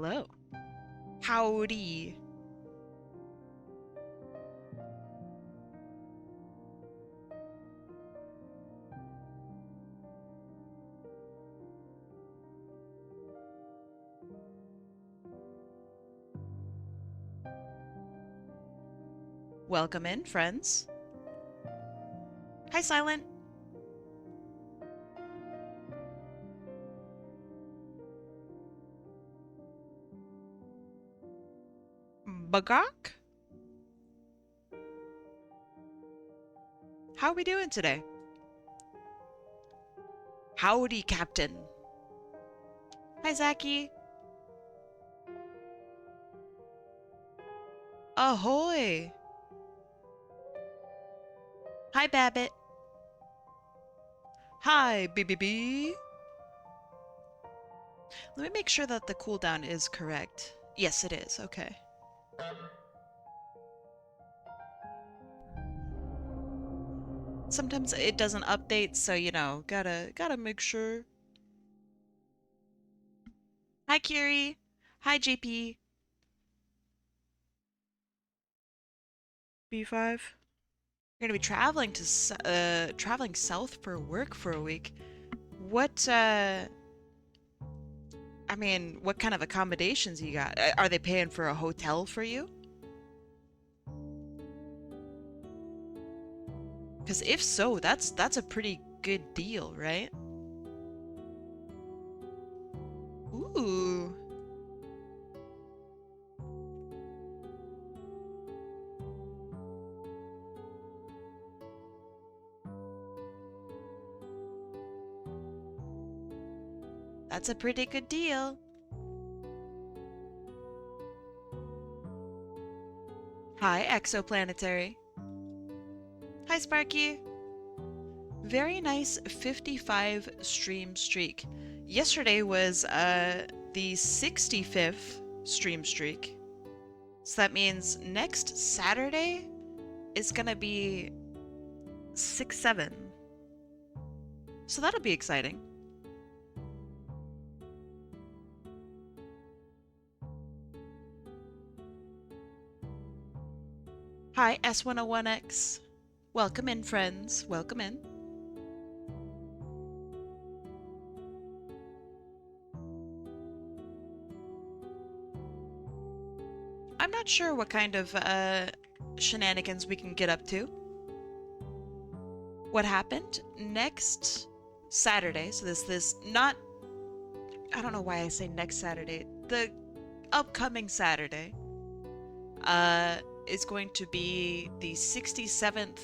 Hello. Howdy. Welcome in, friends. Hi, Silent. Bagak? How are we doing today? Howdy, Captain. Hi, Zachy. Ahoy. Hi, Babbitt. Hi, BBB. Let me make sure that the cooldown is correct. Yes, it is. Okay. Sometimes it doesn't update, so you know, gotta make sure. Hi, Kiri. Hi, JP. B5. You're gonna be traveling to traveling south for work for a week. What I mean, what kind of accommodations you got? Are they paying for a hotel for you? Because if so, that's a pretty good deal, right? Ooh. That's a pretty good deal. Hi, Exoplanetary. Hi, Sparky. Very nice 55 stream streak. Yesterday was the 65th stream streak. So that means next Saturday is gonna be 6-7. So that'll be exciting. Hi, S101X. Welcome in, friends. Welcome in. I'm not sure what kind of shenanigans we can get up to. What happened next Saturday, so this not, I don't know why I say next Saturday, the upcoming Saturday is going to be the 67th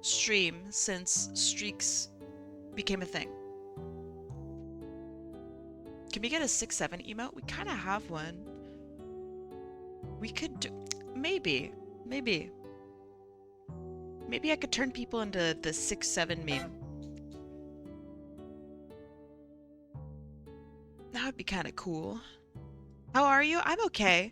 stream since streaks became a thing. Can we get a 6-7 emote? We kind of have one. We could do, maybe I could turn people into the 6-7 meme. That would be kind of cool. How are you? I'm okay.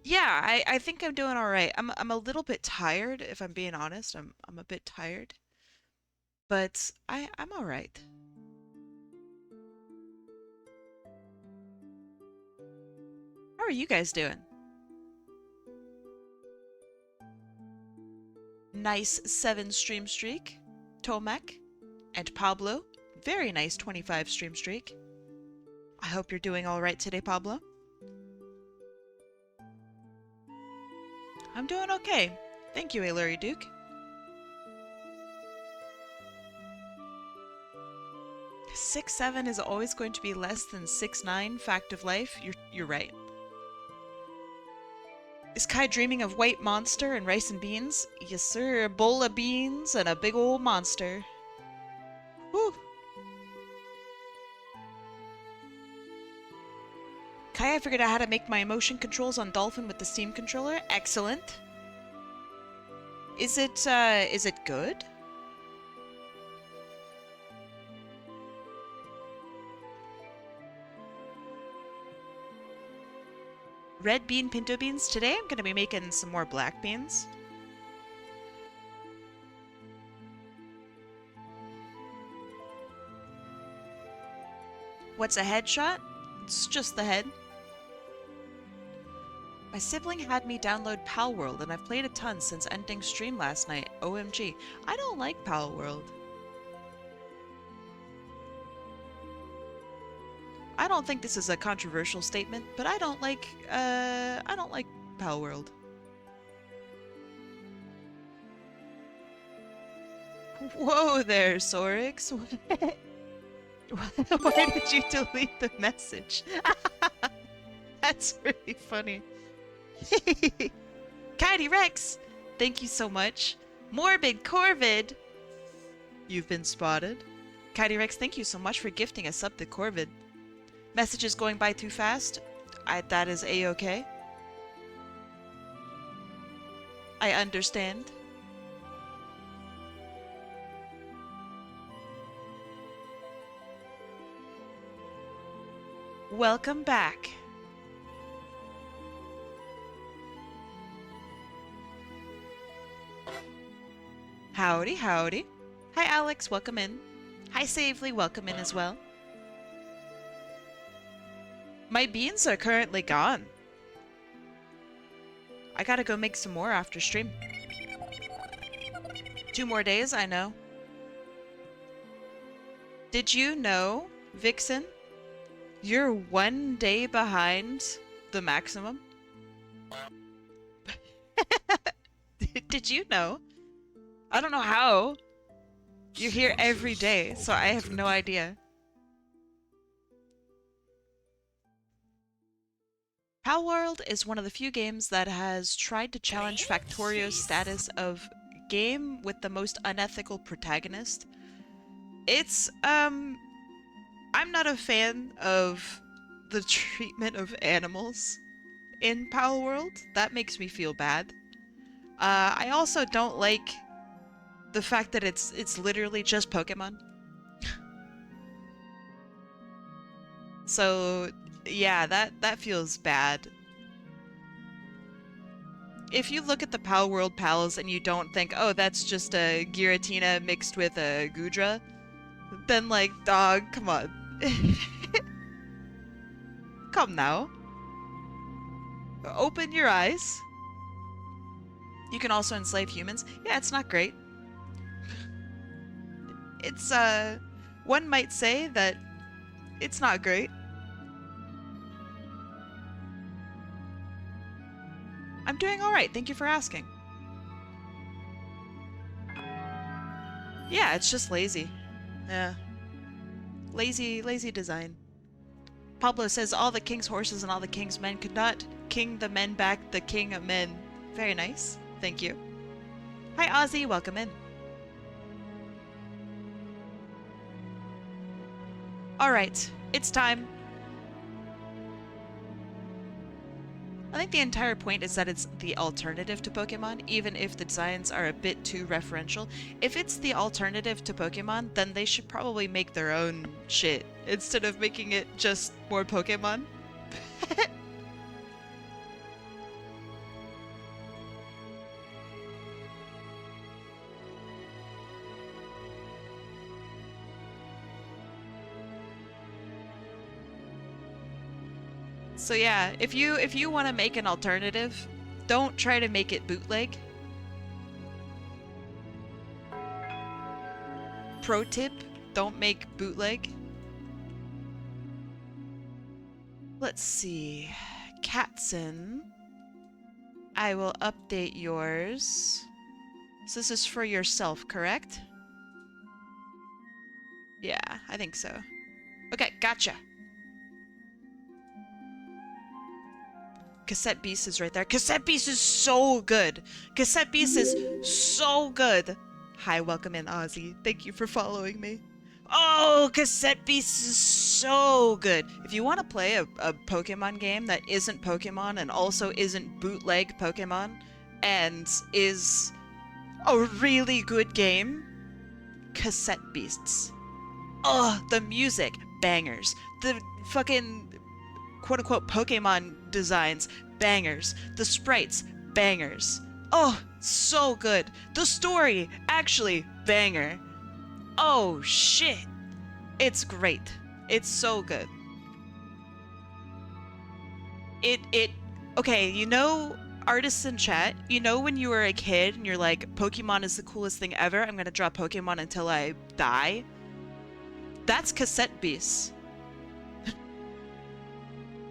Yeah, I think I'm doing all right. I'm a little bit tired, if I'm being honest. I'm a bit tired, but I'm all right. How are you guys doing? Nice 7 stream streak, Tomek and Pablo. Very nice 25 stream streak. I hope you're doing all right today, Pablo. I'm doing okay. Thank you, Larry Duke. 6-7 is always going to be less than 6-9. Fact of life. You're right. Is Kai dreaming of white monster and rice and beans? Yes, sir. A bowl of beans and a big old monster. Whew. Kai, I figured out how to make my motion controls on Dolphin with the Steam controller. Excellent. Is it good? Red bean pinto beans. Today I'm going to be making some more black beans. What's a headshot? It's just the head. My sibling had me download Pal World, and I've played a ton since ending stream last night. OMG. I don't like Pal World. I don't think this is a controversial statement, but I don't like Pal World. Whoa there, Sorix. Why did you delete the message? That's really funny. Kitey Rex, thank you so much. Morbid Corvid, you've been spotted. Kitey Rex, thank you so much for gifting a sub to Corvid. Messages going by too fast? That is a-okay. I understand. Welcome back. Howdy, howdy. Hi, Alex. Welcome in. Hi, Savely. Welcome in as well. My beans are currently gone. I gotta go make some more after stream. 2 more days, I know. Did you know, Vixen? You're 1 day behind the maximum? Did you know? I don't know how. You're here every day, so I have no idea. Pal World is one of the few games that has tried to challenge Factorio's status of game with the most unethical protagonist. It's, I'm not a fan of the treatment of animals in Pal World. That makes me feel bad. I also don't like the fact that it's literally just Pokemon. So, yeah, that feels bad. If you look at the Pal World pals and you don't think, oh, that's just a Giratina mixed with a Gudra, then, like, dog, come on. Come now. Open your eyes. You can also enslave humans. Yeah, it's not great. It's, one might say that it's not great. I'm doing alright, thank you for asking. Yeah, it's just lazy. Yeah. Lazy design. Pablo says all the king's horses and all the king's men could not king the men back the king of men. Very nice. Thank you. Hi, Ozzy. Welcome in. Alright, it's time. I think the entire point is that it's the alternative to Pokemon, even if the designs are a bit too referential. If it's the alternative to Pokemon, then they should probably make their own shit, instead of making it just more Pokemon. So yeah, if you want to make an alternative, don't try to make it bootleg. Pro tip, don't make bootleg. Let's see. Katzen. I will update yours. So this is for yourself, correct? Yeah, I think so. Okay, gotcha. Cassette Beast is right there. Cassette Beast is so good. Cassette Beast is so good. Hi, welcome in, Ozzy. Thank you for following me. Oh, Cassette Beast is so good. If you want to play a Pokemon game that isn't Pokemon and also isn't bootleg Pokemon and is a really good game, Cassette Beasts. Oh, the music, bangers. The fucking quote-unquote Pokemon designs, bangers. The sprites, bangers. Oh, so good. The story, actually, banger. Oh, shit. It's great. It's so good. Okay, you know, artists in chat, you know when you were a kid and you're like, Pokemon is the coolest thing ever, I'm gonna draw Pokemon until I die? That's cassette beasts.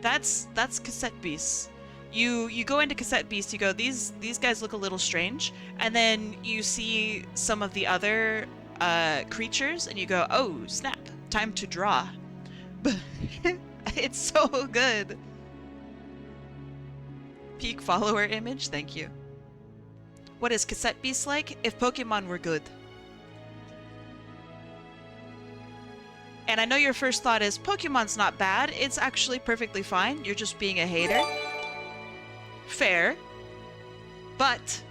That's cassette beasts. You go into cassette beasts, you go, these guys look a little strange, and then you see some of the other creatures and you go, oh snap, time to draw. It's so good. Peak follower image, thank you. What is cassette beast like? If Pokemon were good. And I know your first thought is, Pokemon's not bad, it's actually perfectly fine, you're just being a hater. Fair. But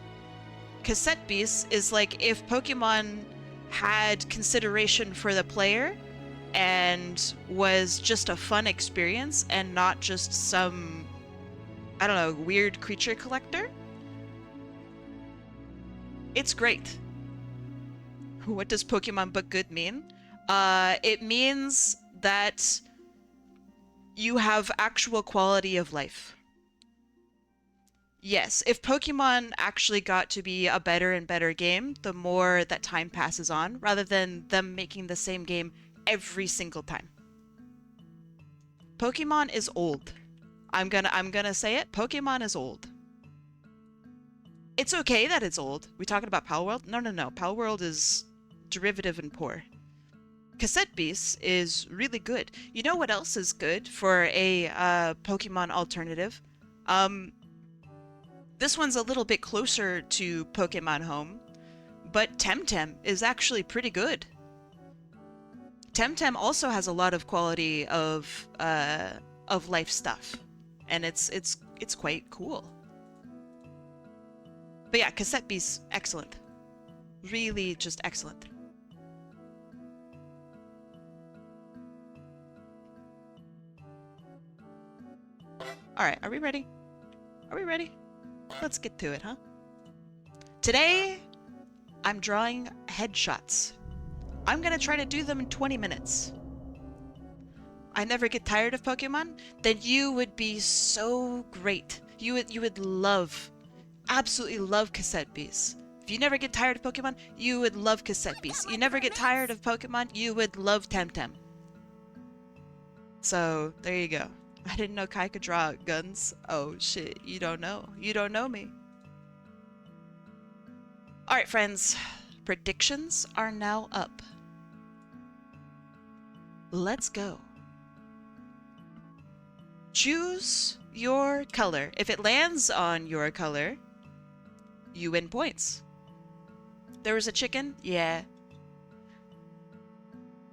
cassette beast is like if Pokemon had consideration for the player and was just a fun experience and not just some, I don't know, weird creature collector. It's great. What does Pokemon but good mean? It means that you have actual quality of life. Yes, if Pokemon actually got to be a better and better game, the more that time passes on, rather than them making the same game every single time. Pokemon is old. I'm gonna say it. Pokemon is old. It's okay that it's old. We talking about Pal World? No. Pal World is derivative and poor. Cassette Beasts is really good. You know what else is good for a Pokemon alternative? This one's a little bit closer to Pokemon Home, but Temtem is actually pretty good. Temtem also has a lot of quality of life stuff, and it's quite cool. But yeah, Cassette Beasts, excellent. Really just excellent. Alright, are we ready? Are we ready? Let's get to it, huh? Today, I'm drawing headshots. I'm gonna try to do them in 20 minutes. I never get tired of Pokemon? Then you would be so great. You would love, absolutely love Cassette Beasts. If you never get tired of Pokemon, you would love Cassette Beasts. You never get tired of Pokemon, you would love Temtem. So, there you go. I didn't know Kai could draw guns. Oh shit, you don't know. You don't know me. Alright friends, predictions are now up. Let's go. Choose your color. If it lands on your color, you win points. There was a chicken? Yeah.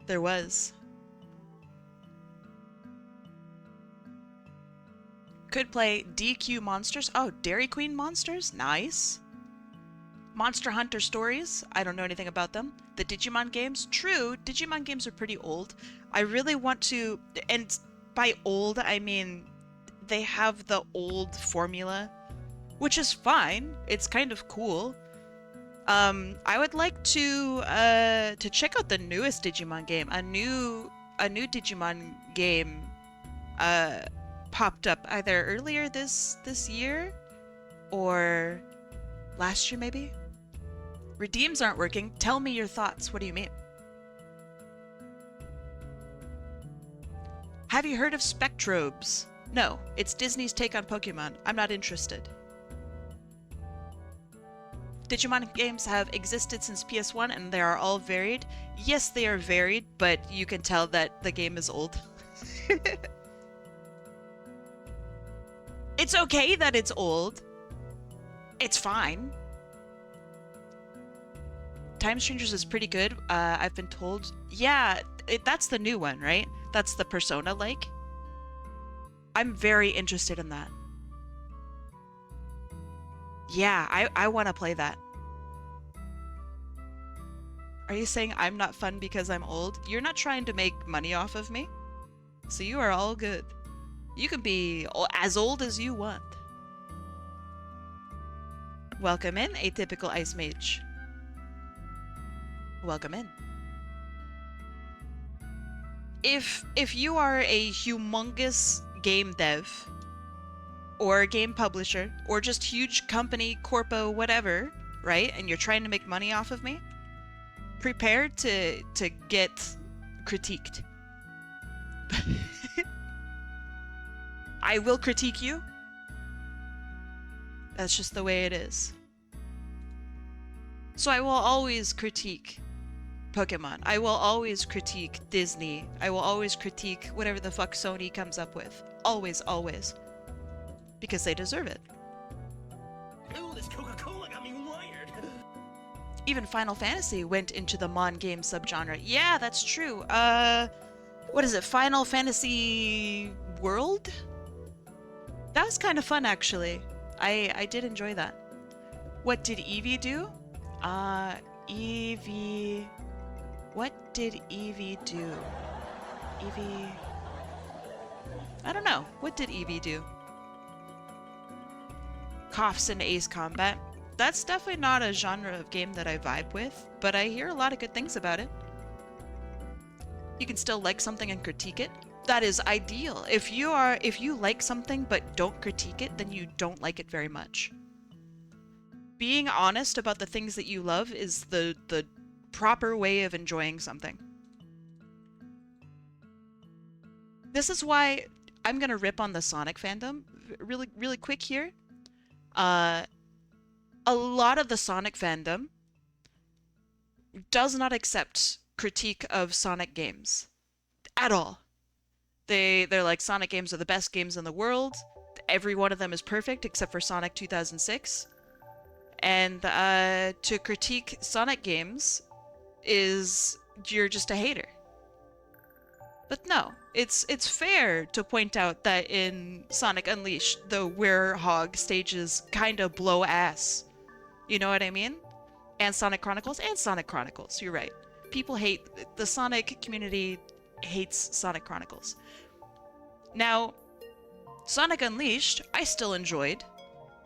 There was. Could play DQ Monsters. Oh, Dairy Queen Monsters? Nice. Monster Hunter Stories. I don't know anything about them. The Digimon games. True, Digimon games are pretty old. I really want to... And by old, I mean they have the old formula, which is fine. It's kind of cool. I would like to check out the newest Digimon game. A new Digimon game popped up either earlier this year or last year maybe. Redeems aren't working. Tell me your thoughts. What do you mean? Have you heard of Spectrobes? No, it's Disney's take on Pokemon. I'm not interested. Digimon games have existed since PS1 and they are all varied. Yes, they are varied, but you can tell that the game is old. It's okay that it's old. It's fine. Time Strangers is pretty good. I've been told. Yeah, that's the new one, right? That's the Persona-like. I'm very interested in that. Yeah, I want to play that. Are you saying I'm not fun because I'm old? You're not trying to make money off of me. So you are all good. You can be as old as you want. Welcome in, Atypical Ice Mage. Welcome in. If you are a humongous game dev or a game publisher, or just huge company, corpo, whatever, right? And you're trying to make money off of me, prepare to get critiqued. I will critique you. That's just the way it is. So I will always critique Pokemon. I will always critique Disney. I will always critique whatever the fuck Sony comes up with. Always, always. Because they deserve it. Ooh, this Coca-Cola got me wired. Even Final Fantasy went into the Mon game subgenre. Yeah, that's true. What is it? Final Fantasy World? That was kind of fun, actually. I did enjoy that. What did Eevee do? Eevee... What did Eevee do? Eevee... I don't know. What did Eevee do? Coughs in Ace Combat. That's definitely not a genre of game that I vibe with, but I hear a lot of good things about it. You can still like something and critique it. That is ideal. If you like something but don't critique it, then you don't like it very much. Being honest about the things that you love is the proper way of enjoying something. This is why I'm gonna rip on the Sonic fandom really quick here. A lot of the Sonic fandom does not accept critique of Sonic games at all. They're like, Sonic games are the best games in the world. Every one of them is perfect except for Sonic 2006. And to critique Sonic games is you're just a hater. But no, it's fair to point out that in Sonic Unleashed, the Werehog stages kind of blow ass. You know what I mean? And Sonic Chronicles, you're right. People hate, the Sonic community hates Sonic Chronicles. Now, Sonic Unleashed, I still enjoyed.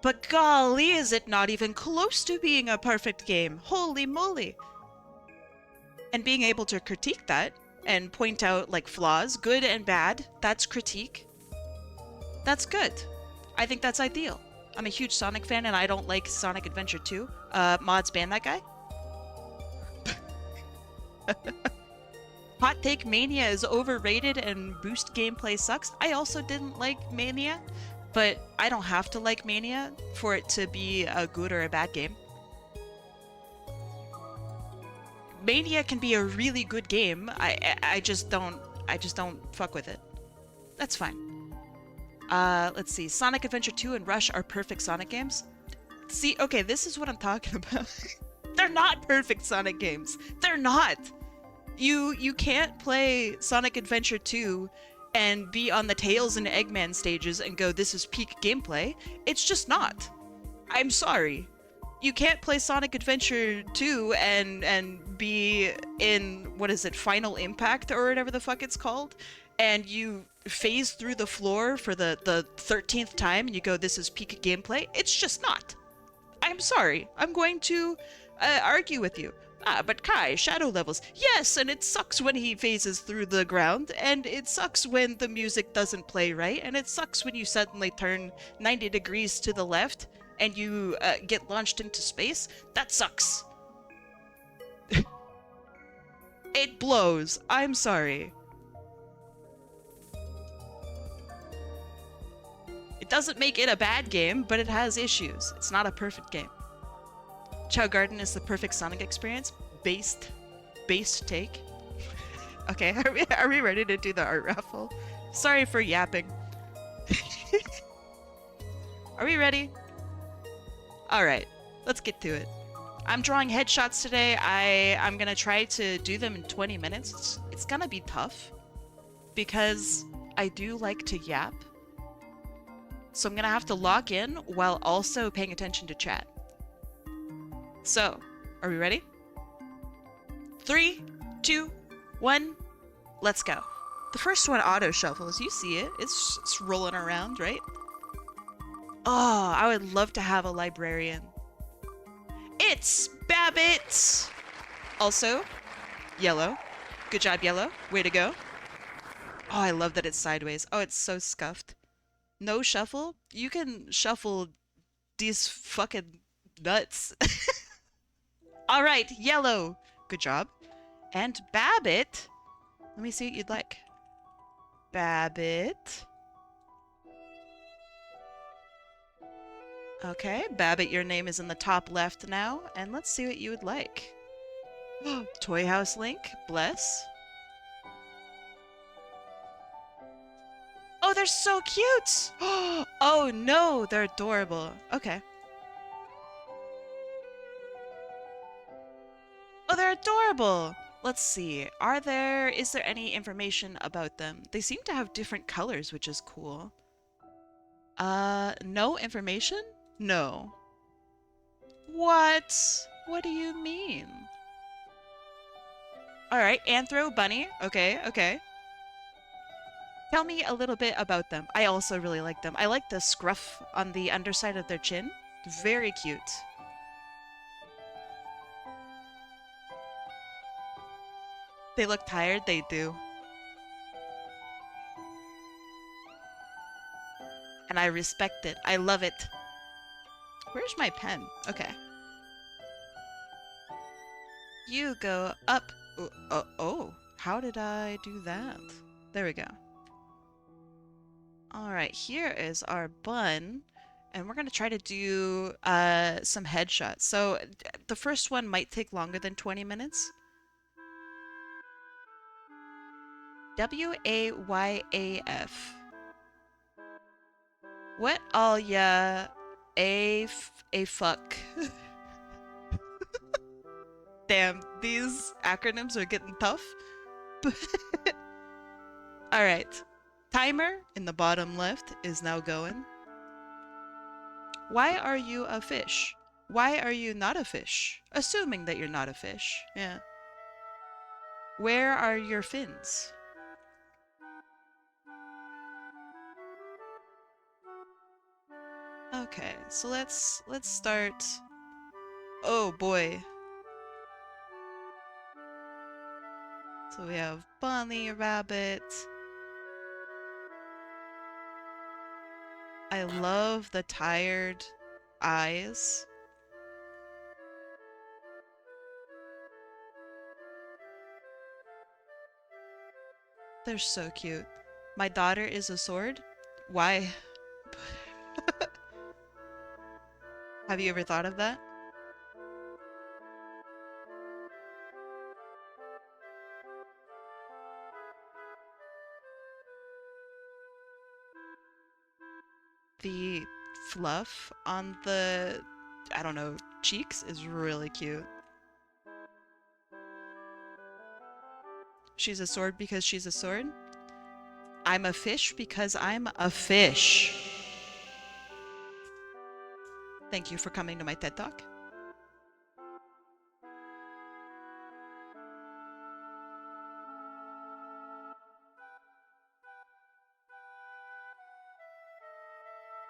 But golly, is it not even close to being a perfect game. Holy moly. And being able to critique that and point out like flaws, good and bad, that's critique. That's good. I think that's ideal. I'm a huge Sonic fan and I don't like Sonic Adventure 2. Mods ban that guy. Hot take, Mania is overrated and boost gameplay sucks. I also didn't like Mania, but I don't have to like Mania for it to be a good or a bad game. Mania can be a really good game. I just don't fuck with it. That's fine. Let's see. Sonic Adventure 2 and Rush are perfect Sonic games. See, okay, this is what I'm talking about. They're not perfect Sonic games. They're not. You can't play Sonic Adventure 2 and be on the Tails and Eggman stages and go, this is peak gameplay. It's just not. I'm sorry. You can't play Sonic Adventure 2 and be in, what is it, Final Impact or whatever the fuck it's called, and you phase through the floor for the 13th time and you go, this is peak gameplay. It's just not. I'm sorry. I'm going to argue with you. But Kai, shadow levels. Yes, and it sucks when he phases through the ground, and it sucks when the music doesn't play right, and it sucks when you suddenly turn 90 degrees to the left and you get launched into space. That sucks. It blows. I'm sorry. It doesn't make it a bad game, but it has issues. It's not a perfect game. Chow Garden is the perfect Sonic experience. Based take. Okay, are we ready to do the art raffle? Sorry for yapping. Are we ready? Alright, let's get to it. I'm drawing headshots today. I'm gonna try to do them in 20 minutes. It's gonna be tough because I do like to yap. So I'm gonna have to log in while also paying attention to chat. So, are we ready? 3, 2, 1, let's go. The first one auto shuffles. You see it. It's rolling around, right? Oh, I would love to have a librarian. It's Babbitt! Also, yellow. Good job, yellow. Way to go. Oh, I love that it's sideways. Oh, it's so scuffed. No shuffle? You can shuffle these fucking nuts. All right, yellow. Good job. And Babbit. Let me see what you'd like. Babbit. Okay, Babbit, your name is in the top left now, and let's see what you would like. Toy House Link, bless. Oh, they're so cute! Oh no, they're adorable. Okay. Oh, they're adorable! Let's see. Is there any information about them? They seem to have different colors, which is cool. No information? No. What? What do you mean? Alright, Anthro Bunny. Okay, okay. Tell me a little bit about them. I also really like them. I like the scruff on the underside of their chin. Very cute. They look tired? They do. And I respect it. I love it. Where's my pen? Okay. You go up. Oh, how did I do that? There we go. Alright, here is our bun. And we're going to try to do some headshots. So the first one might take longer than 20 minutes. WAYAF. What all ya a fuck? Damn, these acronyms are getting tough. Alright. Timer in the bottom left is now going. Why are you a fish? Why are you not a fish? Assuming that you're not a fish. Yeah. Where are your fins? Okay, so let's start. Oh boy. So we have bunny, rabbit. I love the tired eyes. They're so cute. My daughter is a sword? Why? Have you ever thought of that? The fluff on the, I don't know, cheeks is really cute. She's a sword because she's a sword? I'm a fish because I'm a fish. Thank you for coming to my TED Talk.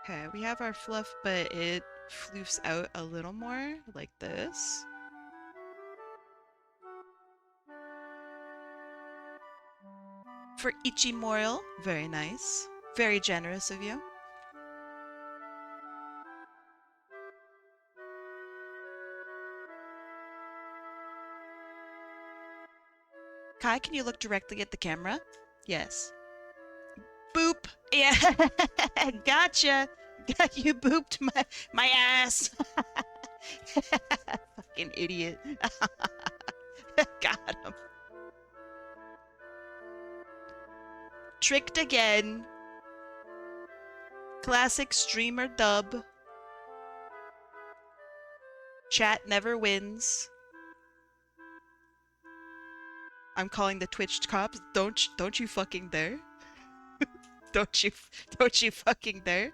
Okay, we have our fluff, but it floofs out a little more, like this. For Ichimoral, very nice. Very generous of you. Kai, can you look directly at the camera? Yes. Boop! Yeah, gotcha! You booped my ass! Fucking idiot. Got him. Tricked again. Classic streamer dub. Chat never wins. I'm calling the Twitch cops. Don't you fucking dare. Don't you fucking dare.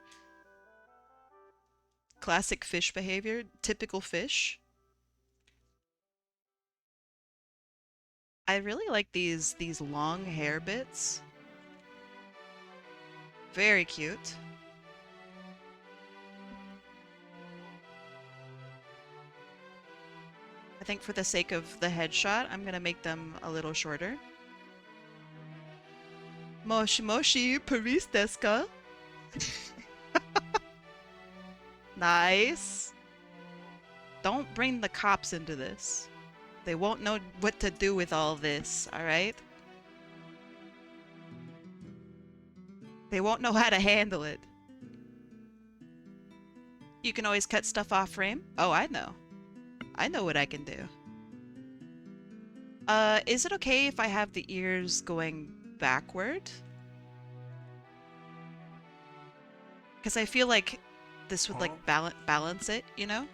Classic fish behavior. Typical fish. I really like these long hair bits. Very cute. I think for the sake of the headshot, I'm gonna make them a little shorter. Moshi moshi, Paris desu ka? Nice. Don't bring the cops into this. They won't know what to do with all this, alright? They won't know how to handle it. You can always cut stuff off frame. Oh, I know. I know what I can do. Is it okay if I have the ears going backward? Because I feel like this would like balance it, you know?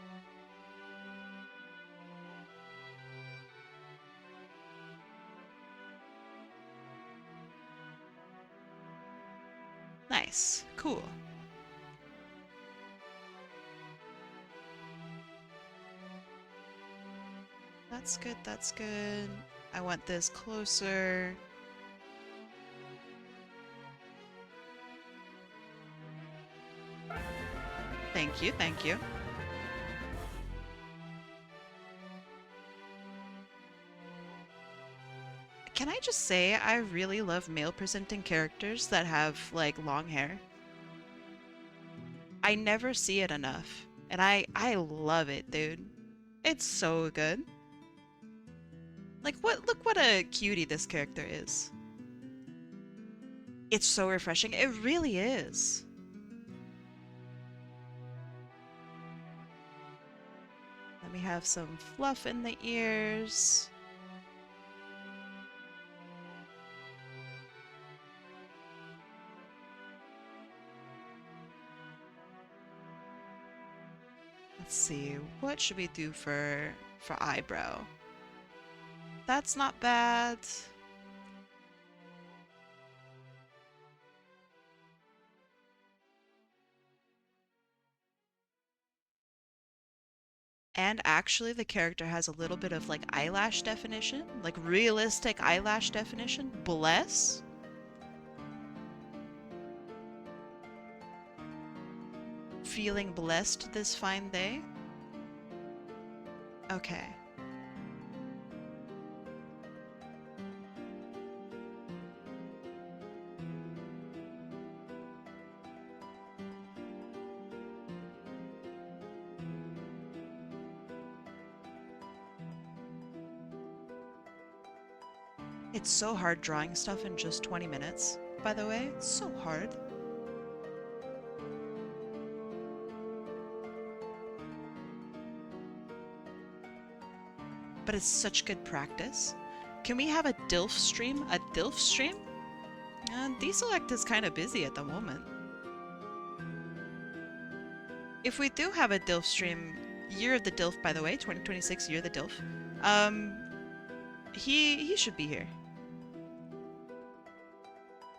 Nice. Cool. That's good, that's good. I want this closer. Thank you, thank you. Can I just say I really love male presenting characters that have like long hair? I never see it enough. And I love it, dude. It's so good. Like look what a cutie this character is. It's so refreshing. It really is. Let me have some fluff in the ears. Let's see, what should we do for eyebrow? That's not bad. And actually the character has a little bit of like eyelash definition, like realistic eyelash definition. Bless. Feeling blessed this fine day. Okay. It's so hard drawing stuff in just 20 minutes, by the way. It's so hard. But it's such good practice. Can we have a DILF stream? A DILF stream? Deselect is kind of busy at the moment. If we do have a DILF stream, Year of the DILF, by the way, 2026 Year of the DILF, he should be here.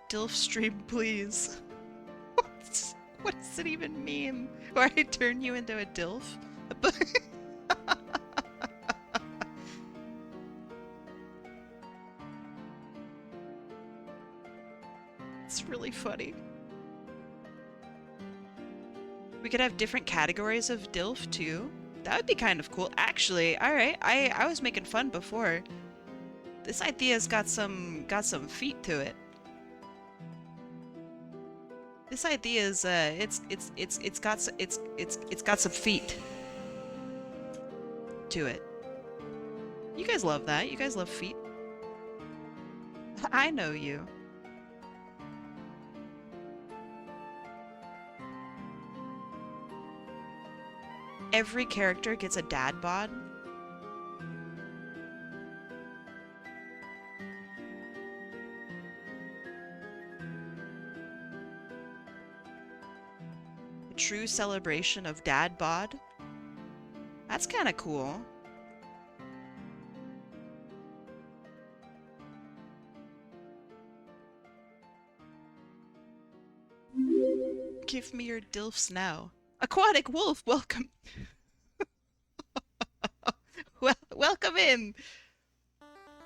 DILF stream, please. What does it even mean? Where I turn you into a DILF? It's really funny. We could have different categories of DILF too. That would be kind of cool. Actually, alright, I was making fun before. This idea's got some feet to it. This idea is it's got some feet to it. You guys love that. You guys love feet. I know you. Every character gets a dad bod. A true celebration of dad bod. That's kind of cool. Give me your DILFs now. Aquatic Wolf, welcome. Welcome in.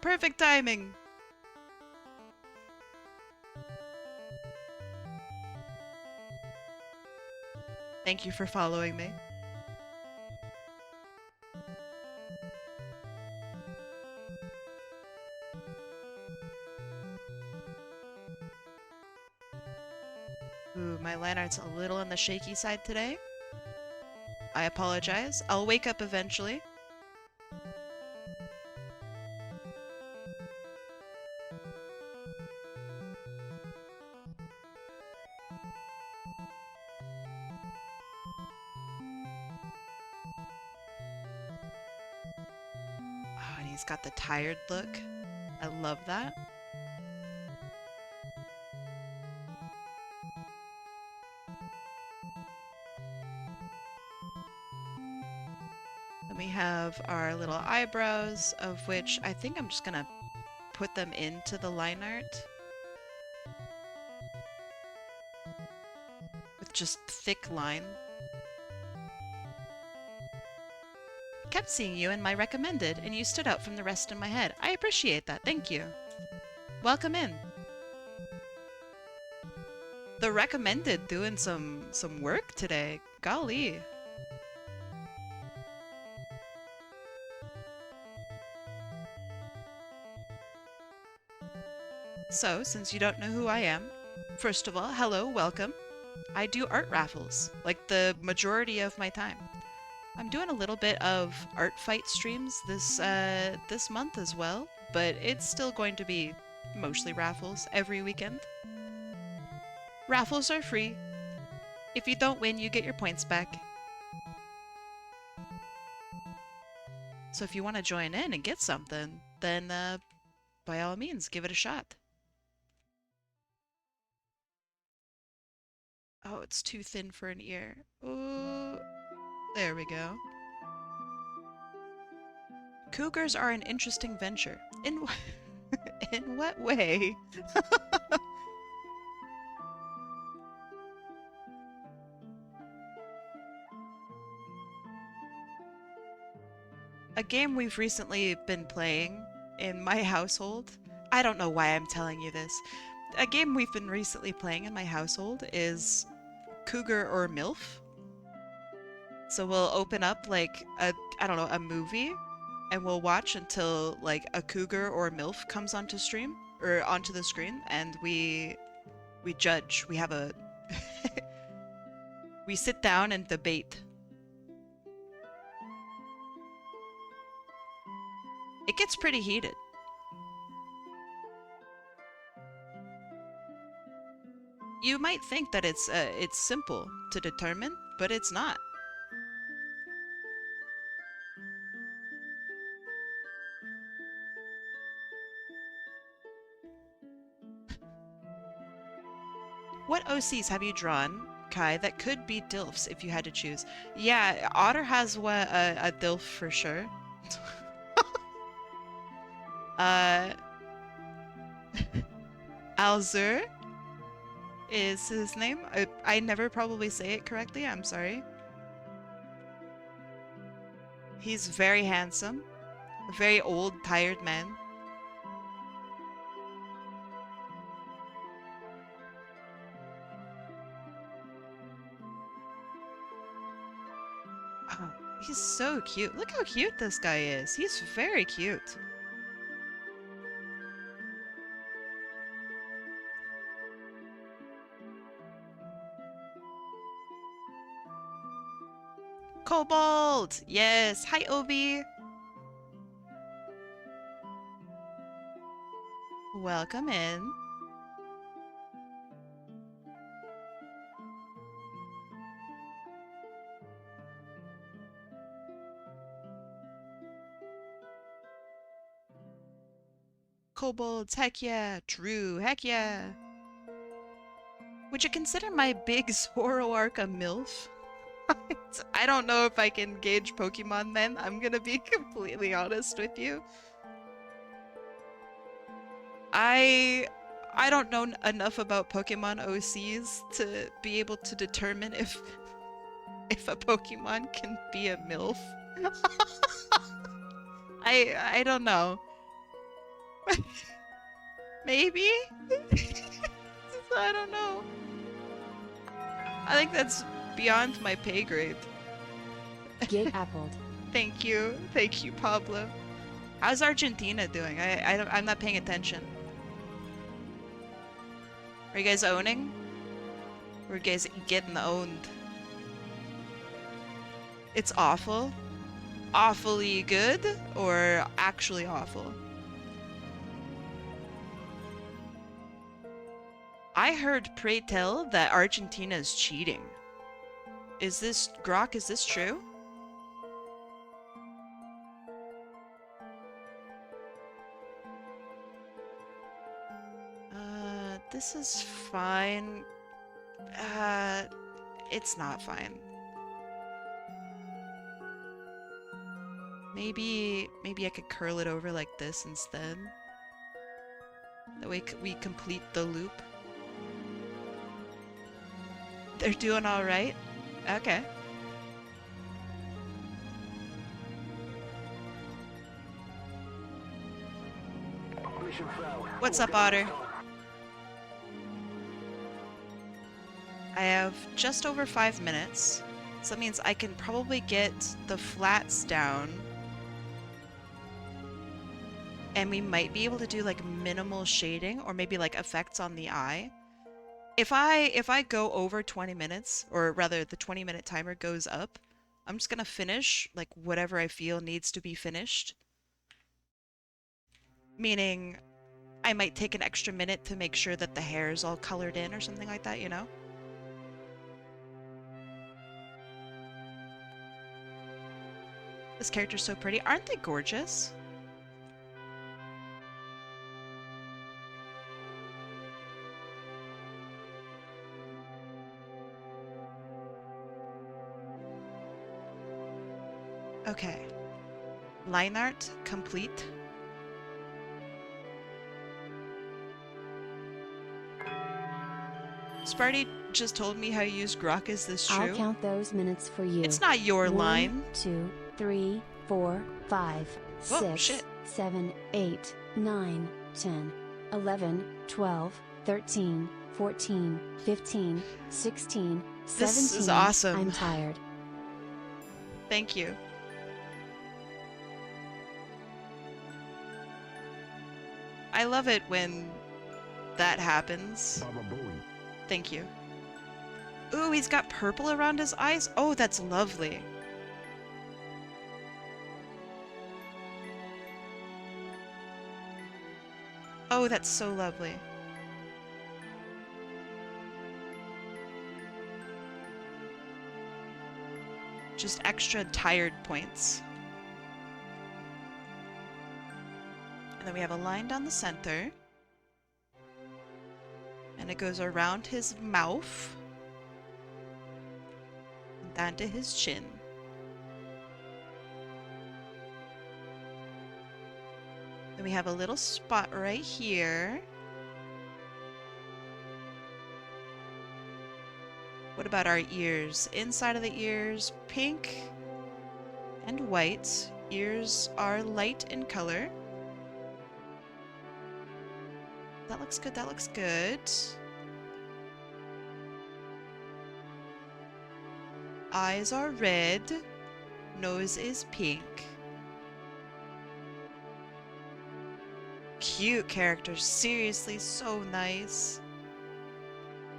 Perfect timing. Thank you for following me. Ooh, my line art's a little on the shaky side today. I apologize. I'll wake up eventually. Oh, and he's got the tired look. I love that. Then we have our little eyebrows, of which I think I'm just gonna put them into the line art with just thick line. Kept seeing you in my recommended, and you stood out from the rest in my head. I appreciate that. Thank you. Welcome in. The recommended doing some work today. Golly. So, since you don't know who I am, first of all, hello, welcome. I do art raffles, like the majority of my time. I'm doing a little bit of art fight streams this month as well, but it's still going to be mostly raffles every weekend. Raffles are free. If you don't win, you get your points back. So if you want to join in and get something, then by all means, give it a shot. Oh, it's too thin for an ear. Oh, there we go. Cougars are an interesting venture. In in what way? A game we've recently been playing in my household. I don't know why I'm telling you this. A game we've been recently playing in my household is Cougar or MILF. So we'll open up like I don't know, a movie, and we'll watch until like a cougar or MILF comes onto stream or onto the screen, and we judge. We have a we sit down and debate. It gets pretty heated. You might think that it's simple to determine, but it's not. What OCs have you drawn, Kai, that could be DILFs if you had to choose? Yeah, Otter has a DILF for sure. uh, Alzur is his name. I never probably say it correctly. I'm sorry. He's very handsome. A very old, tired man. Oh, he's so cute. Look how cute this guy is. He's very cute. Kobold! Yes! Hi, Obi! Welcome in. Kobolds, heck yeah! True, heck yeah! Would you consider my big Zoroark a MILF? I don't know if I can gauge Pokemon then. I'm gonna be completely honest with you. I don't know enough about Pokemon OCs to be able to determine if a Pokemon can be a MILF. I don't know. Maybe? I don't know. I think that's beyond my pay grade. Get appled. Thank you, Pablo. How's Argentina doing? I'm not paying attention. Are you guys owning? We're getting owned. It's awful? Awfully good? Or actually awful? I heard, pray tell, that Argentina is cheating. Is this, Grok, is this true? This is fine. It's not fine. Maybe I could curl it over like this instead. That way we complete the loop. They're doing all right? Okay. What's up, Otter? I have just over 5 minutes, so that means I can probably get the flats down. And we might be able to do like minimal shading or maybe like effects on the eye. If I go over 20 minutes, or rather the 20-minute timer goes up, I'm just gonna finish like whatever I feel needs to be finished. Meaning I might take an extra minute to make sure that the hair is all colored in or something like that, you know? This character's so pretty. Aren't they gorgeous? Okay. Line art complete. Sparty just told me how you use Grok. Is this true? I'll count those minutes for you. It's not your 1, line. 2, 3, 4, 5, Whoa, 6, shit. 7, 8, 9, 10, 11, 12, 13, 14, 15, 16, 17. This is awesome. I'm tired. Thank you. I love it when that happens. Thank you. Ooh, he's got purple around his eyes. Oh, that's lovely. Oh, that's so lovely. Just extra tired points. And then we have a line down the center. And it goes around his mouth. And down to his chin. Then we have a little spot right here. What about our ears? Inside of the ears, pink and white. Ears are light in color. That looks good, that looks good. Eyes are red. Nose is pink. Cute character, seriously, so nice.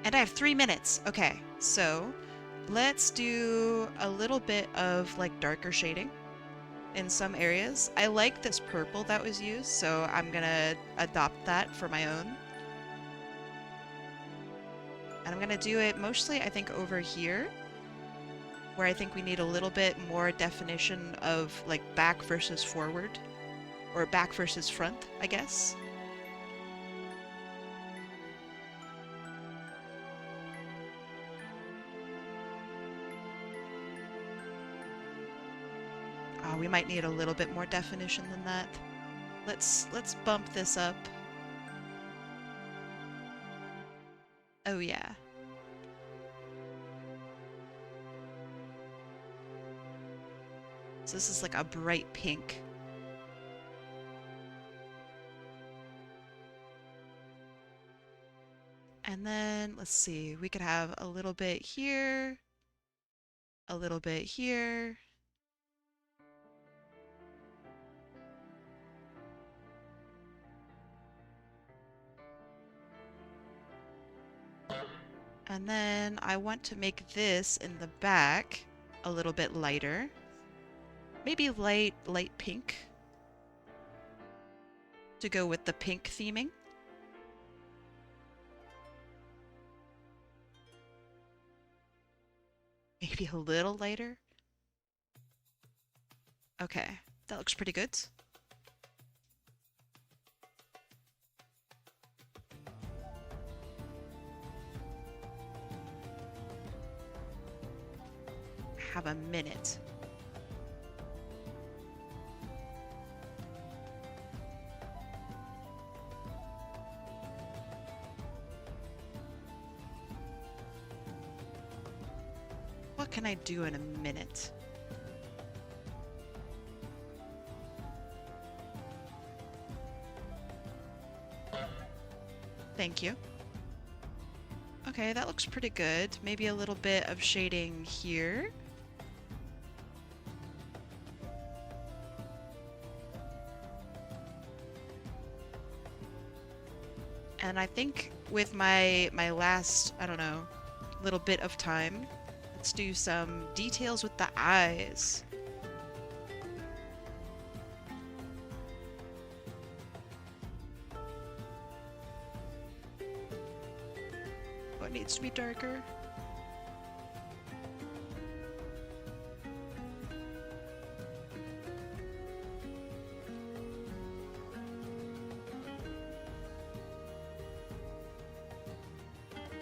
And I have 3 minutes. Okay, so let's do a little bit of like darker shading in some areas. I like this purple that was used, so I'm gonna adopt that for my own. And I'm gonna do it mostly, I think, over here, where I think we need a little bit more definition of like back versus forward, or back versus front, I guess. Oh, we might need a little bit more definition than that. Let's bump this up. Oh yeah. So this is like a bright pink. And then, let's see, we could have a little bit here, a little bit here. And then I want to make this in the back a little bit lighter. Maybe light pink to go with the pink theming. Maybe a little lighter. Okay, that looks pretty good. Have a minute. What can I do in a minute? Thank you. Okay, that looks pretty good. Maybe a little bit of shading here. And I think with my last, I don't know, little bit of time, let's do some details with the eyes. What needs to be darker?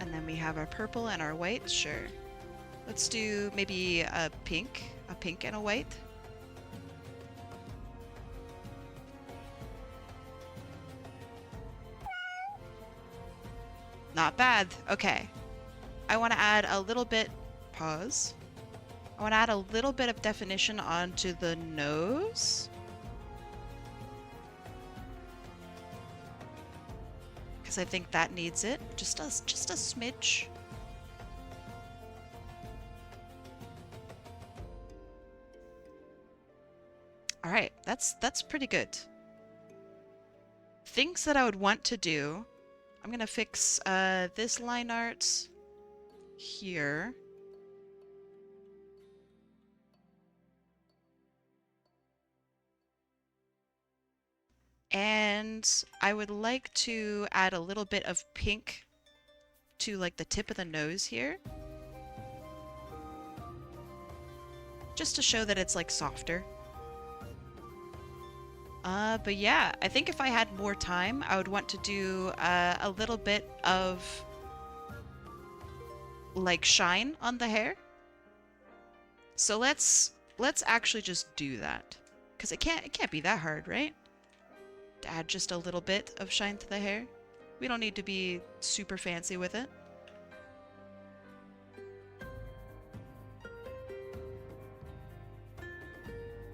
And then we have our purple and our white, sure. Let's do maybe a pink and a white. Not bad. Okay. I want to add a little bit, pause. I want to add a little bit of definition onto the nose. Because I think that needs it. Just a smidge. All right, that's pretty good. Things that I would want to do. I'm gonna fix this line art here. And I would like to add a little bit of pink to like the tip of the nose here. Just to show that it's like softer. But yeah, I think if I had more time, I would want to do a little bit of like shine on the hair. So let's actually just do that, because it can't be that hard, right? To add just a little bit of shine to the hair. We don't need to be super fancy with it.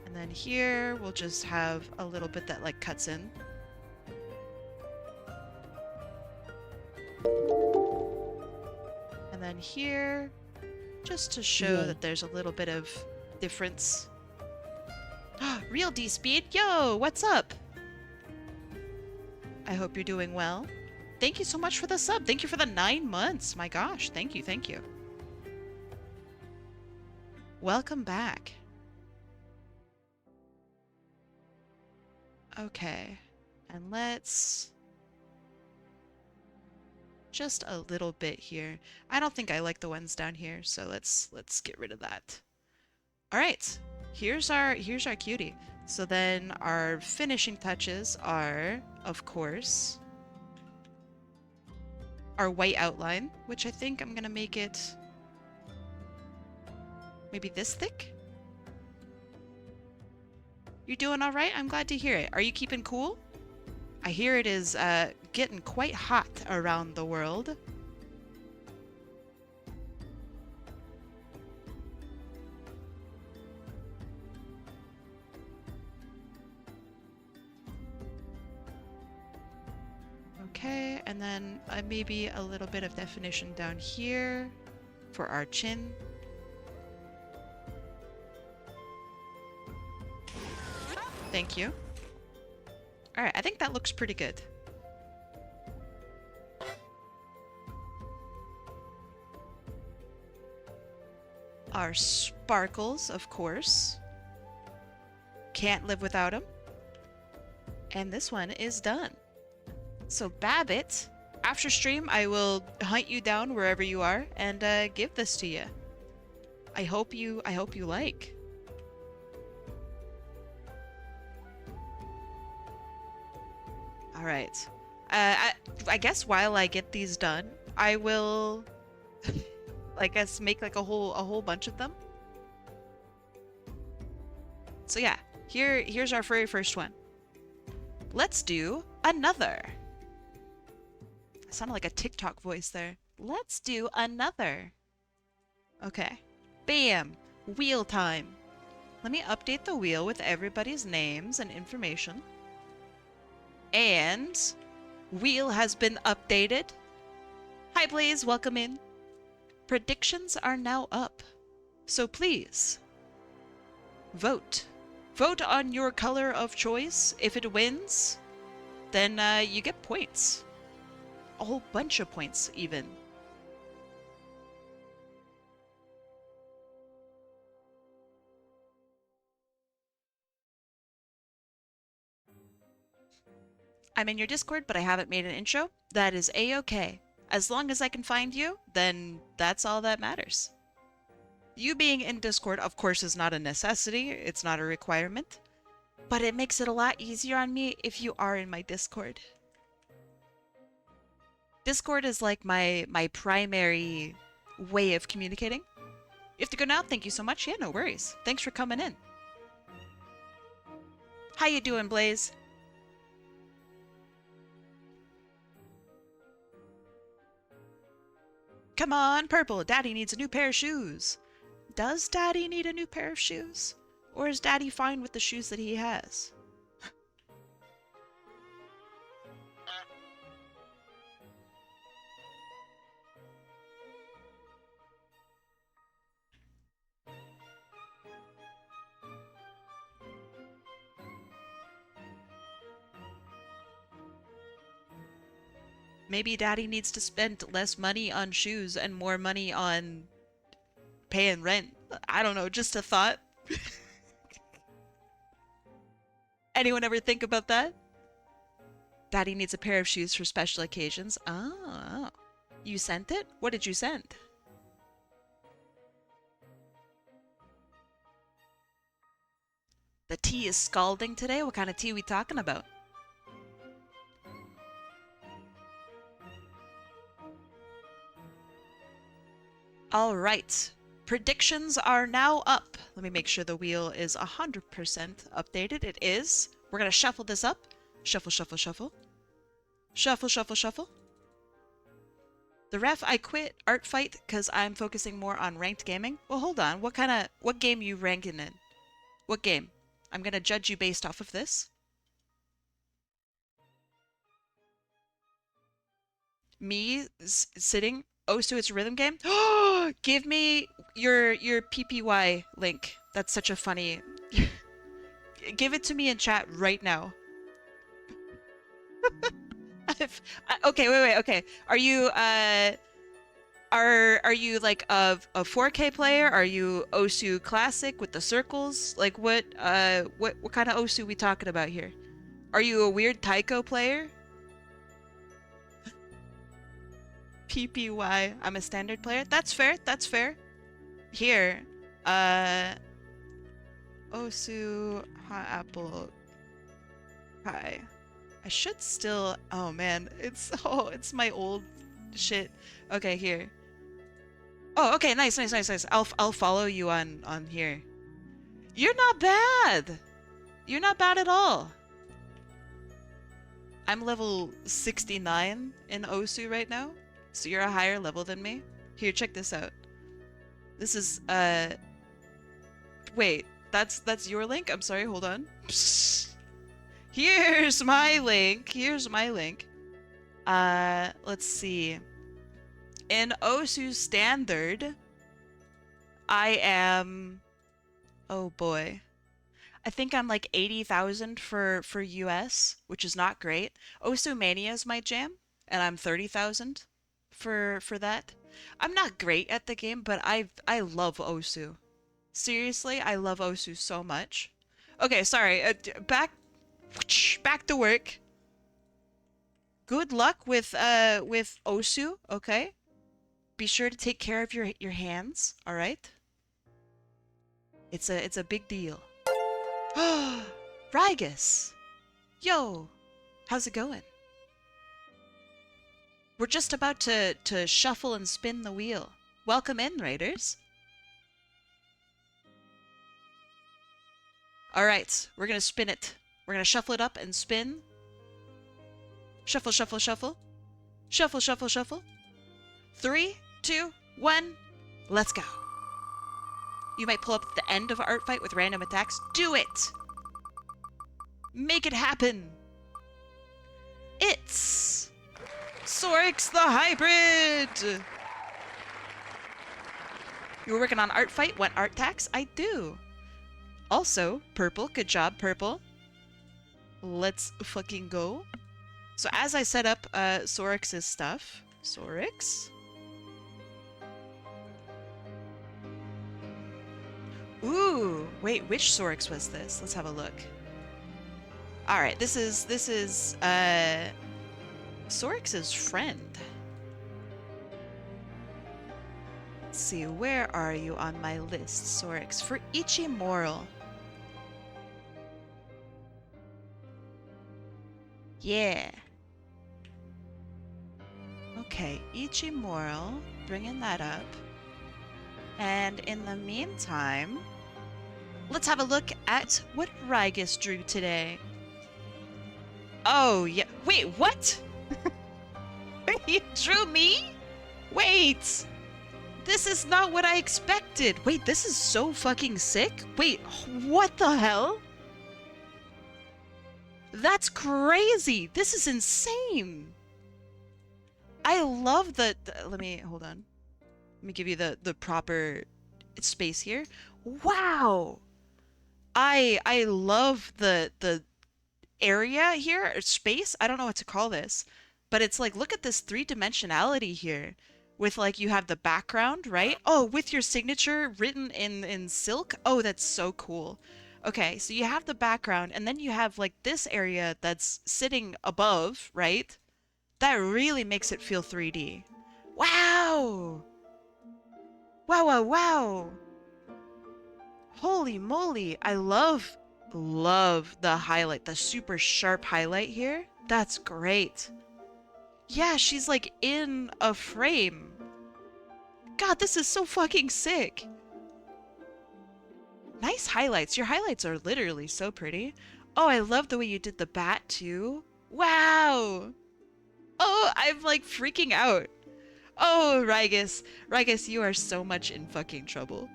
And then here we'll just have a little bit that like cuts in. And then here, just to show that there's a little bit of difference. Real D-Speed, yo, what's up? I hope you're doing well. Thank you so much for the sub. Thank you for the 9 months. My gosh, thank you, thank you. Welcome back. Okay, and let's just a little bit here. I don't think I like the ones down here, so let's get rid of that. All right, here's our cutie. So then our finishing touches are, of course, our white outline, which I think I'm gonna make it maybe this thick. You doing all right? I'm glad to hear it. Are you keeping cool? I hear it is getting quite hot around the world. Okay, and then maybe a little bit of definition down here for our chin. Thank you. Alright, I think that looks pretty good. Our sparkles, of course. Can't live without them. And this one is done. So Babbitt, after stream, I will hunt you down wherever you are and give this to you. I hope you like. All right. I guess while I get these done, I will, I guess, make like a whole bunch of them. So yeah, here's our very first one. Let's do another. I sounded like a TikTok voice there. Let's do another. Okay. Bam! Wheel time. Let me update the wheel with everybody's names and information. And wheel has been updated. Hi Blaze, welcome in. Predictions are now up. So please, vote. Vote on your color of choice. If it wins, then you get points. A whole bunch of points, even. I'm in your Discord, but I haven't made an intro. That is a-okay. As long as I can find you, then that's all that matters. You being in Discord, of course, is not a necessity. It's not a requirement. But it makes it a lot easier on me if you are in my Discord. Discord is like my primary way of communicating. You have to go now? Thank you so much. Yeah, no worries. Thanks for coming in. How you doing, Blaze? Come on, Purple. Daddy needs a new pair of shoes. Does Daddy need a new pair of shoes? Or is Daddy fine with the shoes that he has? Maybe Daddy needs to spend less money on shoes and more money on paying rent. I don't know, just a thought. Anyone ever think about that? Daddy needs a pair of shoes for special occasions. Oh, you sent it? What did you send? The tea is scalding today? What kind of tea are we talking about? All right. Predictions are now up. Let me make sure the wheel is 100% updated. It is. We're going to shuffle this up. Shuffle, shuffle, shuffle. Shuffle, shuffle, shuffle. The ref, I quit art fight because I'm focusing more on ranked gaming. Well, hold on. What game you ranking in? What game? I'm going to judge you based off of this. Me sitting. Oh, so it's a rhythm game? Give me your PPY link. That's such a funny... Give it to me in chat right now. Okay, wait, okay. Are you are you like a 4K player? Are you Osu Classic with the circles? Like what kind of Osu we talking about here? Are you a weird Taiko player? PPY. I'm a standard player. That's fair. That's fair. Here, Osu HotAppleKai. I should still. Oh man, it's my old shit. Okay, here. Oh, okay, nice. I'll follow you on here. You're not bad. You're not bad at all. I'm level 69 in Osu right now. So you're a higher level than me? Here, check this out. This is, wait, that's your link? I'm sorry, hold on. Here's my link. Here's my link. Let's see. In Osu Standard, I am... Oh boy. I think I'm like 80,000 for US, which is not great. Osu Mania is my jam, and I'm 30,000. For that. I'm not great at the game, but I love Osu. Seriously, I love Osu so much. Okay, sorry. Back to work. Good luck with Osu, okay? Be sure to take care of your hands, all right? It's a big deal. Rygus. Yo. How's it going? We're just about to shuffle and spin the wheel. Welcome in, Raiders. All right, we're going to spin it. We're going to shuffle it up and spin. Shuffle, shuffle, shuffle. Shuffle, shuffle, shuffle. 3, 2, 1. Let's go. You might pull up at the end of an art fight with random attacks. Do it! Make it happen! It's Sorix the Hybrid! You were working on art fight? Want art tax? I do. Also, purple. Good job, purple. Let's fucking go. So as I set up Sorix's stuff, Sorix. Ooh, wait, which Sorix was this? Let's have a look. All right, this is Sorix's friend. Let's see, where are you on my list, Sorix? For Ichimoral. Yeah. Okay, Ichimoral, bringing that up. And in the meantime, let's have a look at what Rygus drew today. Oh, yeah. Wait, what? You drew me? Wait. This is not what I expected. Wait, this is so fucking sick. Wait, what the hell? That's crazy. This is insane. I love the let me, hold on. Let me give you the proper space here. Wow. I love the area here, or space. I don't know what to call this. But it's like, look at this three-dimensionality here. With like, you have the background, right? Oh, with your signature written in silk. Oh, that's so cool. Okay, so you have the background, and then you have like this area that's sitting above, right? That really makes it feel 3D. Wow! Wow, wow, wow! Holy moly! I love the highlight, the super sharp highlight here. That's great. Yeah, she's like in a frame. God, this is so fucking sick. Nice highlights. Your highlights are literally so pretty. Oh, I love the way you did the bat too. Wow. Oh, I'm like freaking out. Oh, Rygus. Rygus, you are so much in fucking trouble.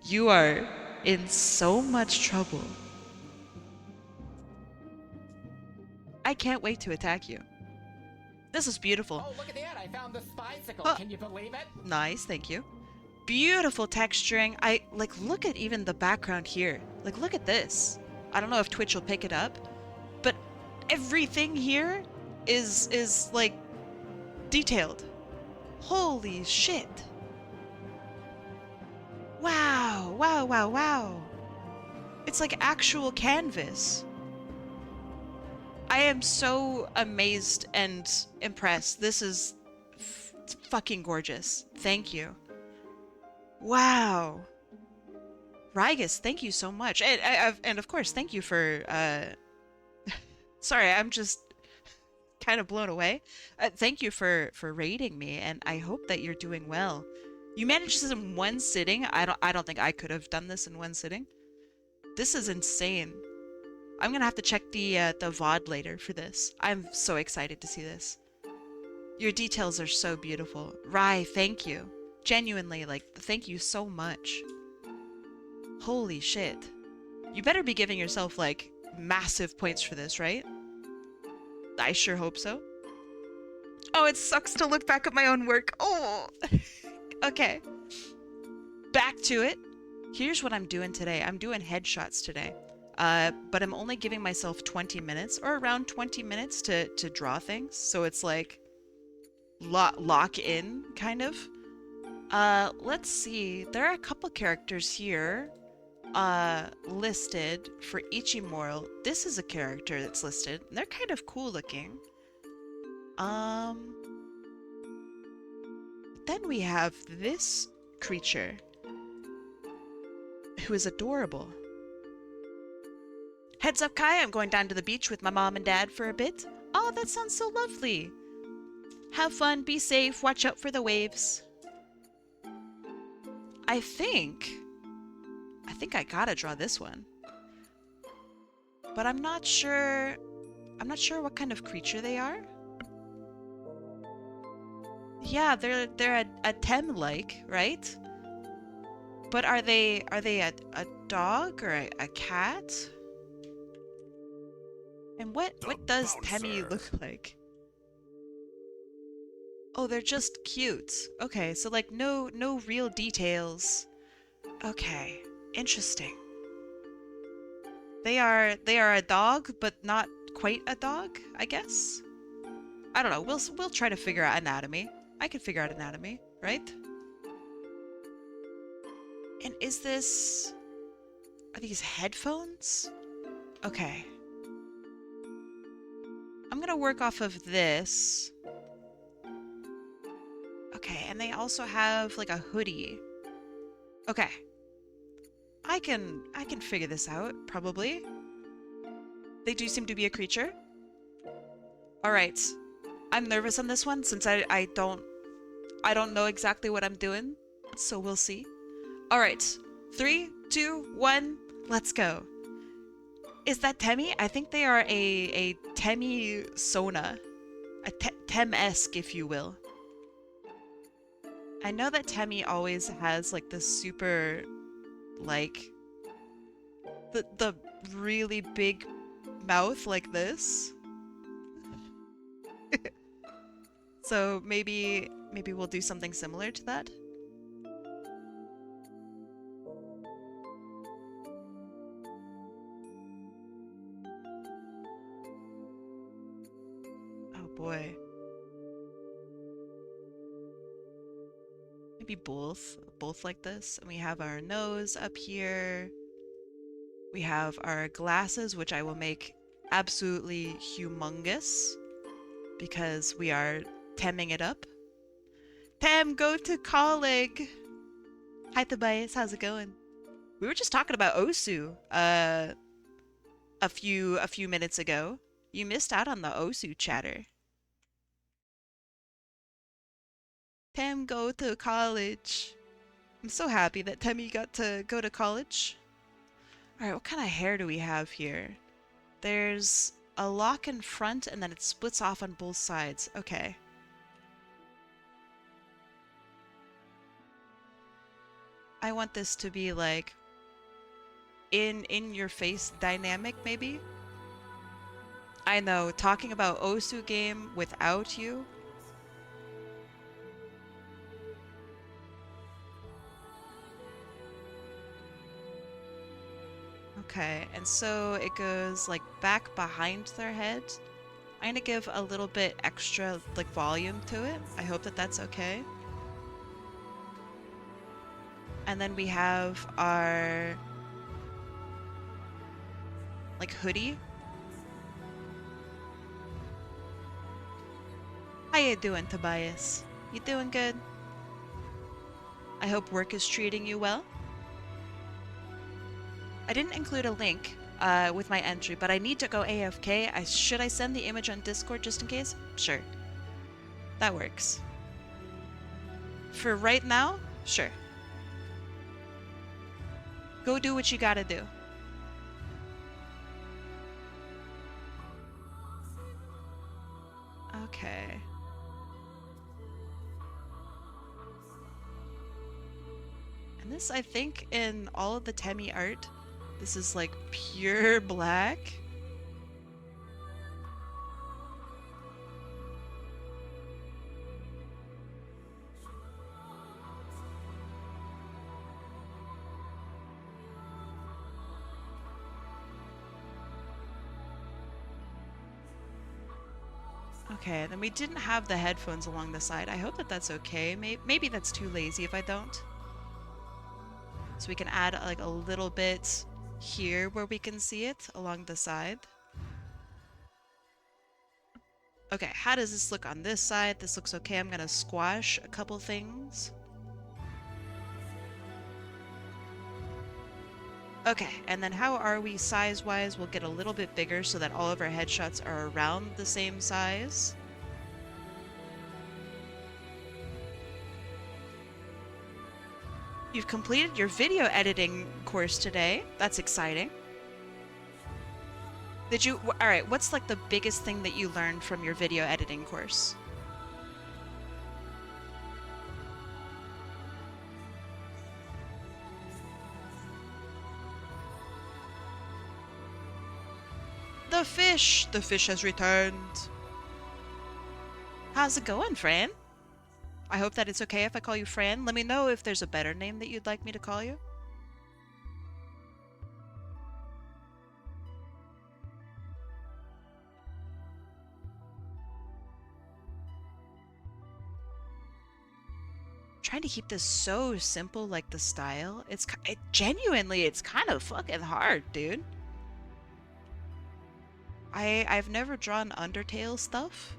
You are in so much trouble. I can't wait to attack you. This is beautiful. Oh, look at that! I found this bicycle. Oh. Can you believe it? Nice, thank you. Beautiful texturing. I like, look at even the background here. Like, look at this. I don't know if Twitch will pick it up, but everything here is like detailed. Holy shit. Wow, wow, wow, wow. It's like actual canvas. I am so amazed and impressed. This is fucking gorgeous. Thank you. Wow. Rygus, thank you so much. And of course, thank you for, sorry, I'm just kind of blown away. Thank you for raiding me, and I hope that you're doing well. You managed this in one sitting. I don't think I could have done this in one sitting. This is insane. I'm gonna have to check the VOD later for this. I'm so excited to see this. Your details are so beautiful. Rai, thank you. Genuinely, like, thank you so much. Holy shit. You better be giving yourself, like, massive points for this, right? I sure hope so. Oh, it sucks to look back at my own work. Oh! Okay. Back to it. Here's what I'm doing today. I'm doing headshots today. But I'm only giving myself 20 minutes, or around 20 minutes to draw things. So it's like lock in, kind of. Let's see. There are a couple characters here listed for Ichimoral. This is a character that's listed. And they're kind of cool looking. Then we have this creature who is adorable. Heads up, Kai, I'm going down to the beach with my mom and dad for a bit. Oh, that sounds so lovely. Have fun, be safe, watch out for the waves. I think I gotta draw this one. But I'm not sure what kind of creature they are. Yeah, they're a Tem-like, right? But are they a dog or a cat? And what does Temmie look like? Oh, they're just cute. Okay, so like no real details. Okay, interesting. They are a dog, but not quite a dog, I guess. I don't know. We'll try to figure out anatomy. I can figure out anatomy, right? And are these headphones? Okay. I'm gonna work off of this. Okay, and they also have like a hoodie. Okay. I can figure this out, probably. They do seem to be a creature. Alright. I'm nervous on this one since I don't know exactly what I'm doing. So we'll see. Alright. 3, 2, 1, let's go. Is that Temmie? I think they are a Temmie Sona. A Tem-esque, if you will. I know that Temmie always has like this super, like, the really big mouth like this. So maybe we'll do something similar to that. Oh boy. Maybe both like this. And we have our nose up here. We have our glasses, which I will make absolutely humongous because we are Temming it up. Tem, go to colleague. Hi Tobias, how's it going? We were just talking about Osu a few minutes ago. You missed out on the Osu chatter. Tem, go to college. I'm so happy that Temmie got to go to college. Alright, what kind of hair do we have here? There's a lock in front and then it splits off on both sides. Okay. I want this to be like in your face dynamic maybe. I know, talking about Osu game without you. Okay, and so it goes like back behind their head. I'm gonna give a little bit extra like volume to it. I hope that that's okay. And then we have our like hoodie. How you doing, Tobias? You doing good? I hope work is treating you well. I didn't include a link with my entry, but I need to go AFK. Should I send the image on Discord just in case? Sure. That works. For right now? Sure. Go do what you gotta do. Okay. And this, I think, in all of the Temmie art, this is like pure black. Okay, then we didn't have the headphones along the side. I hope that that's okay. Maybe that's too lazy if I don't. So we can add like a little bit here where we can see it along the side. Okay, how does this look on this side? This looks okay. I'm gonna squash a couple things. Okay, and then how are we size-wise? We'll get a little bit bigger so that all of our headshots are around the same size. You've completed your video editing course today. That's exciting. All right, what's like the biggest thing that you learned from your video editing course? The fish! The fish has returned. How's it going, Fran? I hope that it's okay if I call you Fran. Let me know if there's a better name that you'd like me to call you. Trying to keep this so simple, like the style. Genuinely, it's kind of fucking hard, dude. I've never drawn Undertale stuff.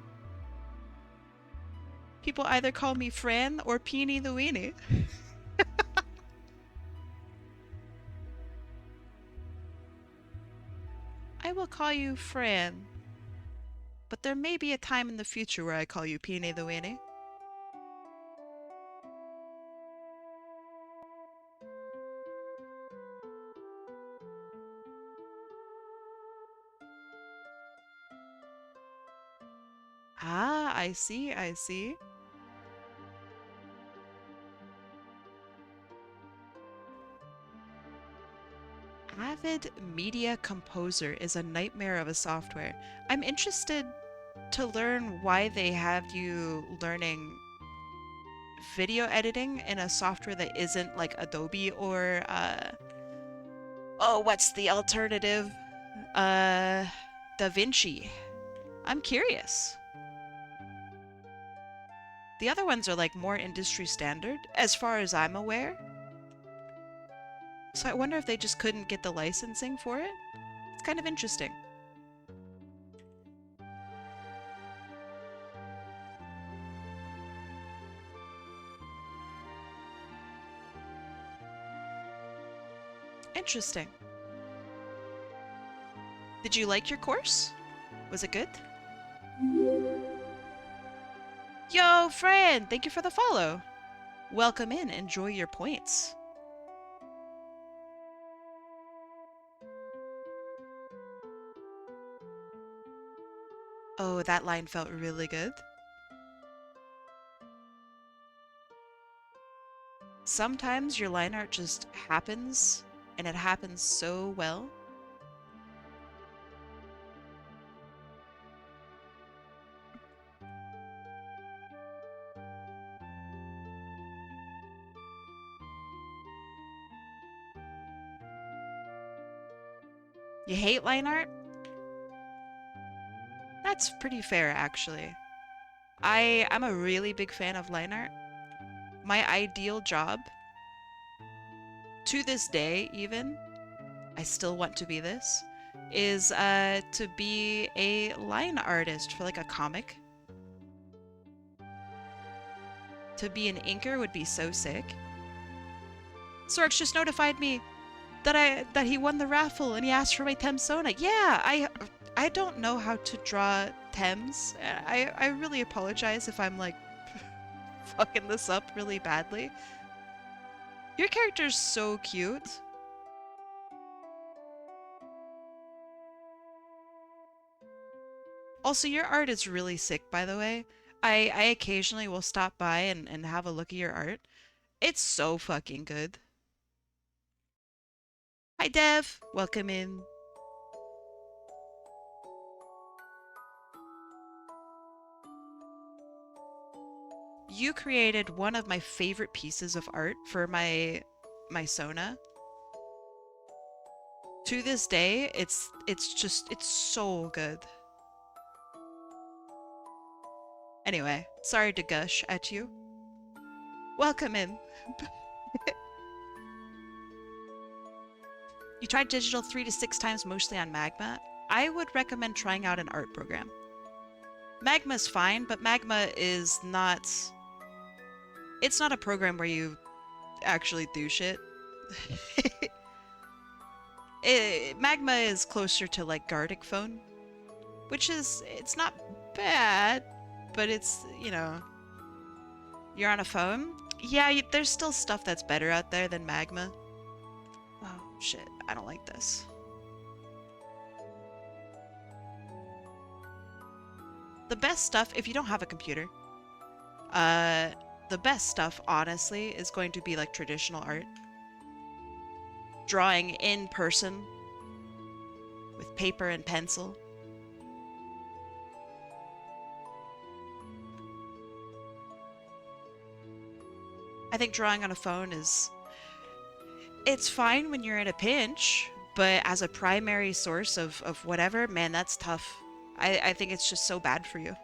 People either call me Fran or Peony the Weenie. I will call you Fran. But there may be a time in the future where I call you Peony the Weenie. Ah, I see, I see. Avid Media Composer is a nightmare of a software. I'm interested to learn why they have you learning video editing in a software that isn't like Adobe or oh, what's the alternative? DaVinci. I'm curious. The other ones are like more industry standard, as far as I'm aware. So I wonder if they just couldn't get the licensing for it. It's kind of interesting. Interesting. Did you like your course? Was it good? Yo, Fran! Thank you for the follow. Welcome in. Enjoy your points. Oh, that line felt really good. Sometimes your line art just happens, and it happens so well. You hate line art? That's pretty fair, actually. I'm a really big fan of line art. My ideal job, to this day even, I still want to be this, is to be a line artist for like a comic. To be an inker would be so sick. Sorix just notified me that he won the raffle and he asked for my Thames Sona. Yeah, I don't know how to draw Thames. I really apologize if I'm like fucking this up really badly. Your character's so cute. Also, your art is really sick, by the way. I occasionally will stop by and have a look at your art. It's so fucking good. Hi, Dev. Welcome in. You created one of my favorite pieces of art for my Sona. To this day, it's so good. Anyway, sorry to gush at you. Welcome in. You tried digital 3 to 6 times, mostly on Magma. I would recommend trying out an art program. Magma's fine, but Magma is not... It's not a program where you actually do shit. Magma is closer to like Gartic Phone, which is, it's not bad, but it's, you know, you're on a phone. Yeah, there's still stuff that's better out there than Magma. Oh shit, I don't like this. The best stuff, if you don't have a computer, the best stuff, honestly, is going to be like traditional art. Drawing in person with paper and pencil. I think drawing on a phone is... It's fine when you're in a pinch, but as a primary source of whatever, man, that's tough. I think it's just so bad for you.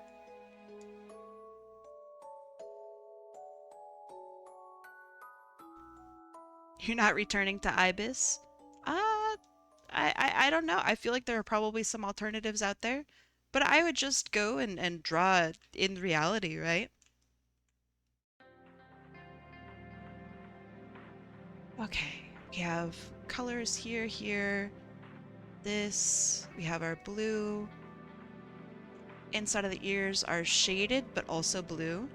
You're not returning to Ibis? I don't know. I feel like there are probably some alternatives out there, but I would just go and draw in reality, right? Okay, we have colors here, here, this, we have our blue. Inside of the ears are shaded, but also blue.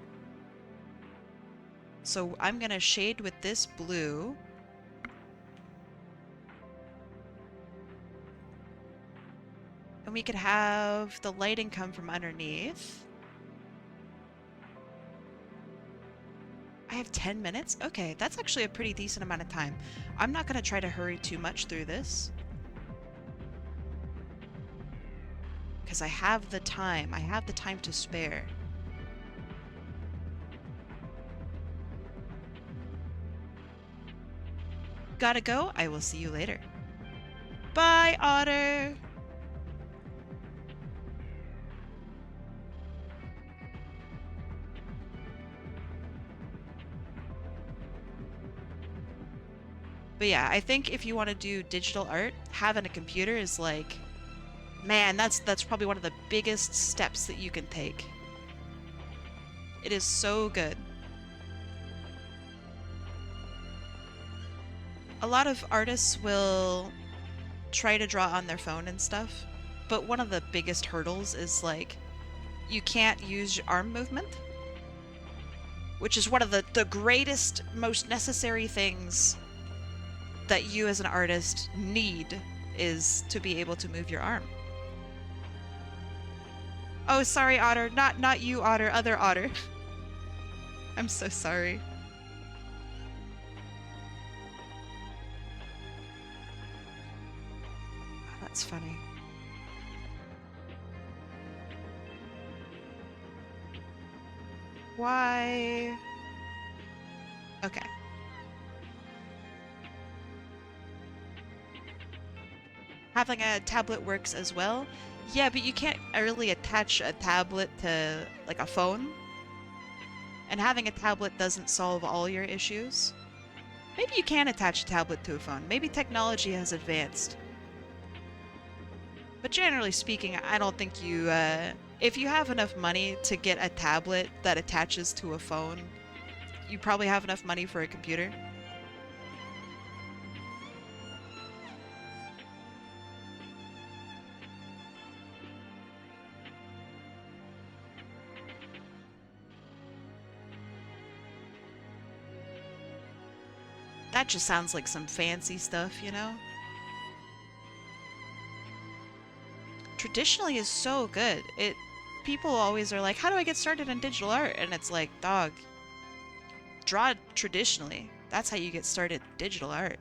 So I'm gonna shade with this blue. And we could have the lighting come from underneath. I have 10 minutes? Okay, that's actually a pretty decent amount of time. I'm not gonna try to hurry too much through this. Because I have the time. I have the time to spare. Gotta go. I will see you later. Bye, Otter! But yeah, I think if you want to do digital art, having a computer is like... Man, that's probably one of the biggest steps that you can take. It is so good. A lot of artists will try to draw on their phone and stuff, but one of the biggest hurdles is like, you can't use your arm movement, which is one of the greatest, most necessary things that you as an artist need, is to be able to move your arm. Oh, sorry, Otter. Not you, Otter. Other Otter. I'm so sorry. Oh, that's funny. Why? Okay. Having a tablet works as well. Yeah, but you can't really attach a tablet to, like, a phone. And having a tablet doesn't solve all your issues. Maybe you can attach a tablet to a phone. Maybe technology has advanced. But generally speaking, I don't think you, if you have enough money to get a tablet that attaches to a phone, you probably have enough money for a computer. That just sounds like some fancy stuff, you know? Traditionally is so good. People always are like, how do I get started in digital art? And it's like, dog, draw traditionally. That's how you get started digital art.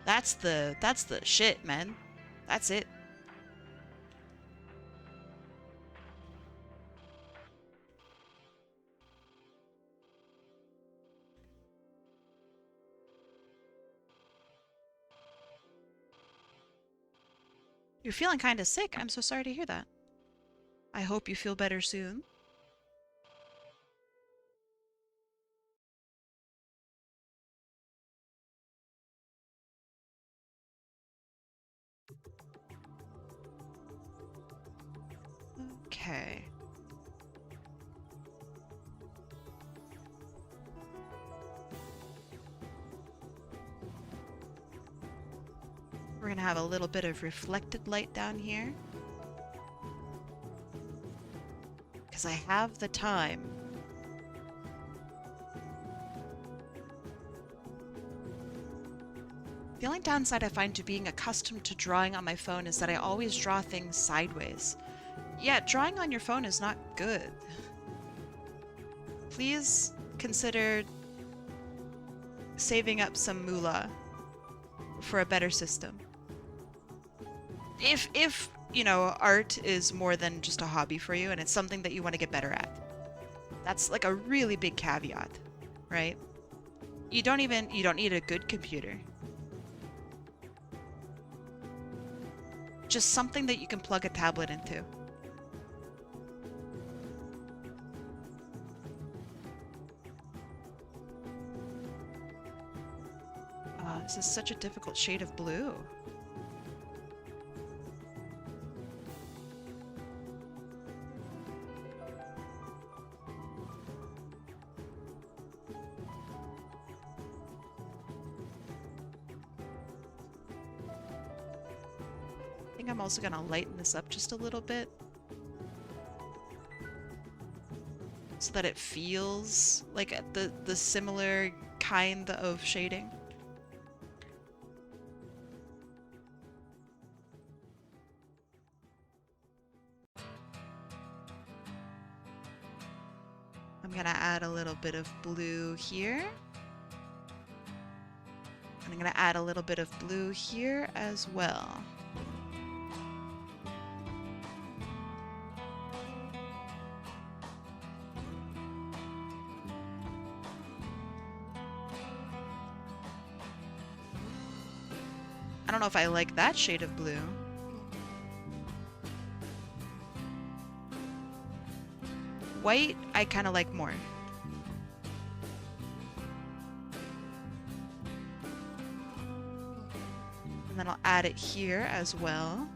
That's the shit, man. That's it. You're feeling kind of sick. I'm so sorry to hear that. I hope you feel better soon. Okay. We're gonna have a little bit of reflected light down here. Because I have the time. The only downside I find to being accustomed to drawing on my phone is that I always draw things sideways. Yeah, drawing on your phone is not good. Please consider saving up some moolah for a better system. If you know, art is more than just a hobby for you and it's something that you want to get better at. That's like a really big caveat, right? You don't need a good computer. Just something that you can plug a tablet into. This is such a difficult shade of blue. I think I'm also gonna lighten this up just a little bit so that it feels like the similar kind of shading. I'm gonna add a little bit of blue here. And I'm gonna add a little bit of blue here as well. I don't know if I like that shade of blue. White, I kind of like more. And then I'll add it here as well.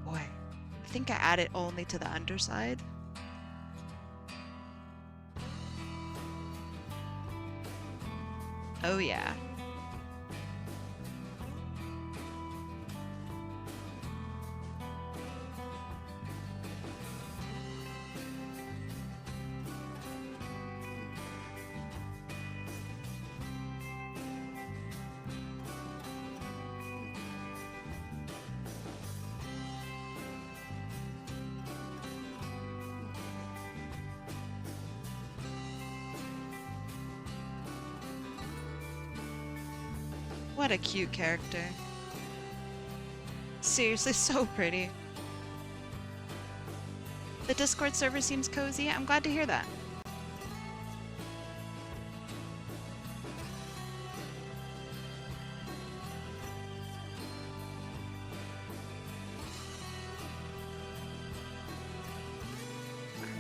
Boy, I think I add it only to the underside. Oh yeah. What a cute character. Seriously, so pretty. The Discord server seems cozy. I'm glad to hear that.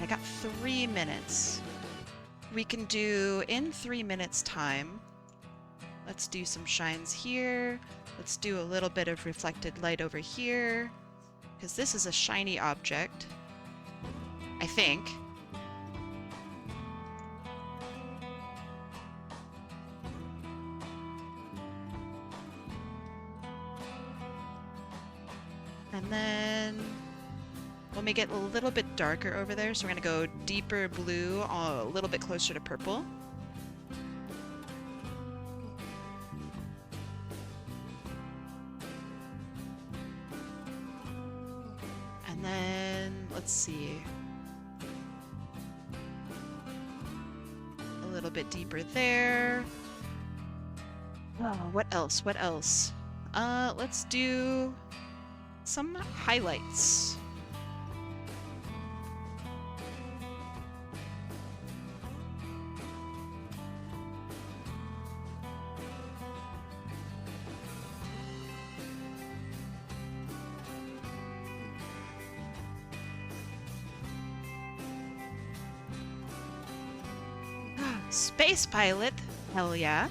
I got 3 minutes. We can do in 3 minutes time. Let's do some shines here. Let's do a little bit of reflected light over here. Because this is a shiny object. I think. And then we'll make it a little bit darker over there. So we're going to go deeper blue, a little bit closer to purple. And then, let's see. A little bit deeper there. Oh, what else? What else? Let's do some highlights. Space pilot. Hell yeah.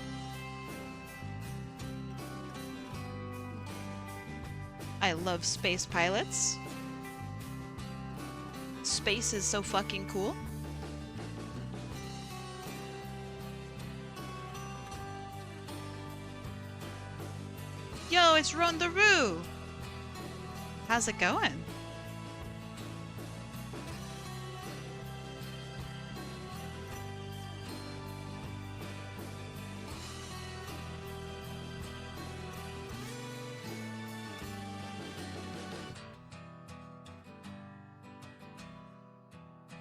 I love space pilots. Space is so fucking cool. Yo, it's Rondaroo! How's it going?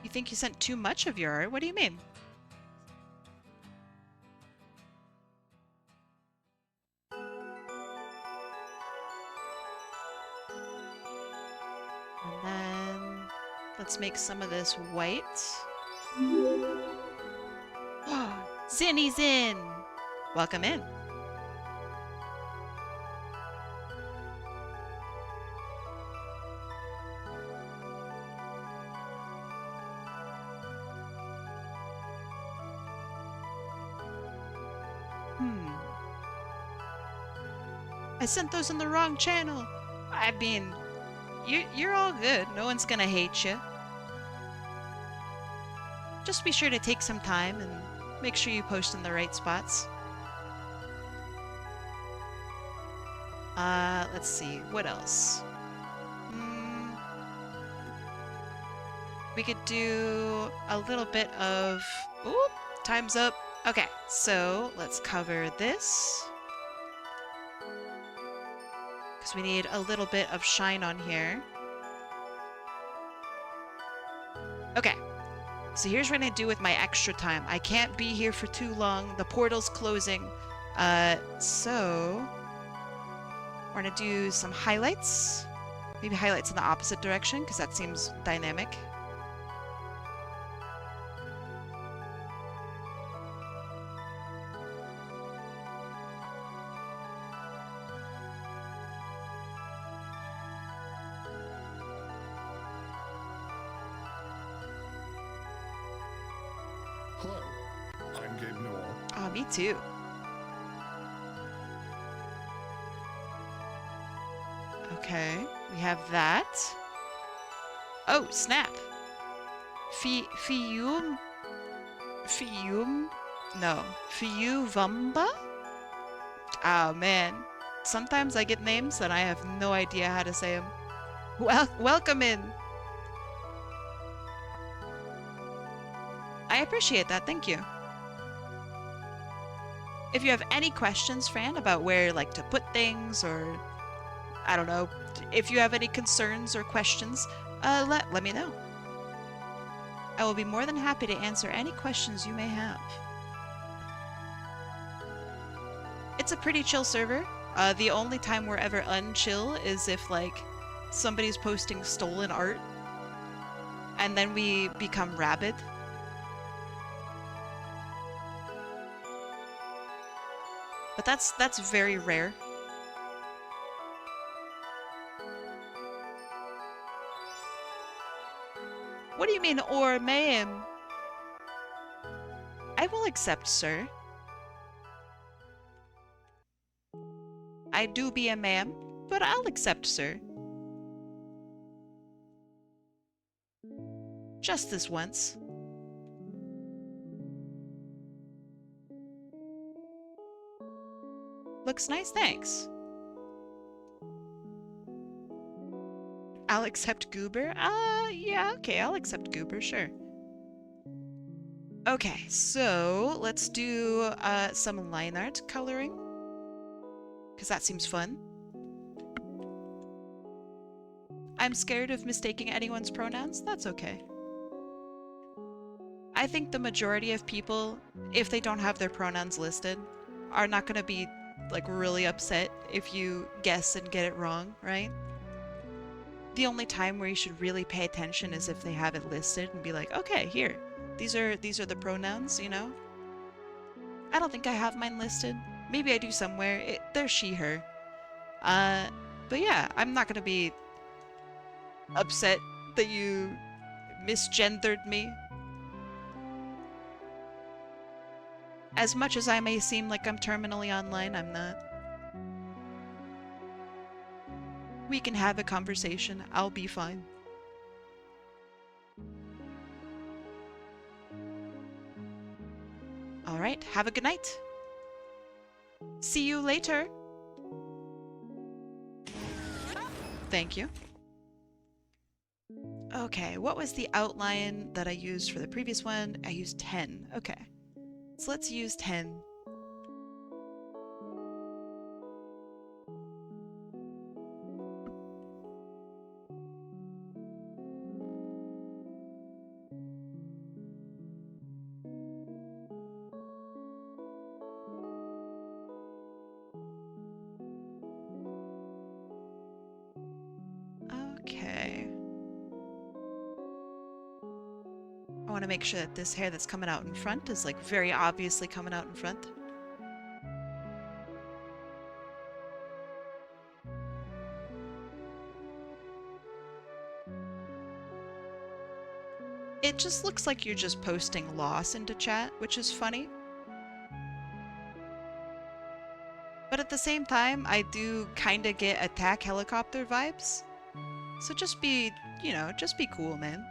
You think you sent too much of your art? What do you mean? And then let's make some of this white. Zinny's in! Welcome in. I sent those in the wrong channel. I mean, you're all good. No one's gonna hate you. Just be sure to take some time and make sure you post in the right spots. Let's see. What else? We could do a little bit of... Ooh, time's up. Okay, so let's cover this. Because we need a little bit of shine on here. Okay, so here's what I do with my extra time. I can't be here for too long. The portal's closing. So we're gonna do some highlights. Maybe highlights in the opposite direction, because that seems dynamic. Hello, I'm Gabe Newell. Oh, me too. Okay, we have that. Oh, snap. Fium? No. Fiuvamba? Oh, man. Sometimes I get names and I have no idea how to say them. Welcome in. I appreciate that, thank you. If you have any questions, Fran, about where like to put things, or I don't know, if you have any concerns or questions, let me know. I will be more than happy to answer any questions you may have. It's a pretty chill server. The only time we're ever unchill is if like somebody's posting stolen art and then we become rabid. But that's very rare. What do you mean, or ma'am? I will accept, sir. I do be a ma'am, but I'll accept, sir. Just this once. Looks nice, thanks. I'll accept Goober? Yeah, okay, I'll accept Goober, sure. Okay, so let's do some line art coloring. Because that seems fun. I'm scared of mistaking anyone's pronouns. That's okay. I think the majority of people, if they don't have their pronouns listed, are not going to be like really upset if you guess and get it wrong, right? The only time where you should really pay attention is if they have it listed and be like, okay, here, these are the pronouns, you know? I don't think I have mine listed. Maybe I do somewhere. There's she, her. But yeah, I'm not gonna be upset that you misgendered me. As much as I may seem like I'm terminally online, I'm not. We can have a conversation. I'll be fine. Alright, have a good night. See you later. Thank you. Okay, what was the outline that I used for the previous one? I used 10. Okay. So let's use 10. Okay. I want to make sure that this hair that's coming out in front is like very obviously coming out in front. It just looks like you're just posting loss into chat, which is funny. But at the same time, I do kind of get attack helicopter vibes. So just be, you know, just be cool, man.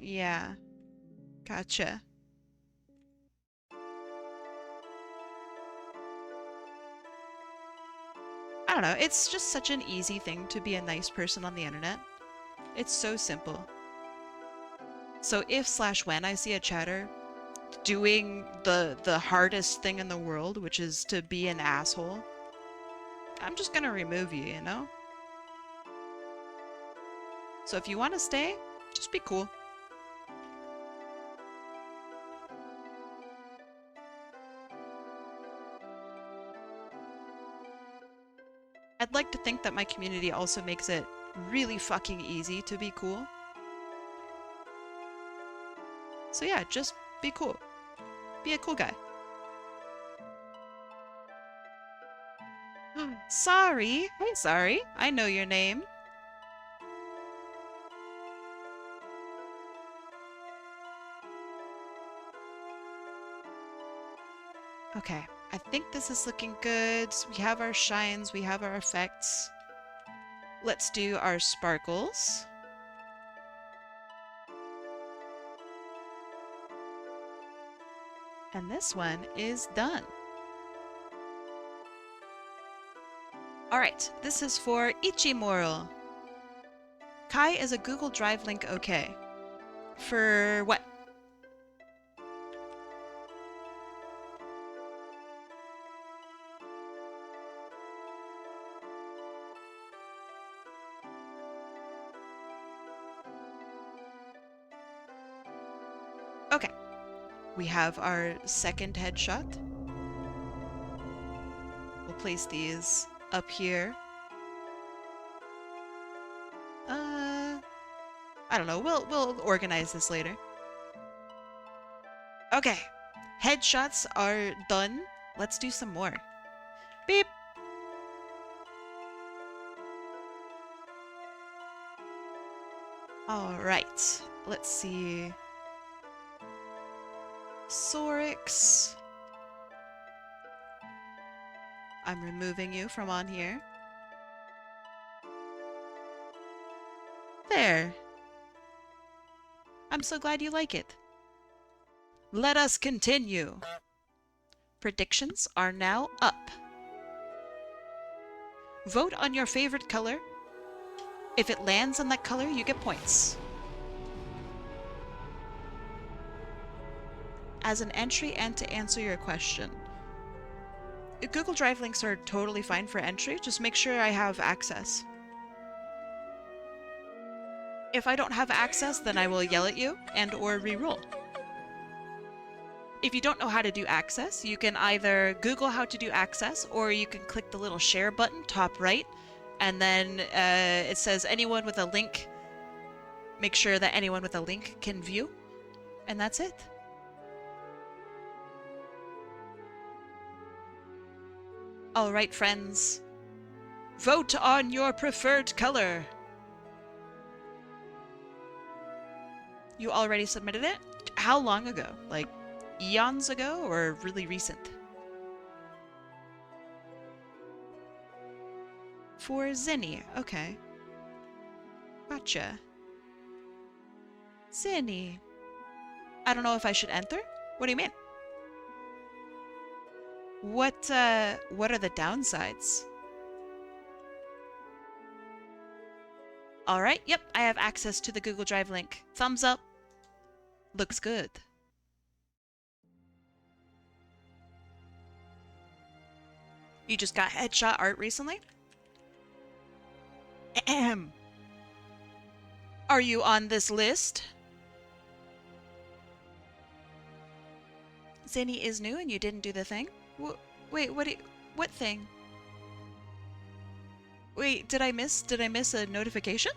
Yeah. Gotcha. I don't know, it's just such an easy thing to be a nice person on the internet. It's so simple. So if/when I see a chatter doing the hardest thing in the world, which is to be an asshole, I'm just gonna remove you, you know? So if you want to stay, just be cool. I'd like to think that my community also makes it really fucking easy to be cool. So yeah, just be cool. Be a cool guy. Sorry. Hey, sorry. I know your name. Okay, I think this is looking good. We have our shines, we have our effects. Let's do our sparkles. And this one is done. Alright, this is for Ichimoral. Kai is a Google Drive link okay. For what? Okay. We have our second headshot. We'll place these up here. I don't know. We'll organize this later. Okay. Headshots are done. Let's do some more. Beep. All right. Let's see. Sorix. I'm removing you from on here. There. I'm so glad you like it. Let us continue. Predictions are now up. Vote on your favorite color. If it lands on that color, you get points. As an entry and to answer your question. Google Drive links are totally fine for entry, just make sure I have access. If I don't have access, then I will yell at you and or reroll. if you don't know how to do access, you can either Google how to do access, or you can click the little share button top right, and then it says anyone with a link. Make sure that anyone with a link can view, and that's it. All right, friends. Vote on your preferred color. You already submitted it? How long ago? Like eons ago or really recent? For Zinni. Okay. Gotcha. Zinni. I don't know if I should enter? What do you mean? What are the downsides? All right, yep, I have access to the Google Drive link. Thumbs up. Looks good. You just got headshot art recently? Ahem. Are you on this list? Zinni is new and you didn't do the thing? Wait, what thing? Wait, did I miss a notification?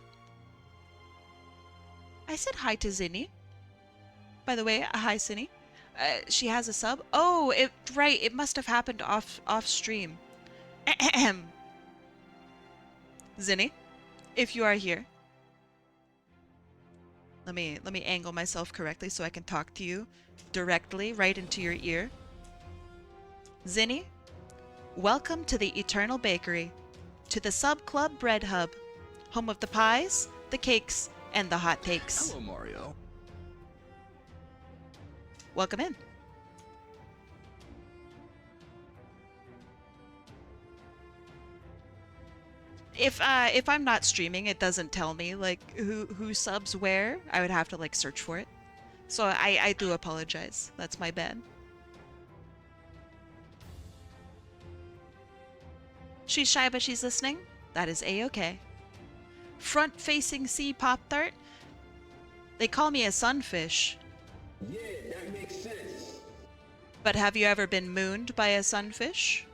I said hi to Zinni. By the way, hi Zinni. She has a sub. Oh, right, it must have happened off stream. Ahem. Zinni, if you are here. Let me angle myself correctly so I can talk to you directly right into your ear. Zinni, welcome to the Eternal Bakery, to the Sub Club Bread Hub, home of the pies, the cakes, and the hot takes. Hello, Mario. Welcome in. If I'm not streaming, it doesn't tell me like who subs where. I would have to like search for it. So I do apologize. That's my bad. She's shy, but she's listening. That is A-okay. Front-facing sea Pop-Tart. They call me a sunfish. Yeah, that makes sense. But have you ever been mooned by a sunfish?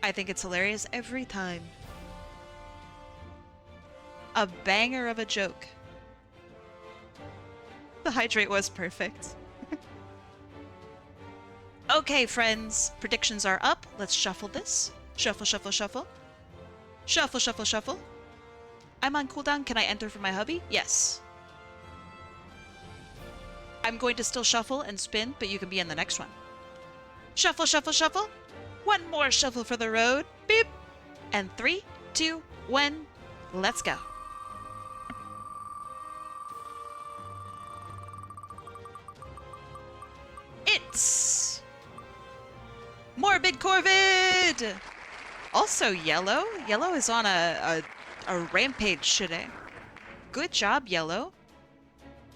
I think it's hilarious every time. A banger of a joke. The hydrate was perfect. Okay, friends. Predictions are up. Let's shuffle this. Shuffle, shuffle, shuffle. Shuffle, shuffle, shuffle. I'm on cooldown. Can I enter for my hubby? Yes. I'm going to still shuffle and spin, but you can be in the next one. Shuffle, shuffle, shuffle. One more shuffle for the road. Beep. And 3, 2, 1. Let's go. It's Morbid Corvid! Also Yellow. Yellow is on a rampage today. Good job, Yellow.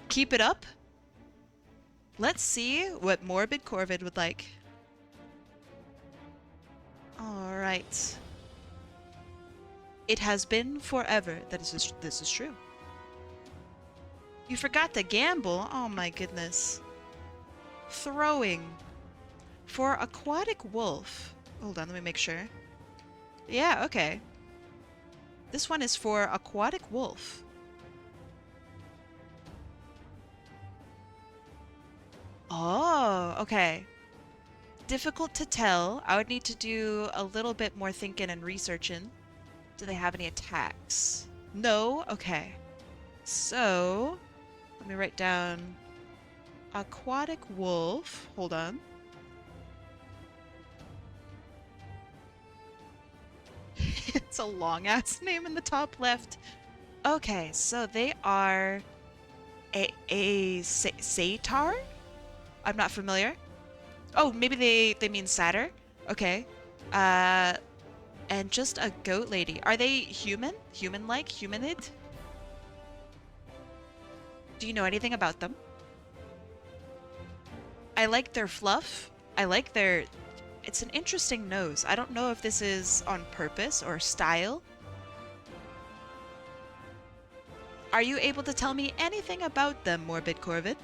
Keep it up. Let's see what Morbid Corvid would like. Alright. It has been forever. This is true. You forgot to gamble? Oh my goodness. Throwing. For aquatic wolf. Hold on, let me make sure. Yeah, okay. This one is for aquatic wolf. Oh, okay. Difficult to tell. I would need to do a little bit more thinking and researching. Do they have any attacks? No? Okay. So, let me write down aquatic wolf. Hold on. It's a long ass name in the top left. Okay, so they are a satyr? I'm not familiar. Oh, maybe they mean satyr. Okay. And just a goat lady. Are they human? Human-like? Humanid? Do you know anything about them? I like their fluff. I like their... It's an interesting nose. I don't know if this is on purpose or style. Are you able to tell me anything about them, Morbid Corvid?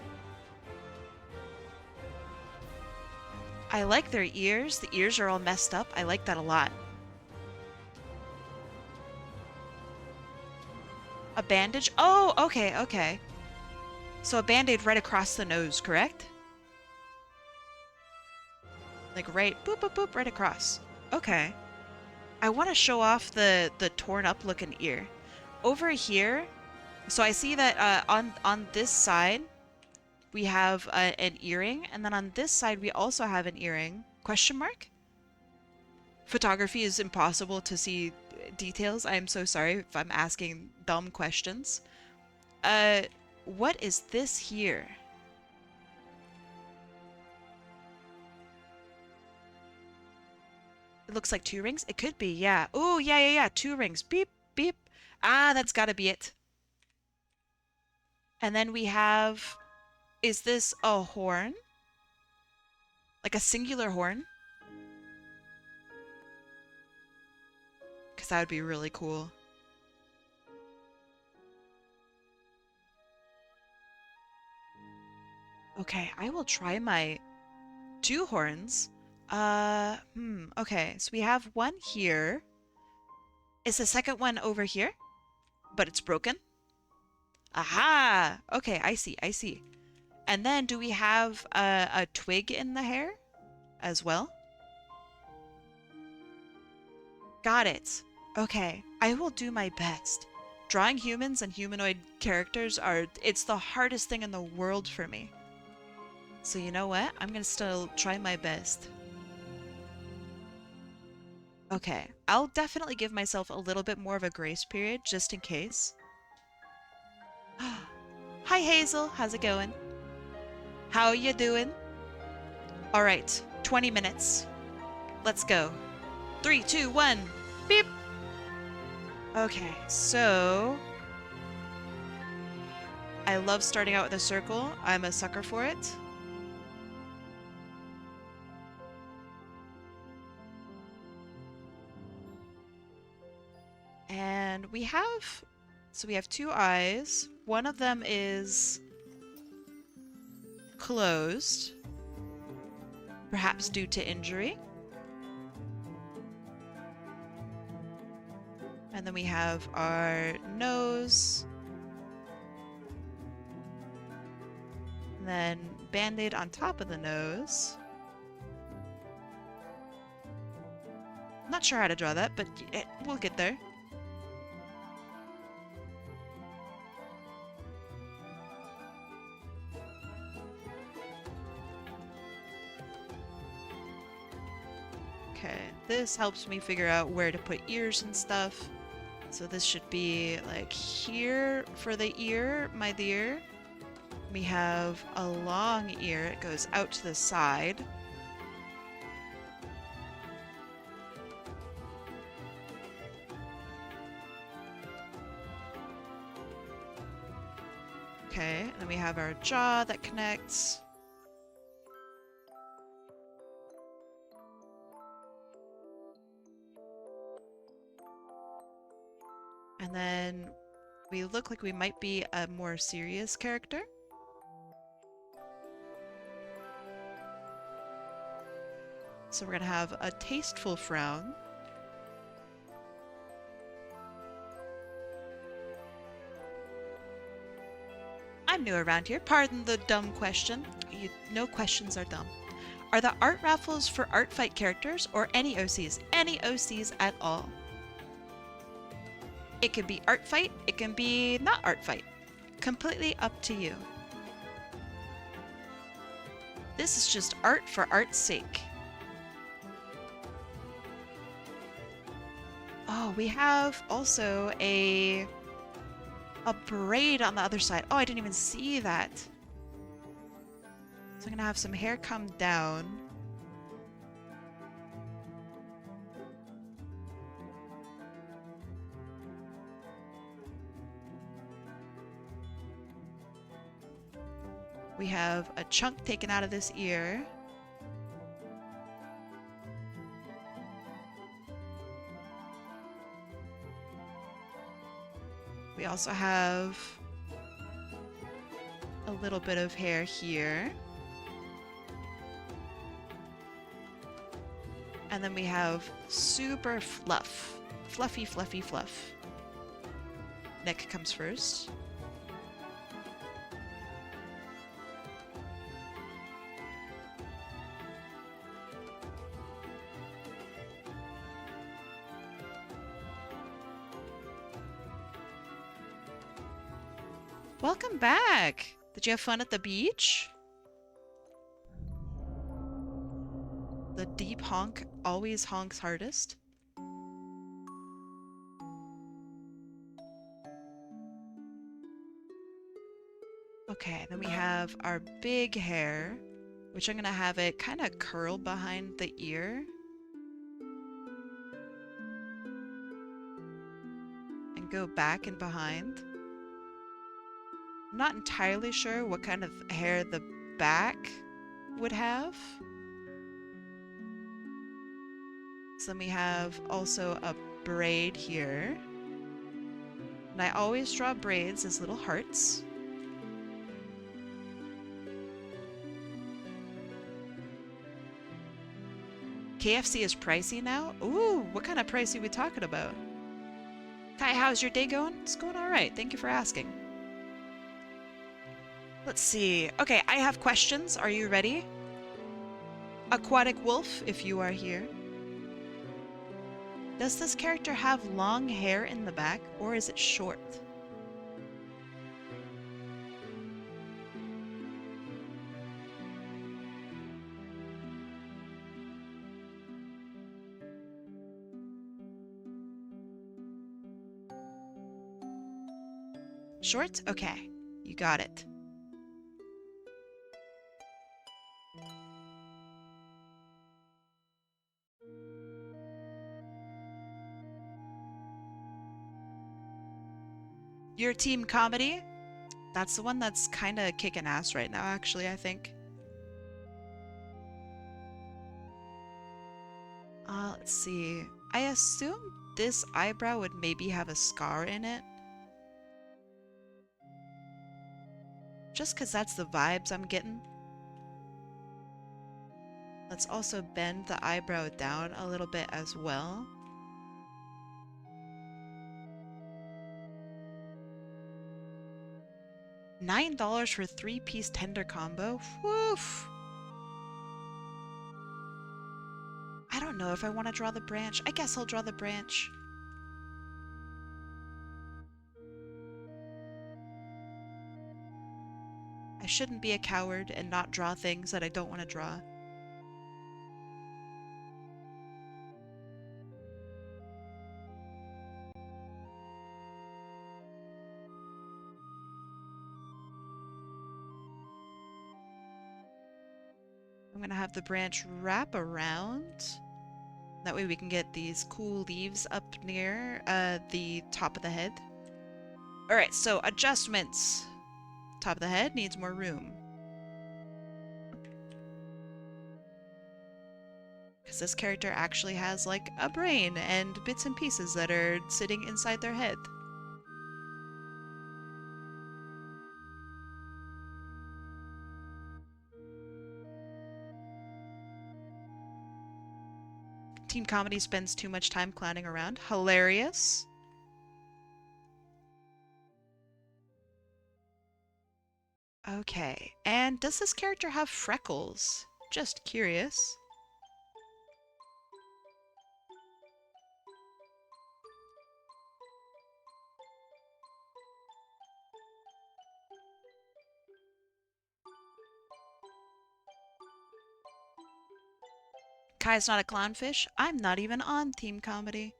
I like their ears. The ears are all messed up. I like that a lot. A bandage? Oh, okay, okay. So a band-aid right across the nose, correct? Like right, boop, boop, boop, right across. Okay. I want to show off the torn up looking ear. Over here, so I see that on this side, we have an earring, and then on this side we also have an earring. Question mark? Photography is impossible to see details. I am so sorry if I'm asking dumb questions. What is this here? It looks like 2 rings. It could be, yeah. Oh, yeah. 2 rings. Beep, beep. Ah, that's gotta be it. And then we have... Is this a horn? Like a singular horn? Because that would be really cool. Okay, I will try my 2 horns. Okay, so we have one here. Is the second one over here? But it's broken? Aha! Okay, I see. And then do we have a twig in the hair as well? Got it. Okay, I will do my best. Drawing humans and humanoid characters it's the hardest thing in the world for me. So you know what? I'm gonna still try my best. Okay, I'll definitely give myself a little bit more of a grace period just in case. Hi Hazel, how's it going? How you doing? All right, 20 minutes. Let's go. 3, 2, 1. Beep. Okay, so I love starting out with a circle. I'm a sucker for it. And we have 2 eyes. One of them is closed, perhaps due to injury. And then we have our nose. And then band-aid on top of the nose. Not sure how to draw that, but we'll get there. Okay, this helps me figure out where to put ears and stuff. So this should be like here for the ear, my dear. We have a long ear. It goes out to the side. Okay, and then we have our jaw that connects. And then we look like we might be a more serious character. So we're gonna have a tasteful frown. I'm new around here. Pardon the dumb question. No questions are dumb. Are the art raffles for art fight characters or any OCs? Any OCs at all. It can be art fight, it can be not art fight. Completely up to you. This is just art for art's sake. Oh, we have also a braid on the other side. Oh, I didn't even see that. So I'm gonna have some hair come down. We have a chunk taken out of this ear. We also have a little bit of hair here. And then we have super fluff. Fluffy, fluffy, fluff. Neck comes first. Welcome back! Did you have fun at the beach? The deep honk always honks hardest. Okay, then we have our big hair, which I'm gonna have it kind of curl behind the ear. And go back and behind. I'm not entirely sure what kind of hair the back would have. So then we have also a braid here. And I always draw braids as little hearts. KFC is pricey now? Ooh, what kind of price are we talking about? Kai, how's your day going? It's going alright, thank you for asking. Let's see. Okay, I have questions. Are you ready? Aquatic Wolf, if you are here. Does this character have long hair in the back, or is it short? Short? Okay, you got it. Your team comedy? That's the one that's kind of kicking ass right now, actually, I think. Let's see. I assume this eyebrow would maybe have a scar in it. Just because that's the vibes I'm getting. Let's also bend the eyebrow down a little bit as well. $9 for 3-piece tender combo? Woof! I don't know if I want to draw the branch. I guess I'll draw the branch. I shouldn't be a coward and not draw things that I don't want to draw. I'm gonna have the branch wrap around. That way we can get these cool leaves up near the top of the head. Alright, so adjustments. Top of the head needs more room. Because this character actually has like a brain and bits and pieces that are sitting inside their head. Team comedy spends too much time clowning around. Hilarious. Okay, and does this character have freckles? Just curious. Kai's not a clownfish. I'm not even on Team Comedy.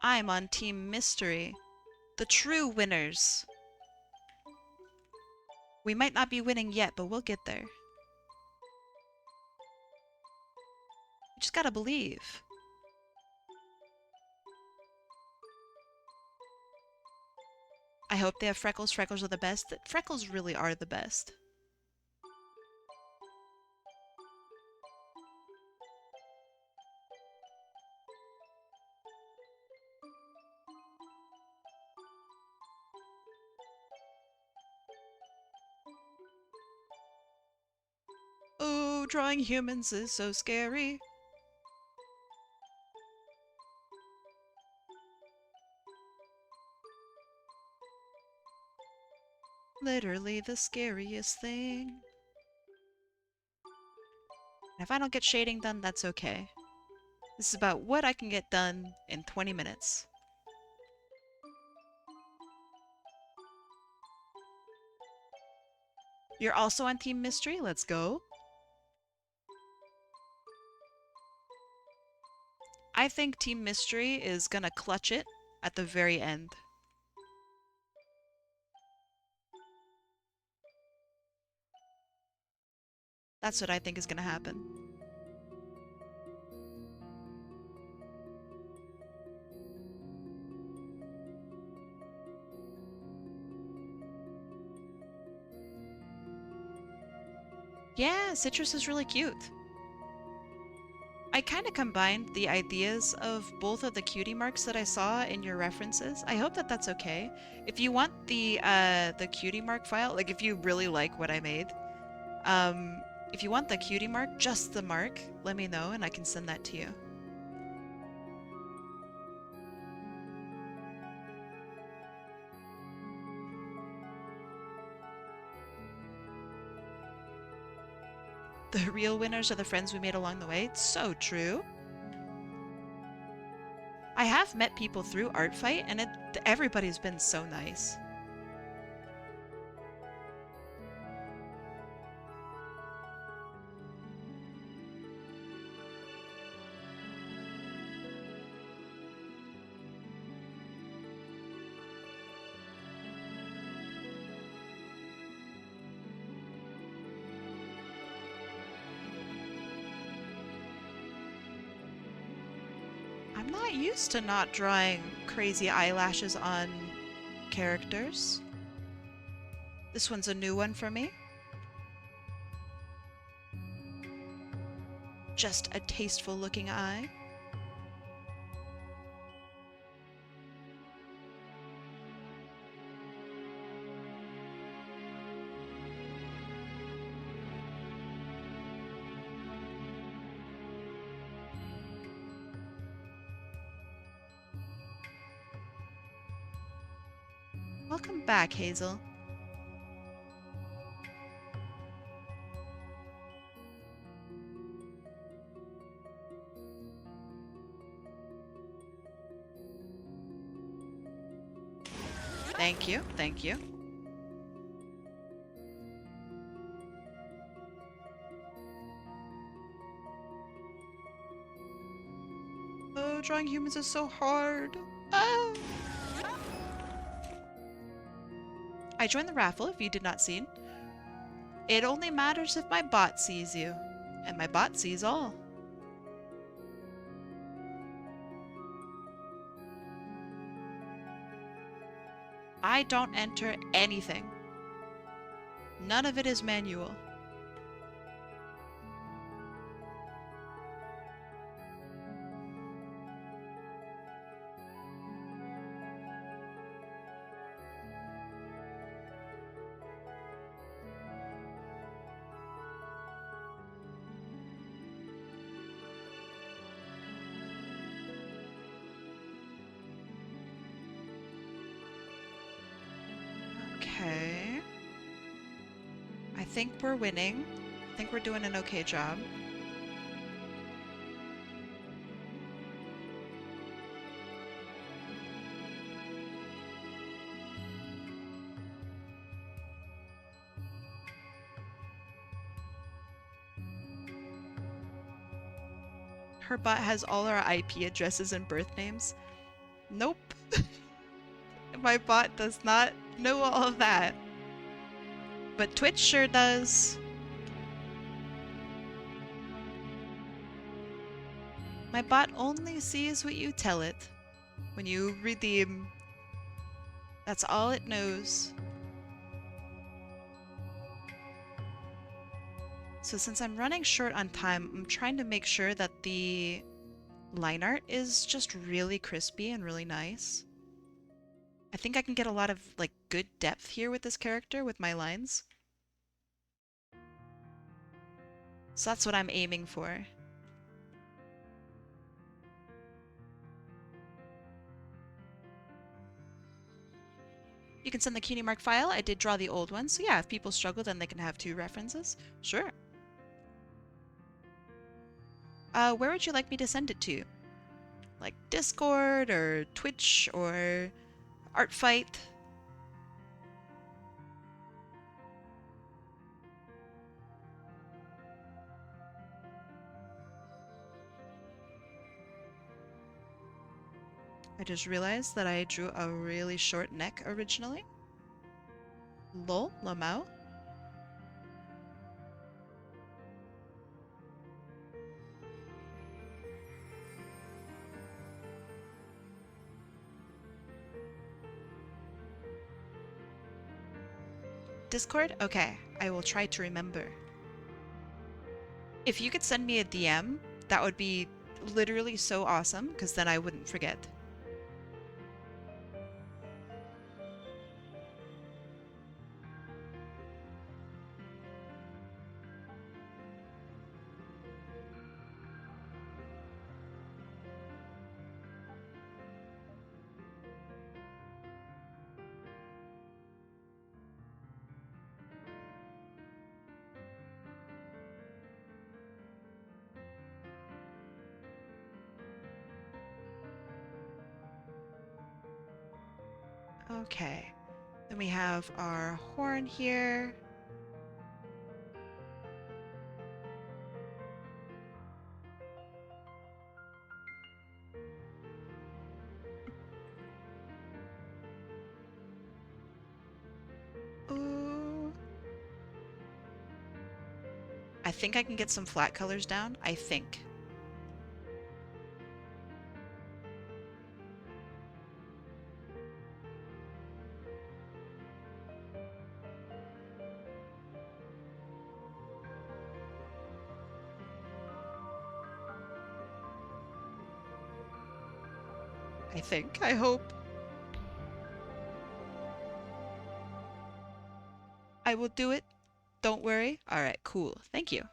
I'm on Team Mystery. The true winners. We might not be winning yet, but we'll get there. You just gotta believe. I hope they have freckles. Freckles are the best. Freckles really are the best. drawing humans is so scary. Literally the scariest thing. If I don't get shading done, that's okay. This is about what I can get done in 20 minutes. You're also on Team Mystery? Let's go. I think Team Mystery is gonna clutch it at the very end. That's what I think is gonna happen. Yeah, Citrus is really cute. I kind of combined the ideas of both of the cutie marks that I saw in your references. I hope that that's okay. If you want the cutie mark file, like if you really like what I made, if you want the cutie mark, just the mark, let me know and I can send that to you. The real winners are the friends we made along the way. It's so true. I have met people through Art Fight, and everybody's been so nice. I'm not used to not drawing crazy eyelashes on characters. This one's a new one for me. Just a tasteful looking eye. Welcome back, Hazel. Thank you, thank you. Oh, drawing humans is so hard. Ah! I joined the raffle if you did not see. It only matters if my bot sees you. And my bot sees all. I don't enter anything. None of it is manual. Okay. I think we're winning. I think we're doing an okay job. Her bot has all our IP addresses and birth names. Nope. My bot does not know all of that. But Twitch sure does. My bot only sees what you tell it. When you redeem, that's all it knows. So since I'm running short on time, I'm trying to make sure that the line art is just really crispy and really nice. I think I can get a lot of like good depth here with this character with my lines. So that's what I'm aiming for. You can send the cutie mark file. I did draw the old one. So yeah, if people struggle, then they can have 2 references. Sure. Where would you like me to send it to? Like Discord or Twitch or Artfight? I just realized that I drew a really short neck originally. Lol, Lamau. Discord? Okay, I will try to remember. If you could send me a DM, that would be literally so awesome, because then I wouldn't forget. Okay, then we have our horn here. Ooh. I think I can get some flat colors down. I think. I hope. I will do it. Don't worry. All right, cool. Thank you.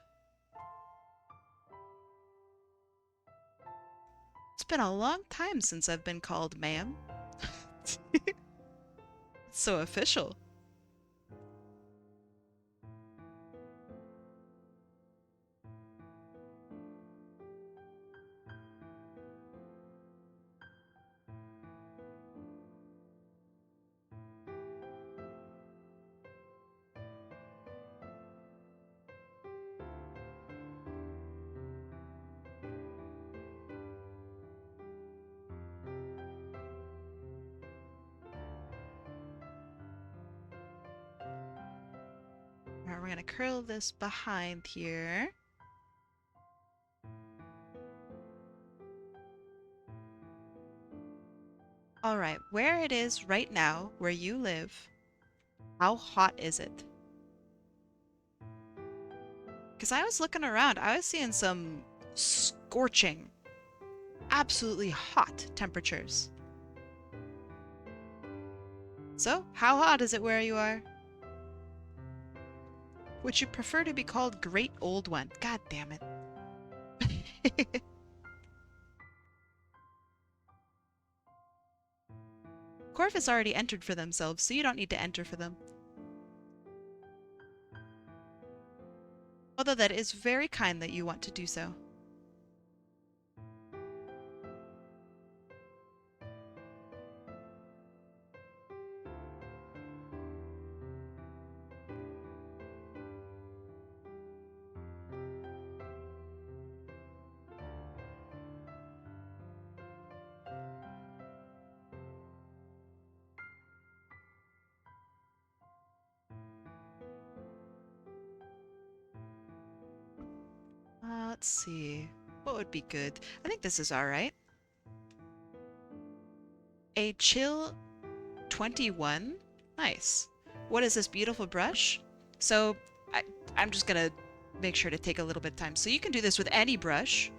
It's been a long time since I've been called ma'am. It's so official. Alright, we're gonna curl this behind here. Alright, where it is right now, where you live, how hot is it? Because I was looking around, I was seeing some scorching, absolutely hot temperatures. So, how hot is it where you are? Would you prefer to be called Great Old One? God damn it. Corvus already entered for themselves, so you don't need to enter for them. Although that is very kind that you want to do so. Let's see. What would be good? I think this is alright. A chill 21? Nice. What is this beautiful brush? So, I'm just gonna make sure to take a little bit of time. So you can do this with any brush.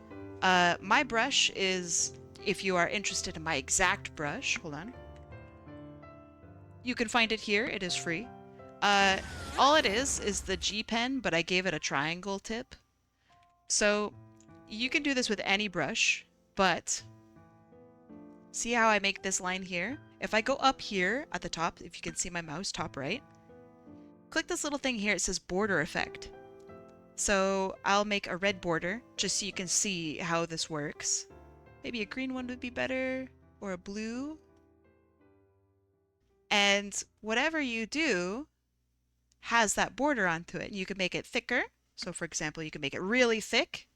My brush is, if you are interested in my exact brush, hold on. You can find it here. It is free. All it is the G pen, but I gave it a triangle tip. So you can do this with any brush, but see how I make this line here? If I go up here at the top, if you can see my mouse, top right, click this little thing here, it says border effect. So I'll make a red border just so you can see how this works. Maybe a green one would be better, or a blue. And whatever you do has that border onto it. You can make it thicker. So for example, you can make it really thick,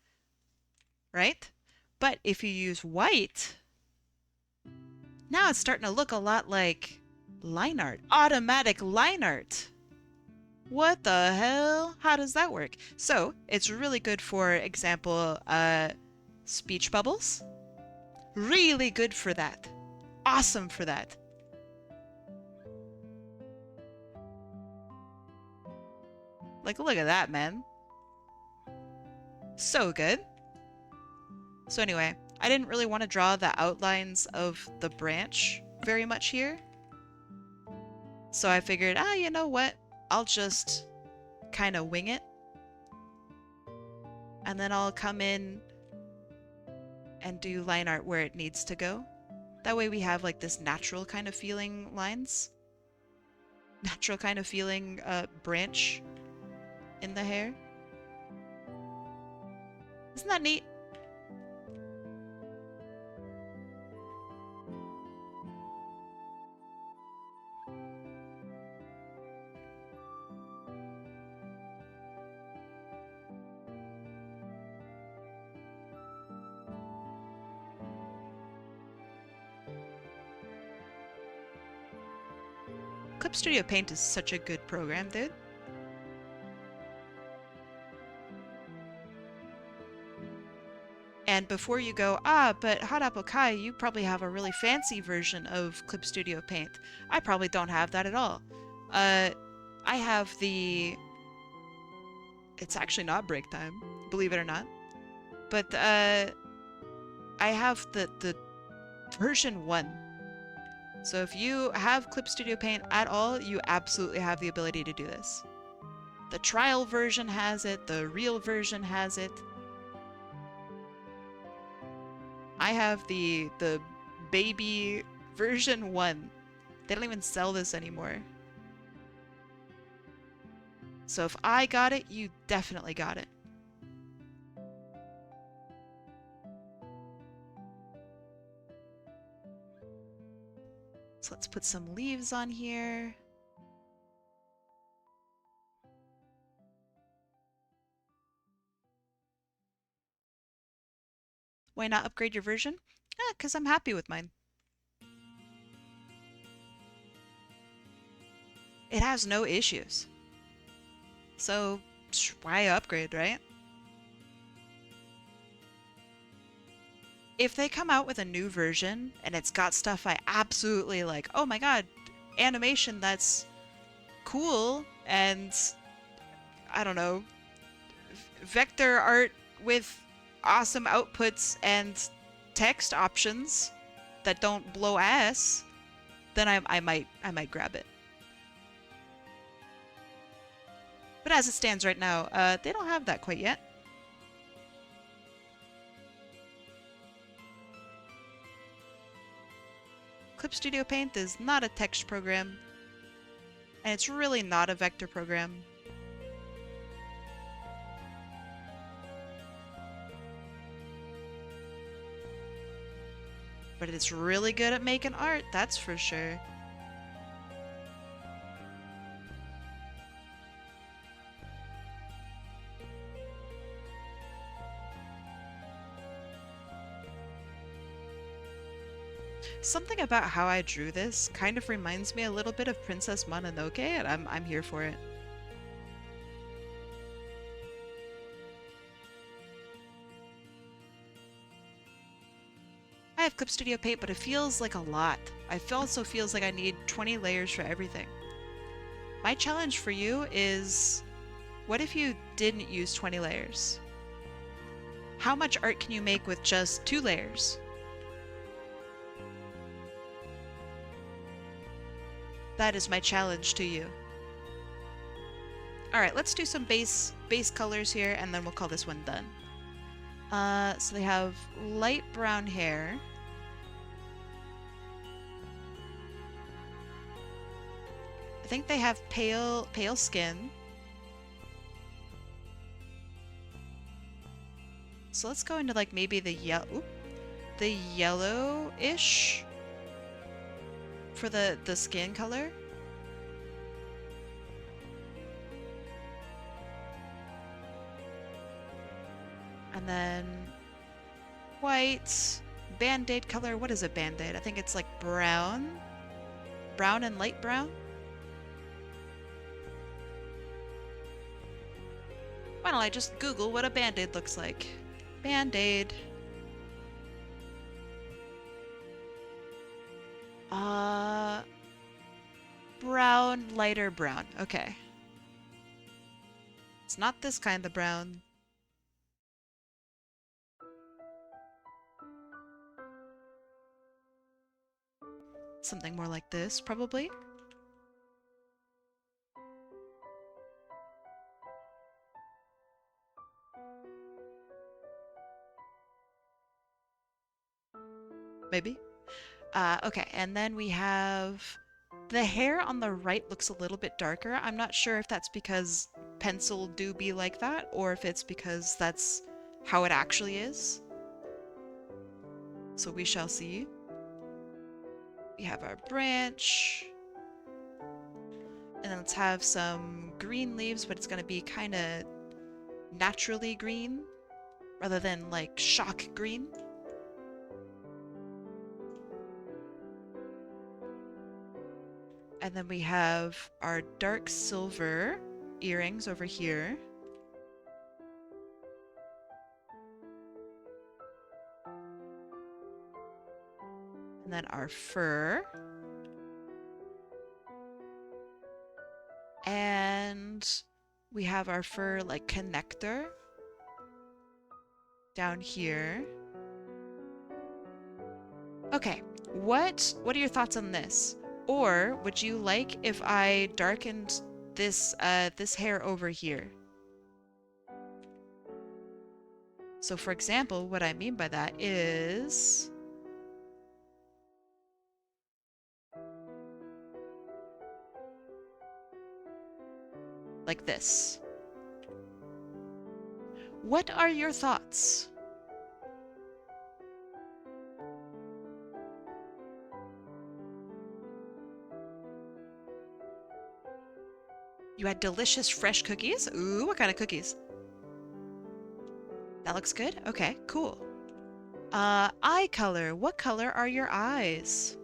right? But if you use white, now it's starting to look a lot like line art, automatic line art. What the hell? How does that work? So it's really good for example, speech bubbles. Really good for that. Awesome for that. Like, look at that, man. So good. So anyway, I didn't really want to draw the outlines of the branch very much here. So I figured, you know what? I'll just kind of wing it. And then I'll come in and do line art where it needs to go. That way we have like this natural kind of feeling lines. Natural kind of feeling branch in the hair. Isn't that neat? Clip Studio Paint is such a good program, dude. And before you go, but HotAppleKai, you probably have a really fancy version of Clip Studio Paint. I probably don't have that at all. I have the... It's actually not break time, believe it or not. But I have the version 1. So if you have Clip Studio Paint at all, you absolutely have the ability to do this. The trial version has it, the real version has it. I have the baby version 1. They don't even sell this anymore. So if I got it, you definitely got it. So let's put some leaves on here. Why not upgrade your version? Because I'm happy with mine. It has no issues. So why upgrade, right? If they come out with a new version and it's got stuff I absolutely like, oh my god, animation that's cool and I don't know, vector art with awesome outputs and text options that don't blow ass, then I might grab it. But as it stands right now, they don't have that quite yet. Clip Studio Paint is not a text program, and it's really not a vector program. But it's really good at making art, that's for sure. Something about how I drew this kind of reminds me a little bit of Princess Mononoke, and I'm here for it. I have Clip Studio Paint, but it feels like a lot. It also feels like I need 20 layers for everything. My challenge for you is, what if you didn't use 20 layers? How much art can you make with just 2 layers? That is my challenge to you. Alright, let's do some base colors here, and then we'll call this one done. So they have light brown hair. I think they have pale skin. So let's go into like maybe the yellowish for the skin color. And then white, band-aid color. What is a band-aid? I think it's like brown. Brown and light brown. Why don't I just Google what a band-aid looks like? Band-aid. Brown, lighter brown. Okay. It's not this kind of brown. Something more like this, probably. Maybe. Okay, and then we have the hair on the right looks a little bit darker. I'm not sure if that's because pencil do be like that, or if it's because that's how it actually is. So we shall see. We have our branch. And then let's have some green leaves, but it's going to be kind of naturally green rather than like shock green. And then we have our dark silver earrings over here. And then our fur. And we have our fur like connector down here. Okay, what are your thoughts on this? Or would you like if I darkened this this hair over here? So for example, what I mean by that is like this. What are your thoughts? You had delicious fresh cookies? Ooh, what kind of cookies? That looks good? Okay, cool. Eye color. What color are your eyes?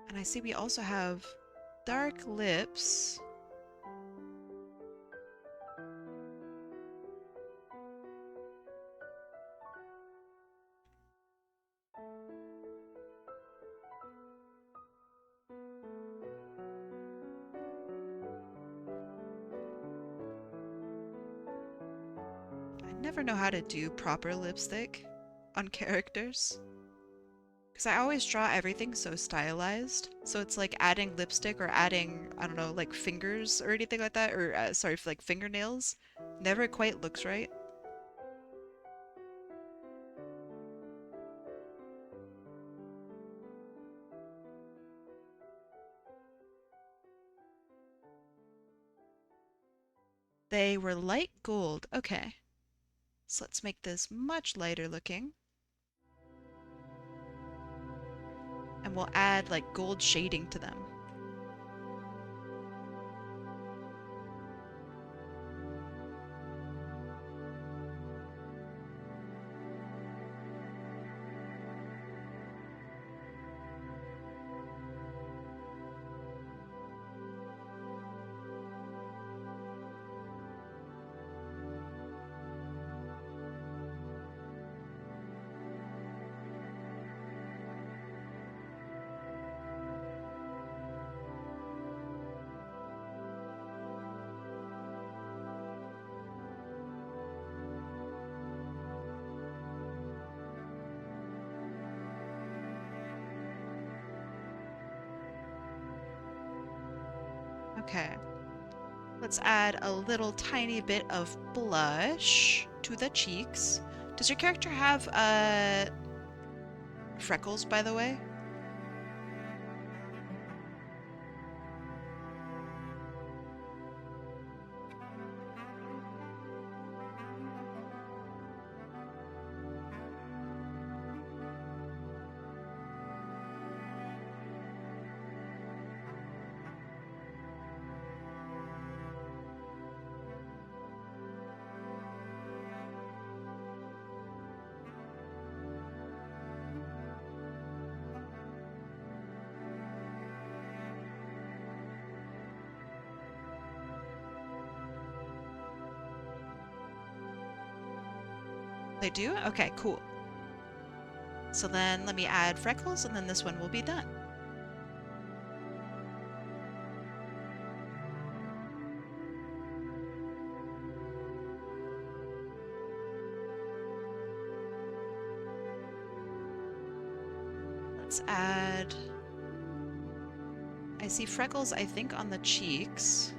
And I see we also have dark lips. I never know how to do proper lipstick on characters. Because I always draw everything so stylized. So it's like adding lipstick or adding, I don't know, like fingers or anything like that. Or, sorry, like fingernails. Never quite looks right. They were light gold. Okay. So let's make this much lighter looking. And we'll add like gold shading to them. Okay. Let's add a little tiny bit of blush to the cheeks. Does your character have freckles, by the way? They do? Okay, cool. So then let me add freckles and then this one will be done. Let's add... I see freckles, I think, on the cheeks.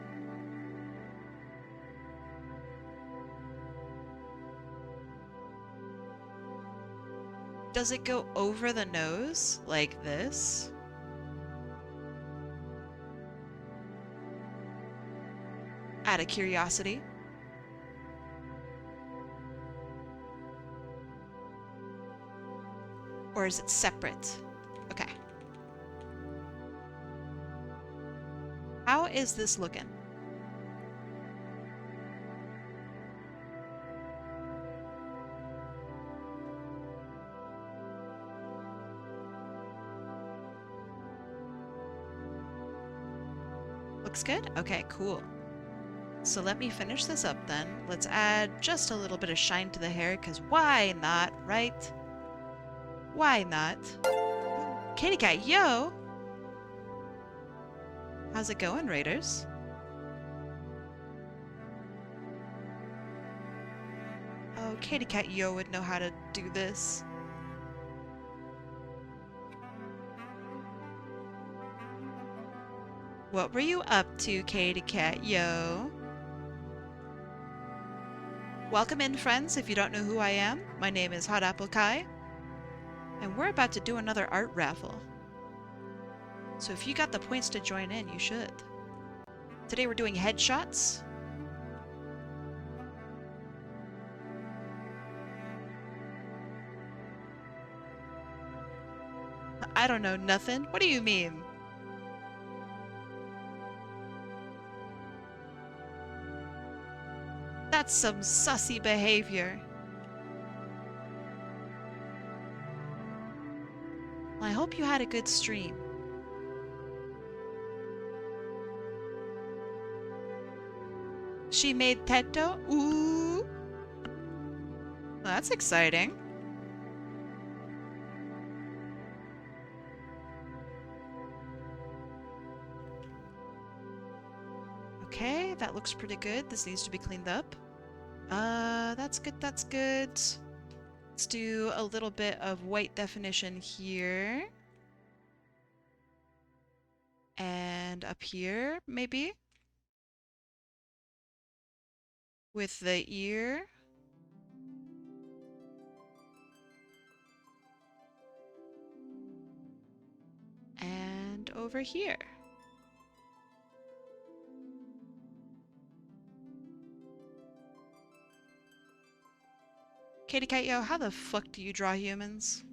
Does it go over the nose like this? Out of curiosity. Or is it separate? Okay. How is this looking? Looks good? Okay, cool. So let me finish this up then. Let's add just a little bit of shine to the hair, because why not, right? Why not? Kitty cat, yo! How's it going, Raiders? Oh, Kitty cat, yo would know how to do this. What were you up to, Katy Cat, yo? Welcome in, friends. If you don't know who I am, my name is HotAppleKai, and we're about to do another art raffle. So if you got the points to join in, you should. Today we're doing headshots. I don't know nothing. What do you mean? That's some sussy behavior. Well, I hope you had a good stream. She made Teto? Ooh! Well, that's exciting. Okay, that looks pretty good. This needs to be cleaned up. That's good, that's good. Let's do a little bit of white definition here. And up here, maybe? With the ear. And over here. Katy Cat, yo, how the fuck do you draw humans?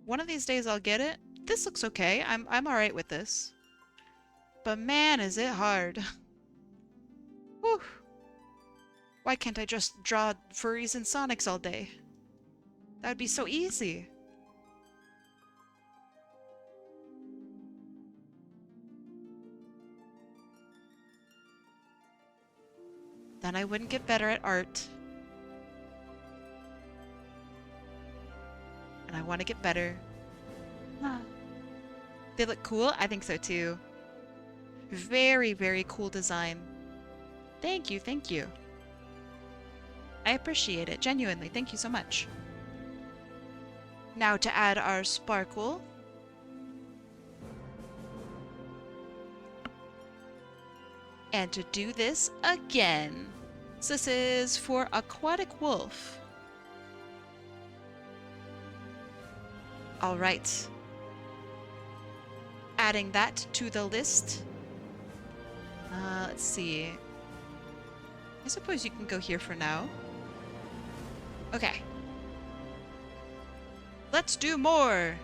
One of these days I'll get it. This looks okay. I'm alright with this. But man, is it hard. Whew. Why can't I just draw furries and Sonics all day? That would be so easy. Then I wouldn't get better at art. And I want to get better. They look cool? I think so too. Very, very cool design. Thank you, thank you. I appreciate it, genuinely. Thank you so much. Now to add our sparkle. and to do this again. So this is for aquatic wolf. All right. Adding that to the list. Let's see. I suppose you can go here for now. Okay. Let's do more.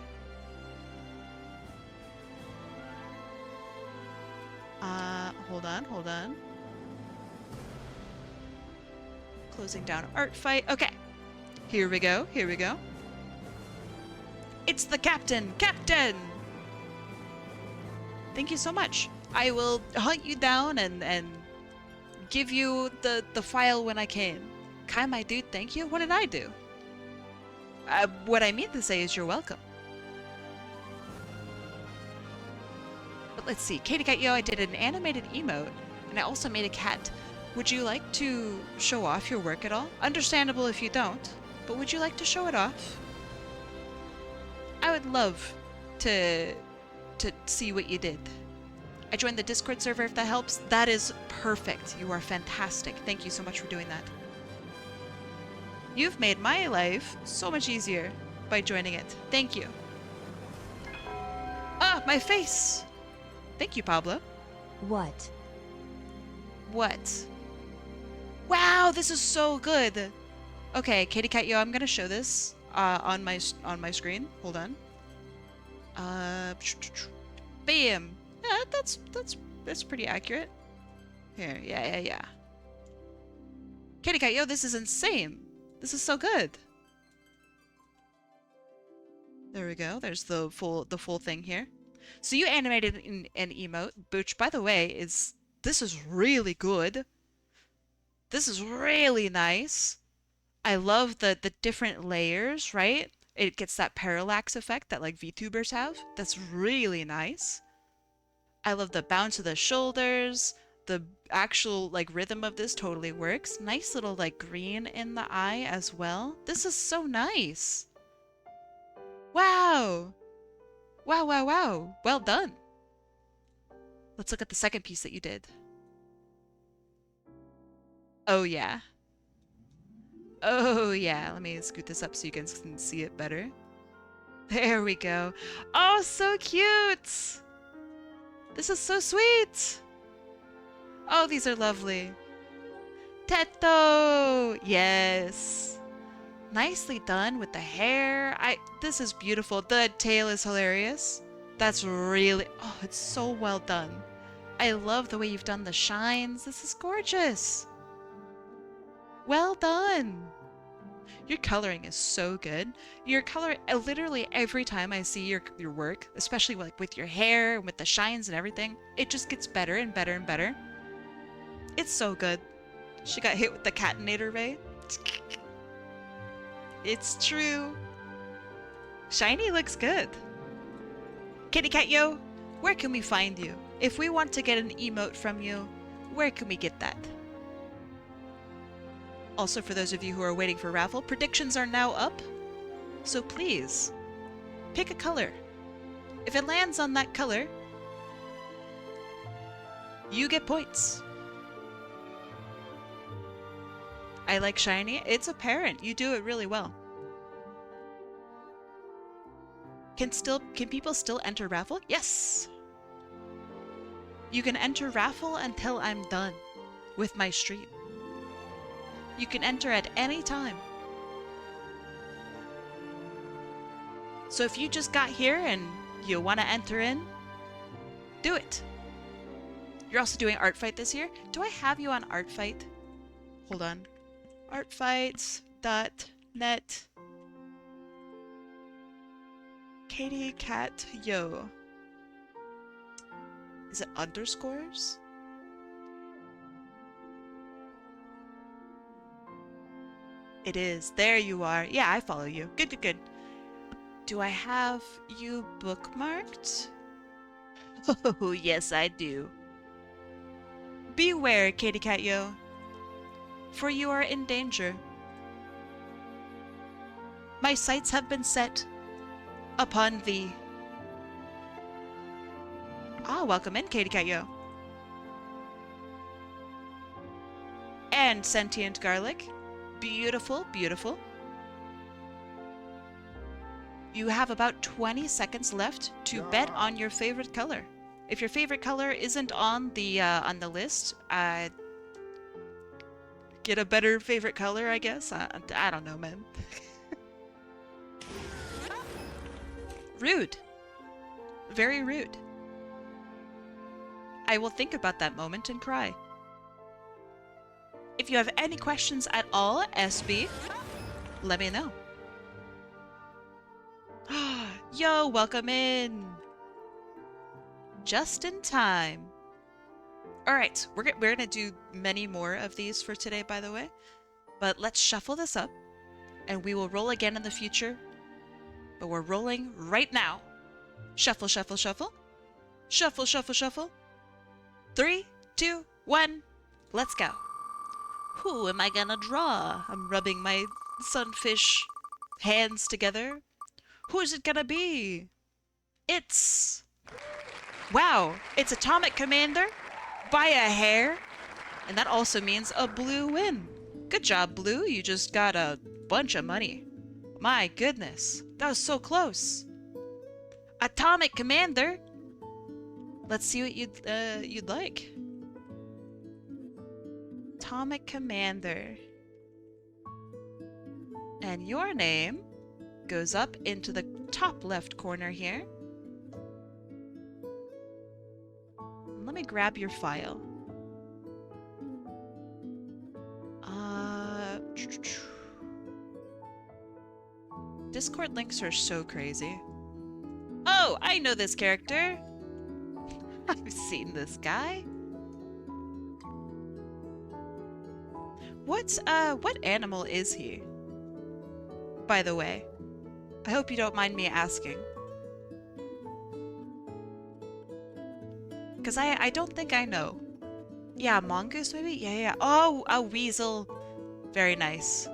Hold on. Closing down art fight. Okay. Here we go. It's the captain! Captain! Thank you so much. I will hunt you down and give you the file when I can. Kai, my dude, thank you? What did I do? What I mean to say is you're welcome. But let's see. Katie Cat Yo, I did an animated emote, and I also made a cat. Would you like to show off your work at all? Understandable if you don't, but would you like to show it off? I would love to see what you did. I joined the Discord server if that helps. That is perfect. You are fantastic. Thank you so much for doing that. You've made my life so much easier by joining it. Thank you. Ah, my face! Thank you, Pablo. What? What? Wow, this is so good. Okay, Katie Cat Yo, I'm gonna show this on my screen. Hold on. Bam. Yeah, that's pretty accurate. Here, yeah. Katie Cat Yo, this is insane. This is so good. There we go. There's the full thing here. So you animated an emote, which, by the way, this is really good. This is really nice. I love the different layers, right? It gets that parallax effect that like VTubers have. That's really nice. I love the bounce of the shoulders. The actual like rhythm of this totally works. Nice little like green in the eye as well. This is so nice. Wow. Wow. Well done. Let's look at the second piece that you did. Oh yeah. Let me scoot this up so you guys can see it better. There we go. Oh, so cute. This is so sweet. Oh, these are lovely. Teto! Yes. Nicely done with the hair. This is beautiful. The tail is hilarious. That's really... Oh, it's so well done. I love the way you've done the shines. This is gorgeous. Well done. Your coloring is so good. Your color, literally every time I see your work, especially like with your hair and with the shines and everything, it just gets better and better and better. It's so good. She got hit with the catinator ray. It's true. Shiny looks good. Kitty Cat Yo, where can we find you? If we want to get an emote from you, where can we get that? Also, for those of you who are waiting for raffle, predictions are now up. So please, pick a color. If it lands on that color, you get points. I like shiny. It's apparent. You do it really well. Can people still enter raffle? Yes. You can enter raffle until I'm done with my stream. You can enter at any time. So if you just got here and you want to enter in, do it. You're also doing Art Fight this year. Do I have you on Art Fight? Hold on. Artfights.net. Katie Cat Yo. Is it underscores? It is. There you are. Yeah, I follow you. Good. Do I have you bookmarked? Oh, yes, I do. Beware, Katie Cat Yo, for you are in danger. My sights have been set upon thee. Ah, welcome in, Katie Cat Yo. And sentient garlic. Beautiful, beautiful. You have about 20 seconds left to bet on your favorite color. If your favorite color isn't on the list, get a better favorite color, I guess. I don't know, man. Rude. Very rude. I will think about that moment and cry. If you have any questions at all, SB, let me know. Yo, welcome in. Just in time. All right, we're gonna do many more of these for today, by the way. But let's shuffle this up, and we will roll again in the future. But we're rolling right now. Shuffle, shuffle, shuffle. Shuffle, shuffle, shuffle. 3, 2, 1. Let's go. Who am I gonna draw? I'm rubbing my sunfish hands together. Who's it gonna be? It's... Wow, it's Atomic Commander by a hair. And that also means a blue win. Good job, Blue. You just got a bunch of money. My goodness, that was so close. Atomic Commander. Let's see what you'd like. Atomic Commander. And your name goes up into the top left corner here. Let me grab your file. Discord links are so crazy. Oh, I know this character. I've seen this guy. What animal is he? By the way, I hope you don't mind me asking. Because I don't think I know. Yeah, mongoose maybe? Yeah. Oh, a weasel. Very nice.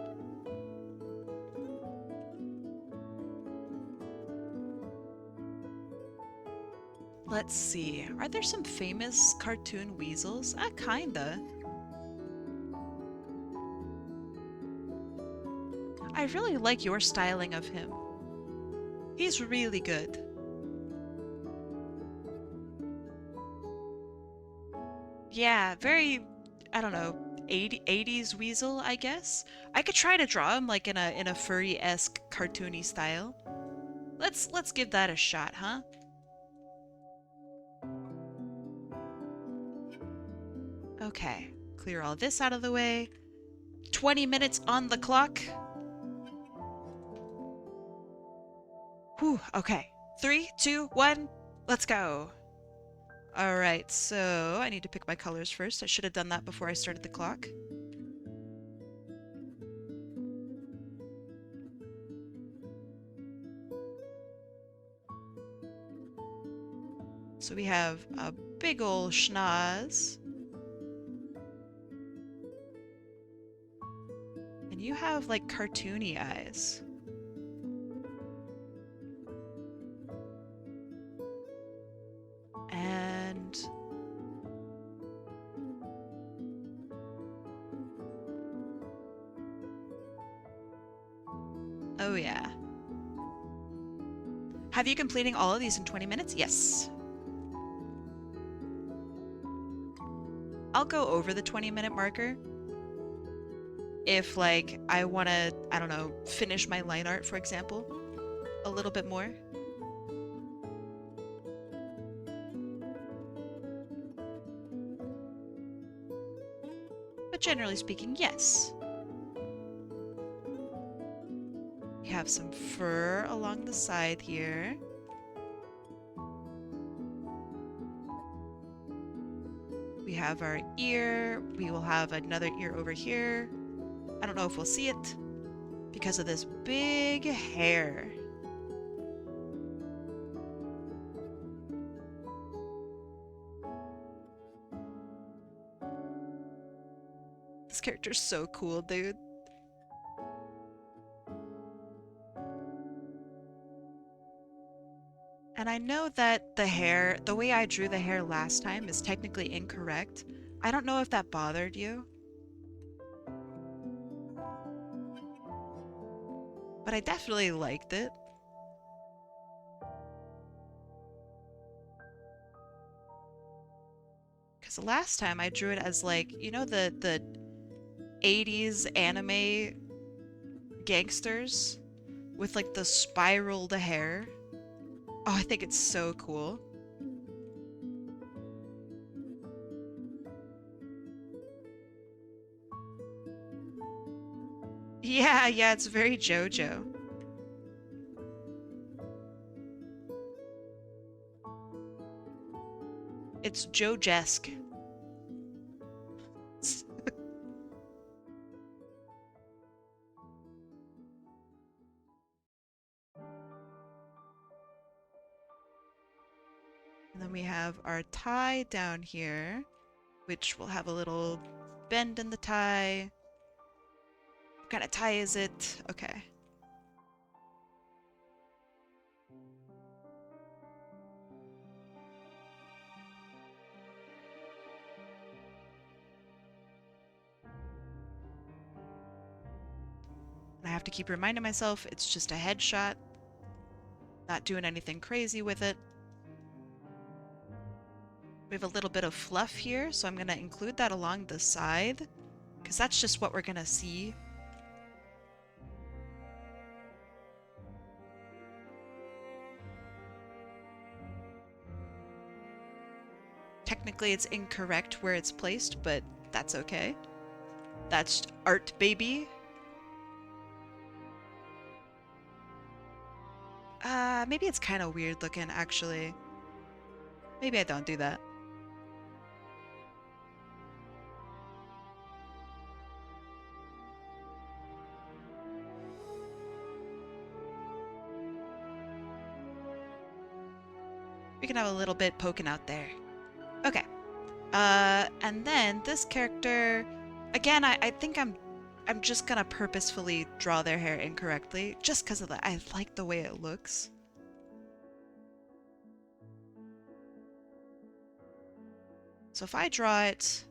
Let's see. Are there some famous cartoon weasels? Kinda. I really like your styling of him. He's really good. Yeah, very, I don't know, 80s weasel, I guess. I could try to draw him like in a furry-esque cartoony style. Let's give that a shot, huh? Okay, clear all this out of the way. 20 minutes on the clock. Whew, okay. 3, 2, 1, let's go. Alright, so I need to pick my colors first. I should have done that before I started the clock. So we have a big ol' schnoz. And you have like cartoony eyes. And oh yeah. Have you completing all of these in 20 minutes? Yes. I'll go over the 20-minute marker if like I want to, I don't know, finish my line art, for example, a little bit more. But generally speaking, yes. We have some fur along the side here. We have our ear. We will have another ear over here. I don't know if we'll see it because of this big hair. This character's so cool, dude. And I know that the hair, the way I drew the hair last time is technically incorrect. I don't know if that bothered you. but I definitely liked it. Because the last time I drew it as like, you know, the 80s anime gangsters with like the spiraled hair. Oh, I think it's so cool. Yeah, it's very JoJo. It's JoJesque. And then we have our tie down here, which will have a little bend in the tie. What kind of tie is it? Okay. And I have to keep reminding myself it's just a headshot. Not doing anything crazy with it. We have a little bit of fluff here, so I'm going to include that along the side, because that's just what we're going to see. Technically, it's incorrect where it's placed, but that's okay. That's art, baby. Maybe it's kind of weird looking, actually. Maybe I don't do that. We can have a little bit poking out there. Okay. And then this character, again, I think I'm just gonna purposefully draw their hair incorrectly, just because of I like the way it looks. So if I draw it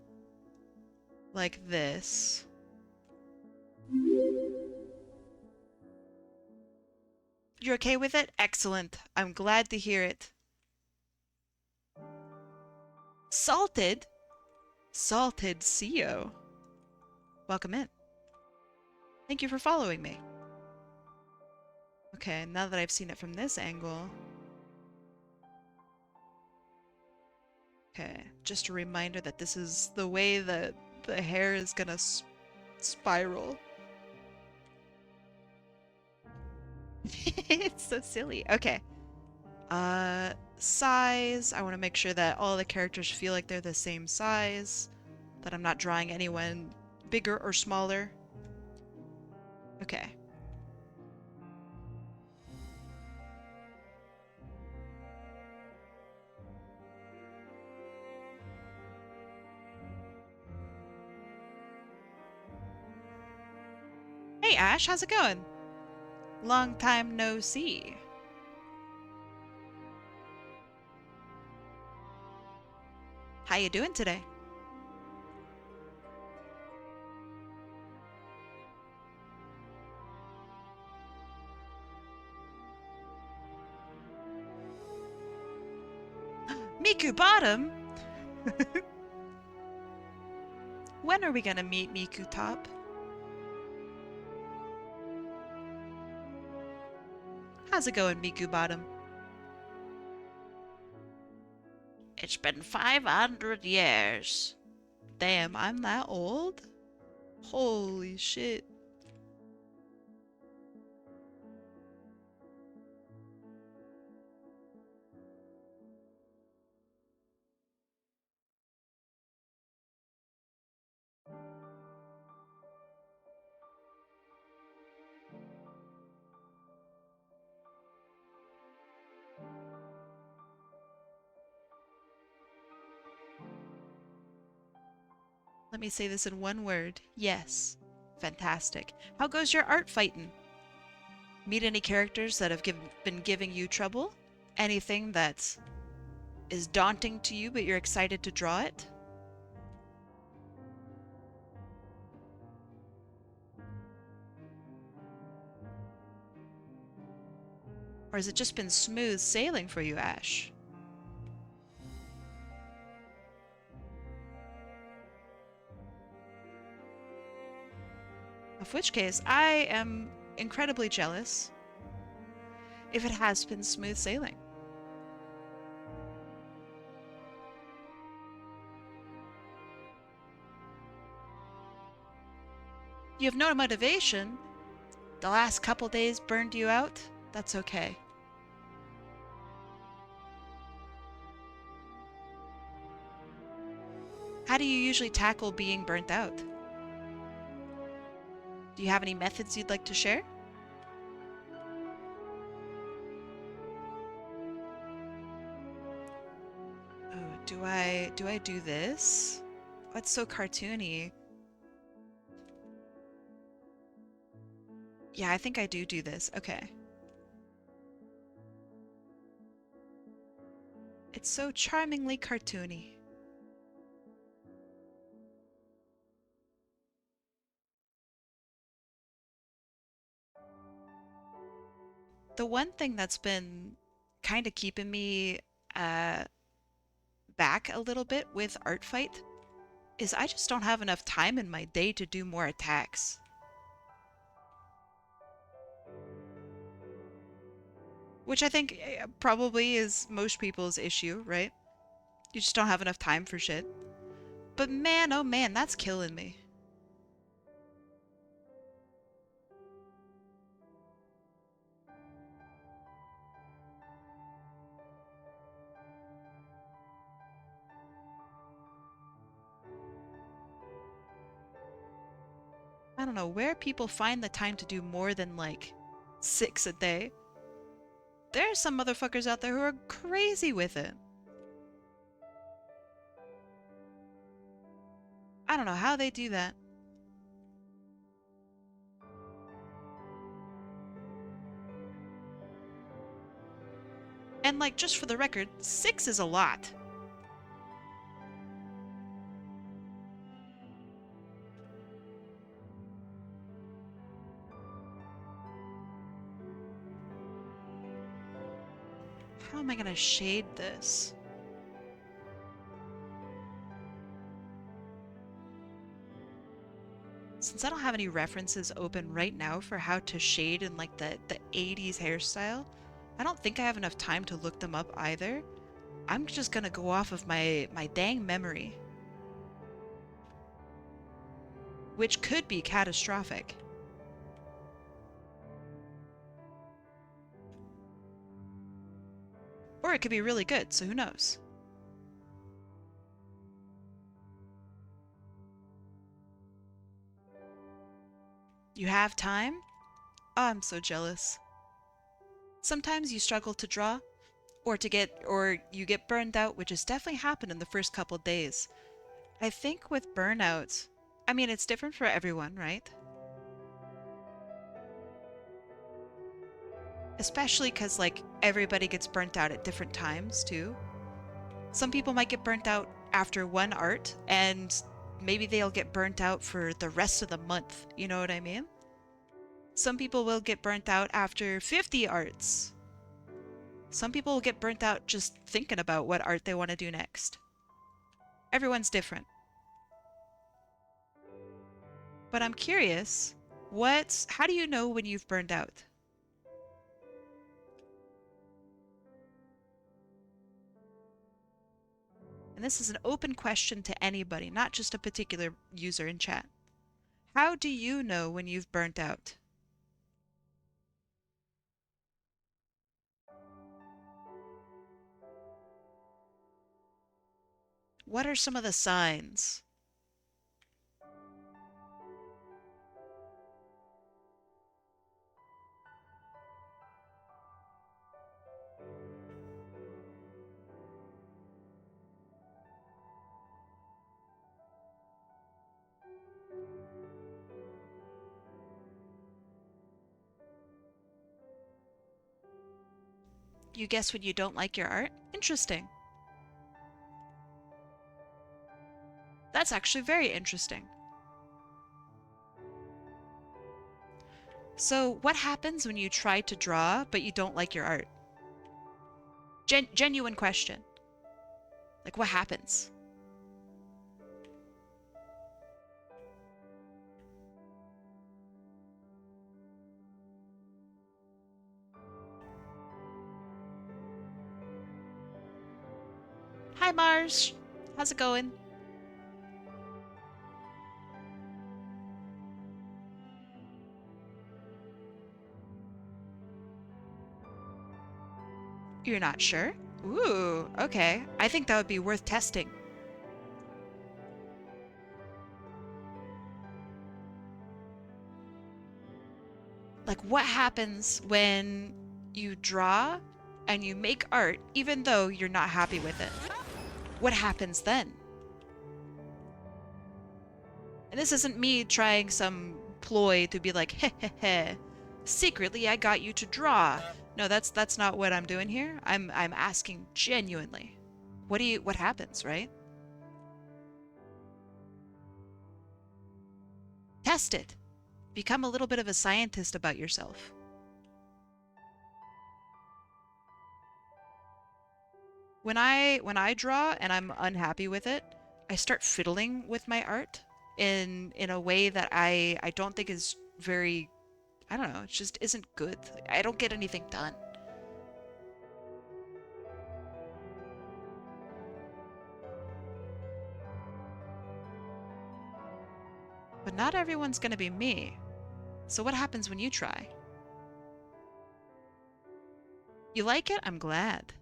like this. You're okay with it? Excellent. I'm glad to hear it. Salted? Salted CEO. Welcome in. Thank you for following me. Okay, now that I've seen it from this angle. Okay, just a reminder that this is the way that the hair is gonna spiral. It's so silly. Okay. Size. I want to make sure that all the characters feel like they're the same size. That I'm not drawing anyone bigger or smaller. Okay. Hey Ash, how's it going? Long time no see. How you doing today? Miku Bottom? When are we gonna meet Miku Top? How's it going, Miku Bottom? It's been 500 years. Damn, I'm that old? Holy shit. Let me say this in one word. Yes. Fantastic. How goes your art fighting? Meet any characters that have been giving you trouble? Anything that is daunting to you but you're excited to draw it? Or has it just been smooth sailing for you, Ash? Of which case, I am incredibly jealous if it has been smooth sailing. You have no motivation. The last couple days burned you out. That's okay. How do you usually tackle being burnt out? Do you have any methods you'd like to share? Oh, do I do this? Oh, it's so cartoony. Yeah, I think I do this. Okay. It's so charmingly cartoony. The one thing that's been kind of keeping me uh, back a little bit with Art Fight is I just don't have enough time in my day to do more attacks. Which I think probably is most people's issue, right? You just don't have enough time for shit. But man, oh man, that's killing me. I don't know where people find the time to do more than like 6 a day. There are some motherfuckers out there who are crazy with it. I don't know how they do that. And like, just for the record, 6 is a lot. How am I gonna shade this? Since I don't have any references open right now for how to shade in like the 80s hairstyle, I don't think I have enough time to look them up either. I'm just gonna go off of my dang memory. Which could be catastrophic. Or it could be really good, so who knows? You have time? Oh, I'm so jealous. Sometimes you struggle to draw, or you get burned out, which has definitely happened in the first couple days. I think with burnout, I mean, it's different for everyone, right? Especially because, like, everybody gets burnt out at different times, too. Some people might get burnt out after one art, and maybe they'll get burnt out for the rest of the month. You know what I mean? Some people will get burnt out after 50 arts. Some people will get burnt out just thinking about what art they want to do next. Everyone's different. But I'm curious, how do you know when you've burned out? And this is an open question to anybody, not just a particular user in chat. How do you know when you've burnt out? What are some of the signs? You guess when you don't like your art? Interesting. That's actually very interesting. So what happens when you try to draw, but you don't like your art? Genuine question. Like, what happens? Hi, Mars. How's it going? You're not sure? Ooh, okay. I think that would be worth testing. Like, what happens when you draw and you make art even though you're not happy with it? What happens then? And this isn't me trying some ploy to be like, heh heh heh, secretly I got you to draw. No, that's not what I'm doing here. I'm asking genuinely. What happens, right? Test it. Become a little bit of a scientist about yourself. When I draw and I'm unhappy with it, I start fiddling with my art in a way that I don't think is very, I don't know, it just isn't good. Like, I don't get anything done. But not everyone's gonna be me. So what happens when you try? You like it? I'm glad.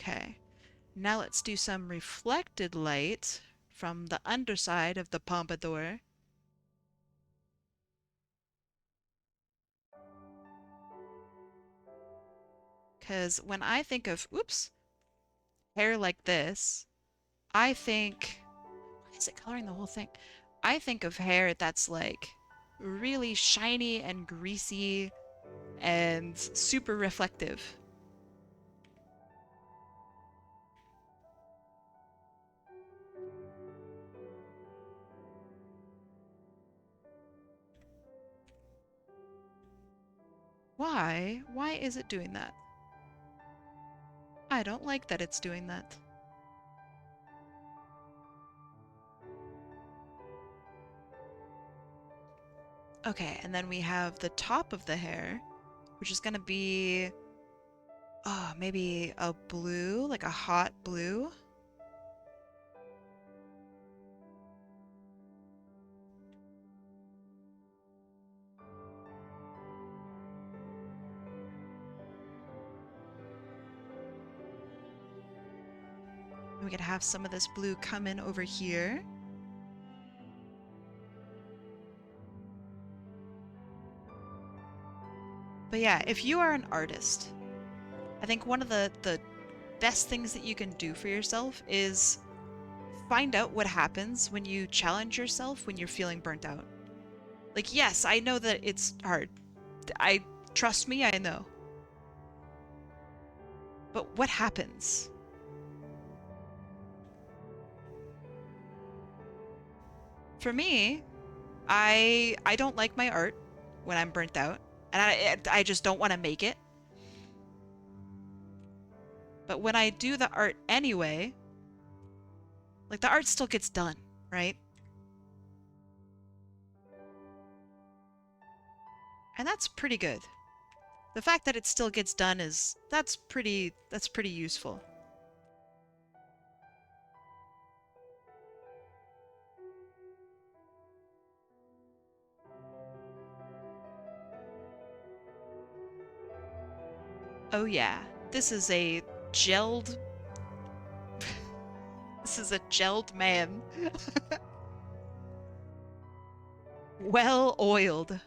Okay. Now let's do some reflected light from the underside of the pompadour. Because when I think of, oops, hair like this, I think, why is it coloring the whole thing? I think of hair that's like really shiny and greasy and super reflective. Why? Why is it doing that? I don't like that it's doing that. Okay, and then we have the top of the hair, which is gonna be, oh, maybe a blue, like a hot blue. We could have some of this blue come in over here. But yeah, if you are an artist, I think one of the best things that you can do for yourself is find out what happens when you challenge yourself when you're feeling burnt out. Like, yes, I know that it's hard. Trust me, I know. But what happens? For me, I don't like my art when I'm burnt out, and I just don't want to make it. But when I do the art anyway, like the art still gets done, right? And that's pretty good. The fact that it still gets done is that's pretty useful. Oh yeah, this is a gelled this is a gelled man. Well oiled.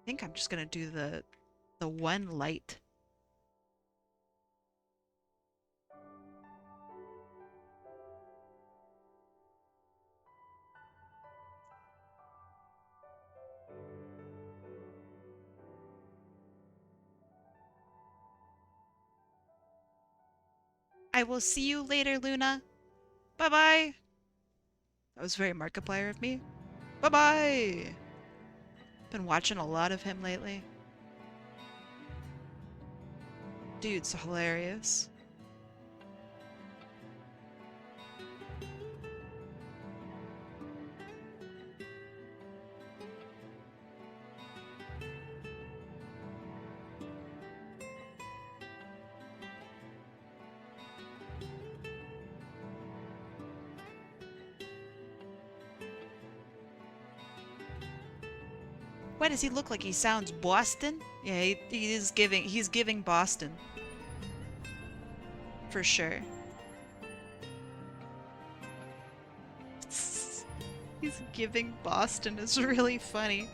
think I'm just gonna do the one light. I will see you later, Luna. Bye-bye. That was very Markiplier of me. Bye-bye. Been watching a lot of him lately. Dude's hilarious. Why does he look like he sounds Boston? Yeah, he's giving Boston. For sure. He's giving Boston is really funny.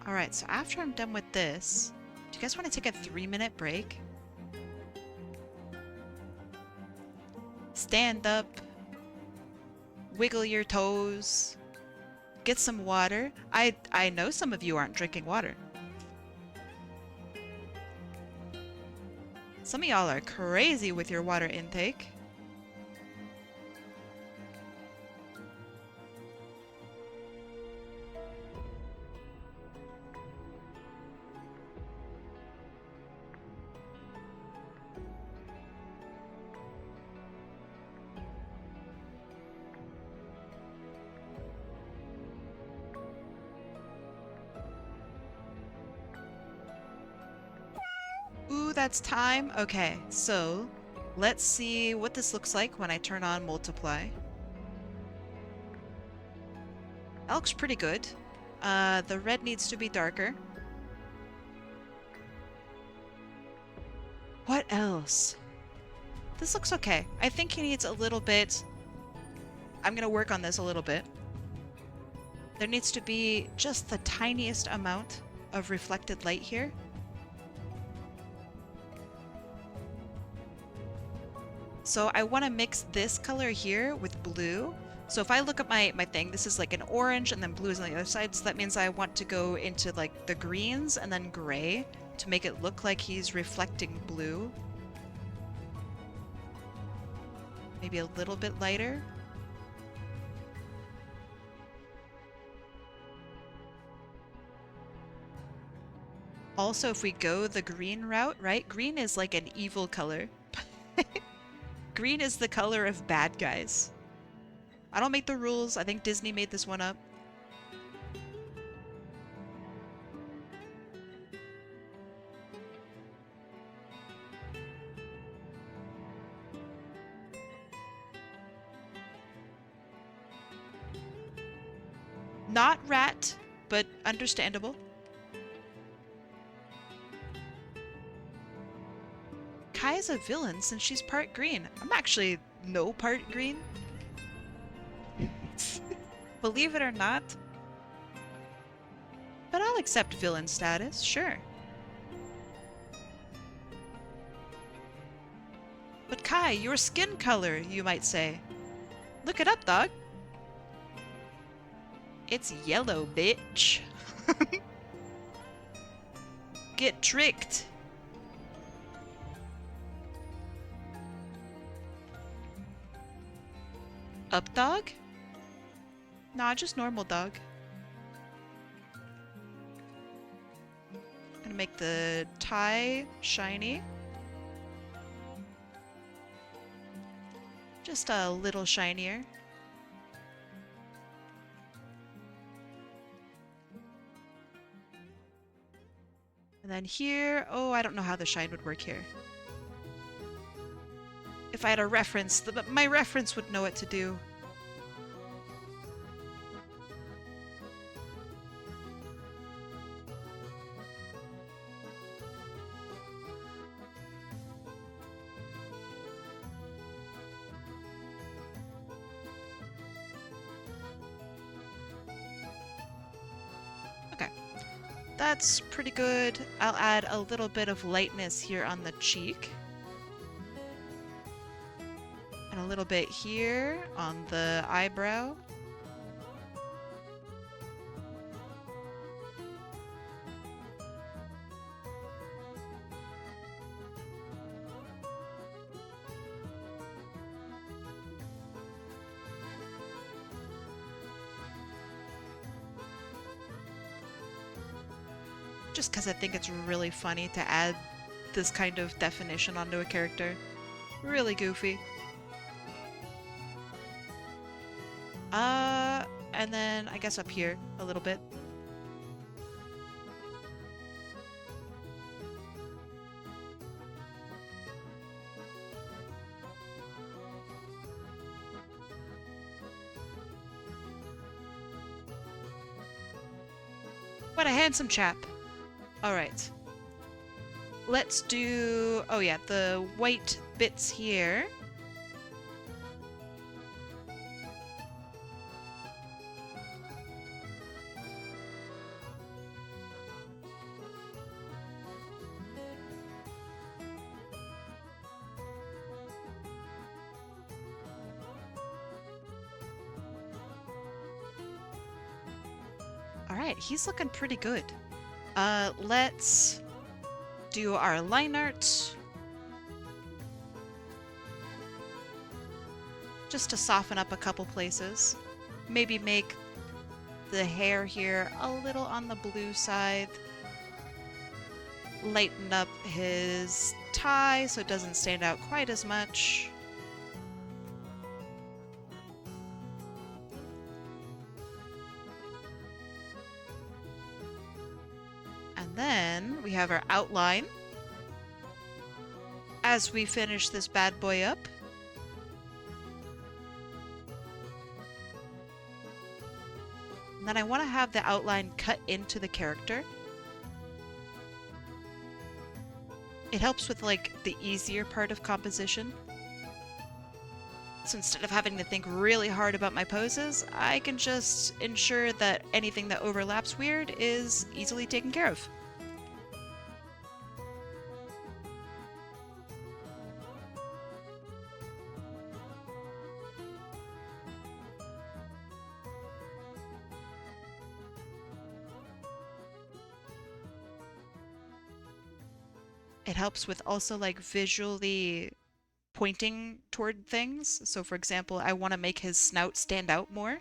Alright, so after I'm done with this, do you guys want to take a 3-minute break? Stand up, wiggle your toes, get some water. I know some of you aren't drinking water. Some of y'all are crazy with your water intake. Ooh, that's time. Okay, so let's see what this looks like when I turn on multiply. That looks pretty good. The red needs to be darker. What else? This looks okay. I think he needs a little bit. I'm gonna work on this a little bit. There needs to be just the tiniest amount of reflected light here. So I want to mix this color here with blue. So if I look at my thing, this is like an orange and then blue is on the other side. So that means I want to go into like the greens and then gray to make it look like he's reflecting blue. Maybe a little bit lighter. Also, if we go the green route, right? Green is like an evil color. Green is the color of bad guys. I don't make the rules. I think Disney made this one up. Not rat, but understandable. Kai is a villain since she's part green. I'm actually no part green. Believe it or not. But I'll accept villain status, sure. But Kai, your skin color, you might say. Look it up, dog. It's yellow, bitch. Get tricked. Up dog? Nah, just normal dog. Gonna make the tie shiny. Just a little shinier. And then here, oh, I don't know how the shine would work here. If I had a reference, my reference would know what to do. Okay, that's pretty good. I'll add a little bit of lightness here on the cheek. And a little bit here on the eyebrow. Just because I think it's really funny to add this kind of definition onto a character. Really goofy. And then I guess up here a little bit. What a handsome chap. All right. Let's do, oh yeah, the white bits here. All right, he's looking pretty good. Let's do our line art. Just to soften up a couple places. Maybe make the hair here a little on the blue side. Lighten up his tie so it doesn't stand out quite as much. And then we have our outline as we finish this bad boy up. And then I want to have the outline cut into the character. It helps with like the easier part of composition. So instead of having to think really hard about my poses, I can just ensure that anything that overlaps weird is easily taken care of. It helps with also like visually pointing toward things. So for example, I want to make his snout stand out more.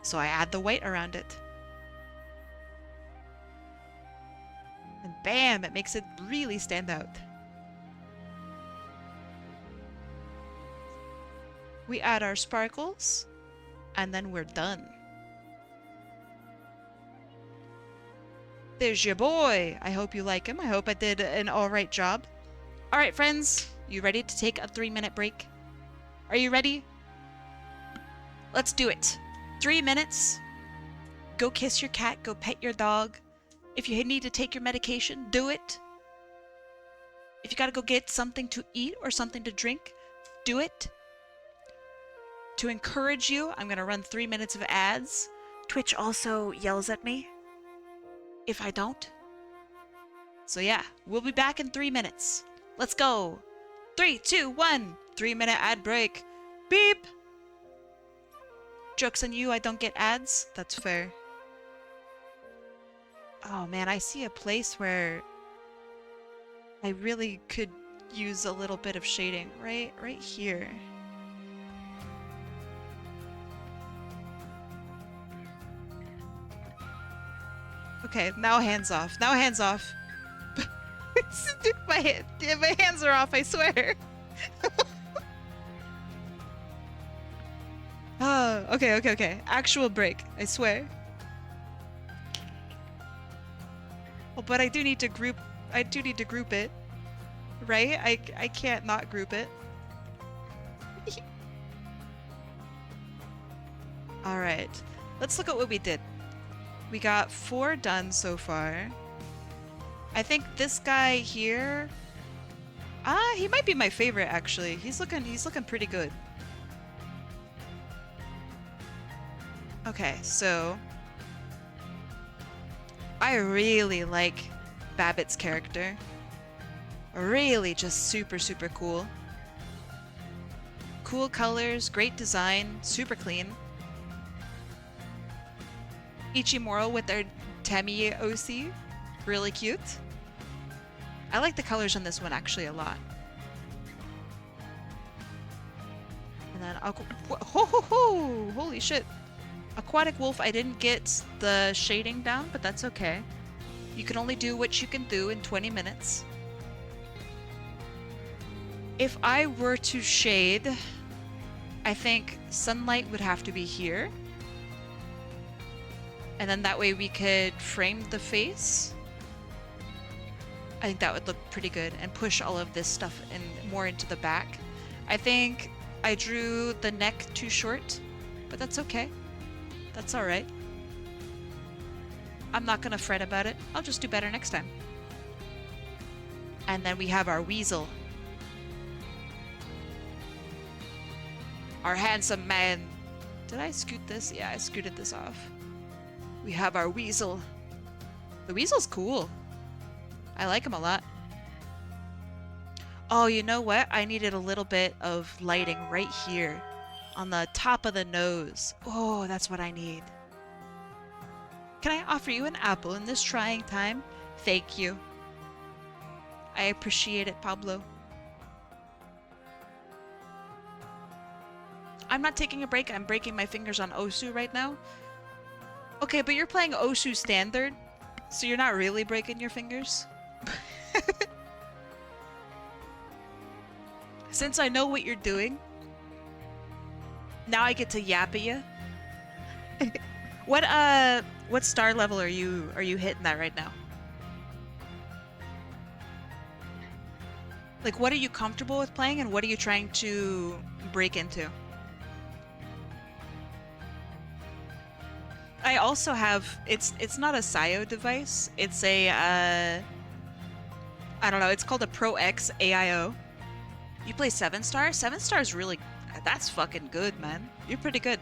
So I add the white around it. And bam, it makes it really stand out. We add our sparkles, and then we're done. There's your boy. I hope you like him. I hope I did an alright job. Alright, friends. You ready to take a 3-minute break? Are you ready? Let's do it. 3 minutes. Go kiss your cat. Go pet your dog. If you need to take your medication, do it. If you gotta go get something to eat or something to drink, do it. To encourage you, I'm gonna run 3 minutes of ads. Twitch also yells at me if I don't. So yeah, we'll be back in 3 minutes. Let's go. 3, 2, 1. 3-minute ad break. Beep. Joke's on you, I don't get ads. That's fair. Oh man, I see a place where I really could use a little bit of shading. Right here. Okay, now hands off. Now hands off. my hands are off, I swear. Oh, okay. Actual break, I swear. Oh, but I do need to group it. Right? I can't not group it. Alright. Let's look at what we did. We got 4 done so far. I think this guy here... he might be my favorite actually. He's looking pretty good. Okay, so I really like Babbitt's character. Really just super cool. Cool colors, great design, super clean. Ichimoral with their Temi OC. Really cute. I like the colors on this one actually a lot. And then holy shit. Aquatic Wolf, I didn't get the shading down, but that's okay. You can only do what you can do in 20 minutes. If I were to shade, I think sunlight would have to be here. And then that way we could frame the face. I think that would look pretty good and push all of this stuff in more into the back. I think I drew the neck too short, but that's okay. That's all right. I'm not gonna fret about it. I'll just do better next time. And then we have our weasel. Our handsome man. Did I scoot this? Yeah, I scooted this off. We have our weasel. The weasel's cool. I like him a lot. Oh, you know what? I needed a little bit of lighting right here on the top of the nose. Oh, that's what I need. Can I offer you an apple in this trying time? Thank you. I appreciate it, Pablo. I'm not taking a break. I'm breaking my fingers on Osu right now. Okay, but you're playing Osu standard, so you're not really breaking your fingers. Since I know what you're doing, now I get to yap at you. What star level are you hitting that right now? Like, what are you comfortable with playing, and what are you trying to break into? I also have, it's not a SIO device. It's a, I don't know, it's called a Pro X AIO. You play 7-star? 7-star is really, that's fucking good, man. You're pretty good.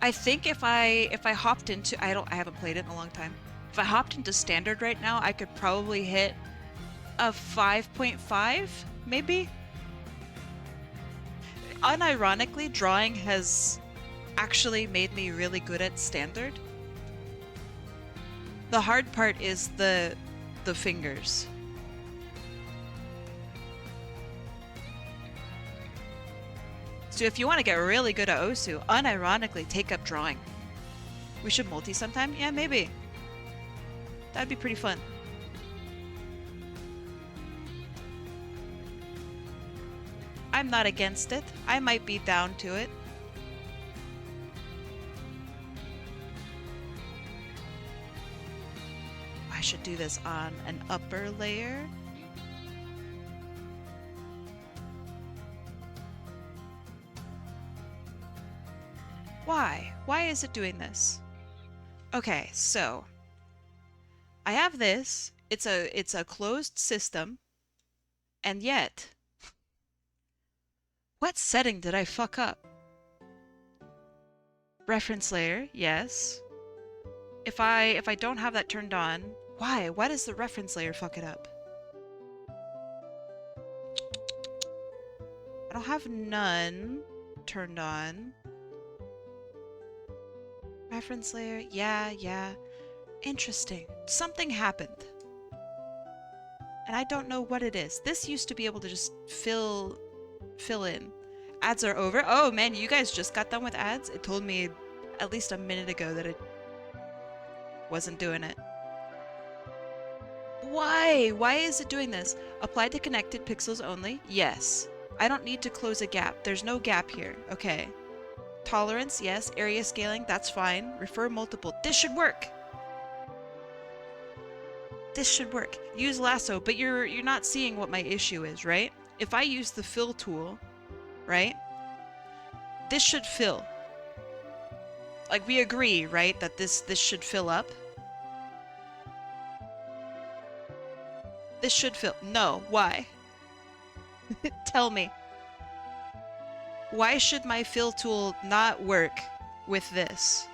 I think if I hopped into, I haven't played it in a long time. If I hopped into standard right now, I could probably hit a 5.5, maybe? Unironically, drawing has actually made me really good at standard. The hard part is the fingers. So if you want to get really good at Osu, unironically take up drawing. We should multi sometime? Yeah, maybe. That'd be pretty fun. I'm not against it. I might be down to it. I should do this on an upper layer. Why? Why is it doing this? Okay, so I have this. It's a closed system. And yet, what setting did I fuck up? Reference layer, yes. If I don't have that turned on, why? Why does the reference layer fuck it up? I don't have none turned on. Reference layer, yeah. Interesting. Something happened. And I don't know what it is. This used to be able to just fill in. Ads are over. Oh man, you guys just got done with ads? It told me at least a minute ago that it wasn't doing it. Why? Why is it doing this? Apply to connected pixels only? Yes. I don't need to close a gap. There's no gap here. Okay. Tolerance, yes. Area scaling, that's fine. Refer multiple. This should work. This should work. Use lasso, but you're not seeing what my issue is, right? If I use the fill tool, right? This should fill. Like, we agree, right, that this should fill up? This should fill. No. Why? Tell me. Why should my fill tool not work with this?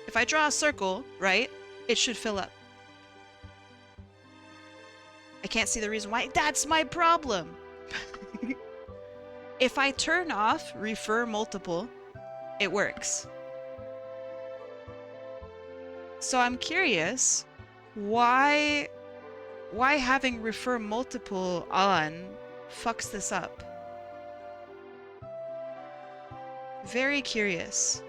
If I draw a circle, right, it should fill up. I can't see the reason why. That's my problem! If I turn off refer multiple, it works. So I'm curious, why having refer multiple on fucks this up? Very curious.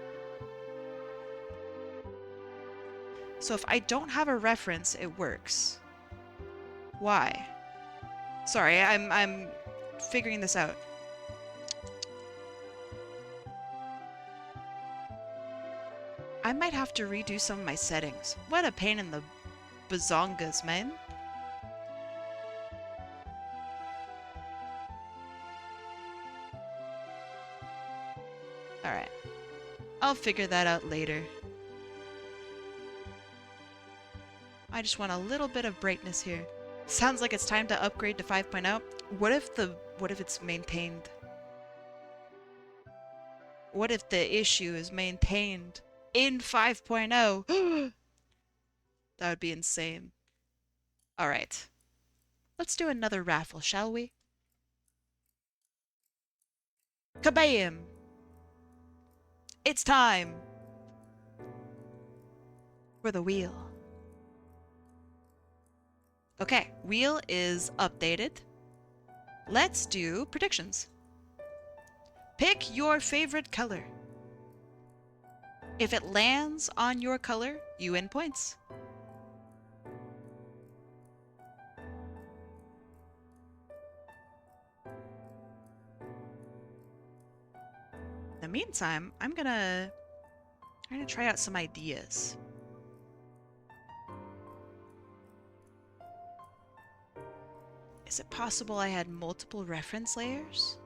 So if I don't have a reference, it works. Why? Sorry, I'm figuring this out. I might have to redo some of my settings. What a pain in the bazongas, man. Alright. I'll figure that out later. I just want a little bit of brightness here. Sounds like it's time to upgrade to 5.0. What if it's maintained? What if the issue is maintained in 5.0? That would be insane. Alright. Let's do another raffle, shall we? Kabam! It's time for the wheel. Okay, wheel is updated. Let's do predictions. Pick your favorite color. If it lands on your color, you win points. In the meantime, I'm gonna try out some ideas. Is it possible I had multiple reference layers?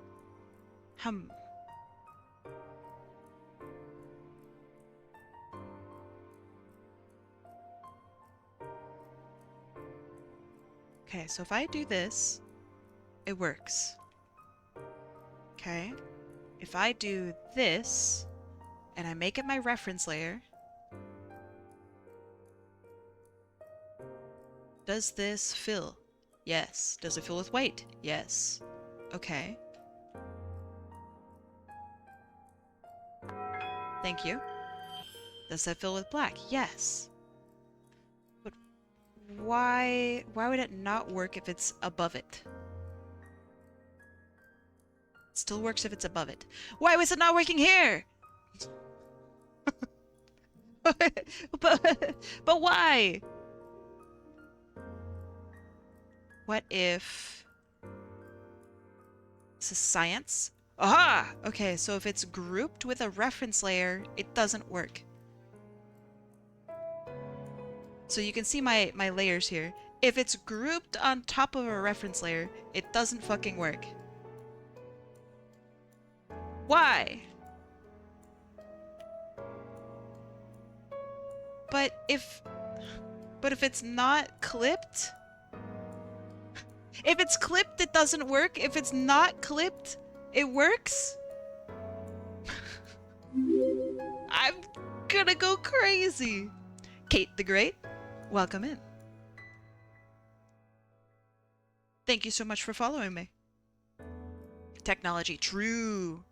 Okay, so if I do this, it works. Okay. If I do this, and I make it my reference layer, does this fill? Yes. Does it fill with white? Yes. Okay. Thank you. Does that fill with black? Yes. But why would it not work if it's above it? It still works if it's above it. Why was it not working here? but why? What if this is science? Aha! Okay, so if it's grouped with a reference layer, it doesn't work. So you can see my layers here. If it's grouped on top of a reference layer, it doesn't fucking work. Why? But if it's not clipped? If it's clipped, it doesn't work. If it's not clipped, it works? I'm gonna go crazy. Kate the Great, welcome in. Thank you so much for following me. Technology, true.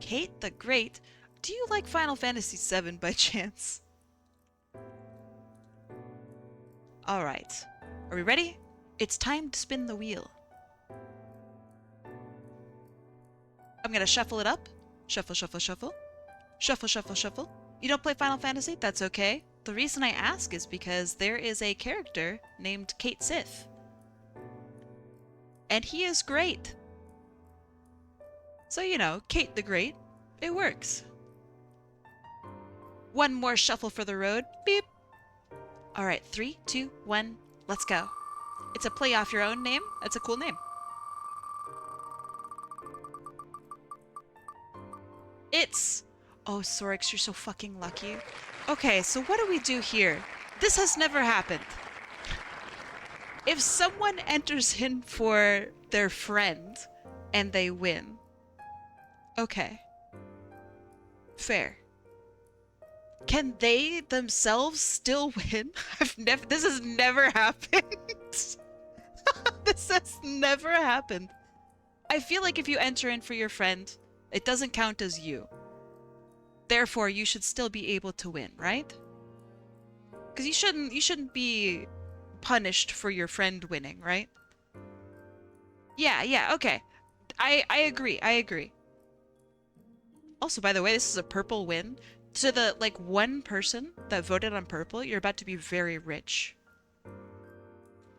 Kate the Great, do you like Final Fantasy VII by chance? Alright. Are we ready? It's time to spin the wheel. I'm gonna shuffle it up. Shuffle, shuffle, shuffle. Shuffle, shuffle, shuffle. You don't play Final Fantasy? That's okay. The reason I ask is because there is a character named Kate Sith. And he is great. So, you know, Kate the Great, it works. One more shuffle for the road. Beep. All right, 3, 2, 1, let's go. It's a play off your own name. That's a cool name. It's... Oh, Sorix, you're so fucking lucky. Okay, so what do we do here? This has never happened. If someone enters in for their friend and they win, okay. Fair. Can they themselves still win? This has never happened. This has never happened. I feel like if you enter in for your friend, it doesn't count as you. Therefore, you should still be able to win, right? Because you shouldn't be punished for your friend winning, right? Yeah, okay. I agree. Also, by the way, this is a purple win. To the, like, one person that voted on purple, you're about to be very rich.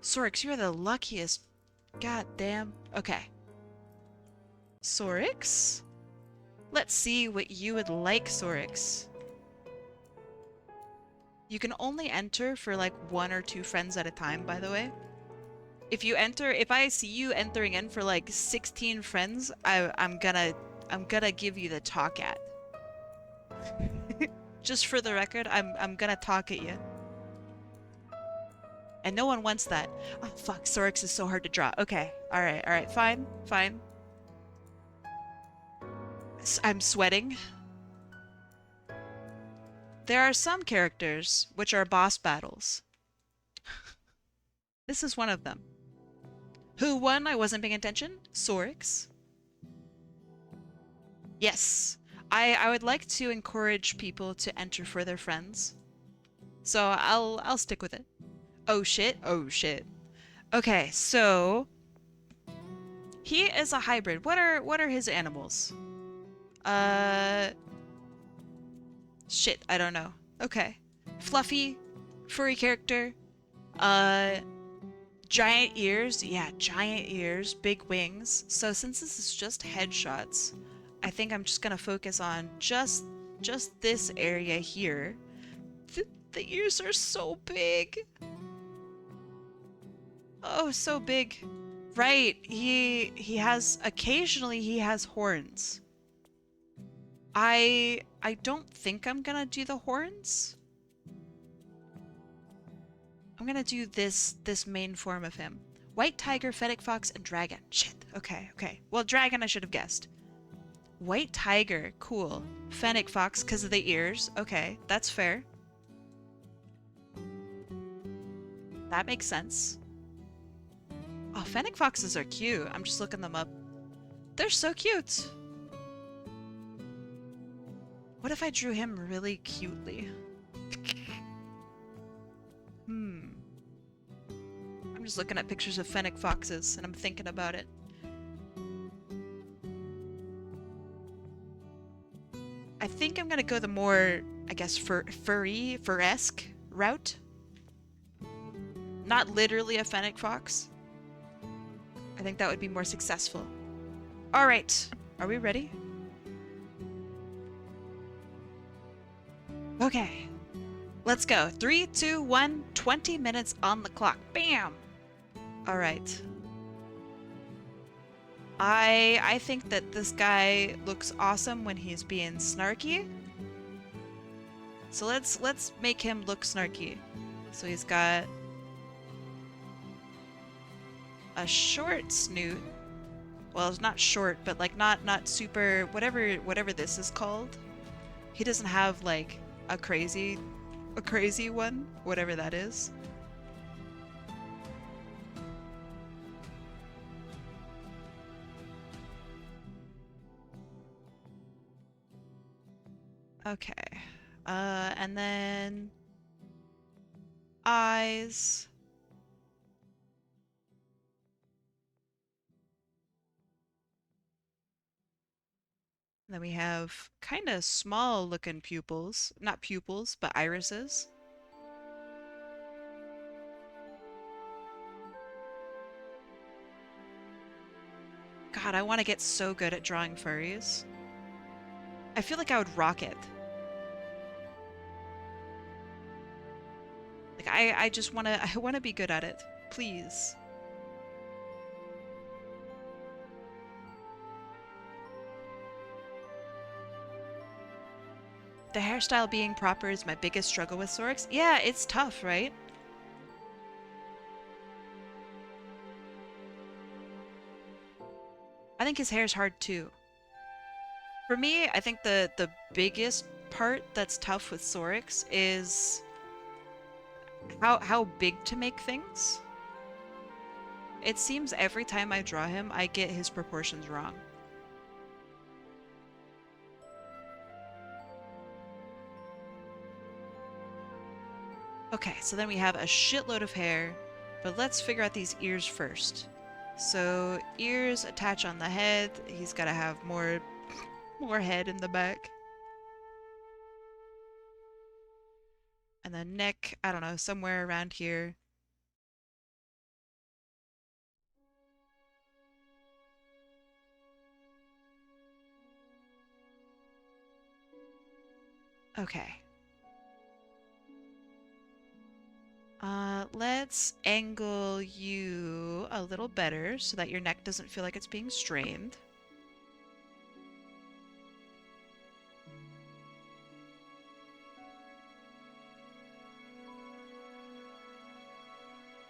Sorix, you are the luckiest. God damn. Okay. Sorix? Let's see what you would like, Sorix. You can only enter for like 1 or 2 friends at a time, by the way. If I see you entering in for like 16 friends, I'm gonna give you the talk at. Just for the record, I'm gonna talk at you. And no one wants that. Oh fuck, Sorix is so hard to draw. Okay, alright, fine. I'm sweating. There are some characters which are boss battles. This is one of them. Who won? I wasn't paying attention. Sorix. Yes. I would like to encourage people to enter for their friends. So I'll stick with it. Oh shit. Okay, so he is a hybrid. What are his animals? Shit, I don't know. Okay. Fluffy, furry character. Giant ears. Yeah, giant ears, big wings. So since this is just headshots, I think I'm just gonna focus on just this area here. The ears are so big. Oh, so big. Right, he has, occasionally he has horns. I don't think I'm gonna do the horns. I'm gonna do this main form of him. White tiger, fennec fox, and dragon. Shit, okay. Well, dragon I should have guessed. White tiger, cool. Fennec fox, because of the ears. Okay, that's fair. That makes sense. Oh, fennec foxes are cute. I'm just looking them up. They're so cute. What if I drew him really cutely? I'm just looking at pictures of fennec foxes and I'm thinking about it. I think I'm gonna go the more, I guess, fur-esque route. Not literally a fennec fox. I think that would be more successful. Alright, are we ready? Okay, let's go. 3, 2, 1, 20 minutes on the clock. Bam! Alright. I think that this guy looks awesome when he's being snarky. So let's make him look snarky. So he's got a short snoot. Well, it's not short, but like not super, whatever this is called. He doesn't have like a crazy one, whatever that is. Okay. And then eyes. Then we have kind of small looking pupils. Not pupils, but irises. God, I want to get so good at drawing furries. I feel like I would rock it. Like I just I want to be good at it. Please. The hairstyle being proper is my biggest struggle with Sorix. Yeah, it's tough, right? I think his hair's hard too. For me, I think the biggest part that's tough with Sorix is how big to make things. It seems every time I draw him, I get his proportions wrong. Okay, so then we have a shitload of hair, but let's figure out these ears first. So ears attach on the head. He's got to have more head in the back. And then neck, I don't know, somewhere around here. Okay. Let's angle you a little better so that your neck doesn't feel like it's being strained.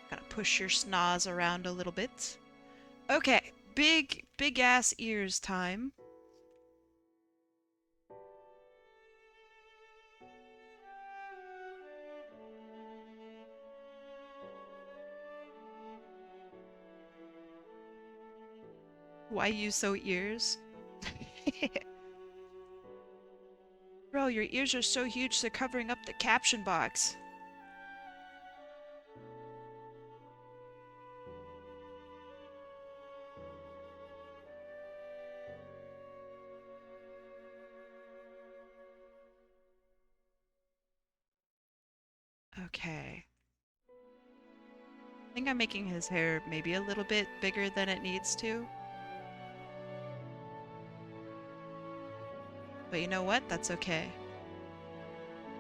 Gotta push your schnoz around a little bit. Okay, big ass ears time. Why you so ears? Bro, your ears are so huge they're covering up the caption box. Okay. I think I'm making his hair maybe a little bit bigger than it needs to. But you know what? That's okay.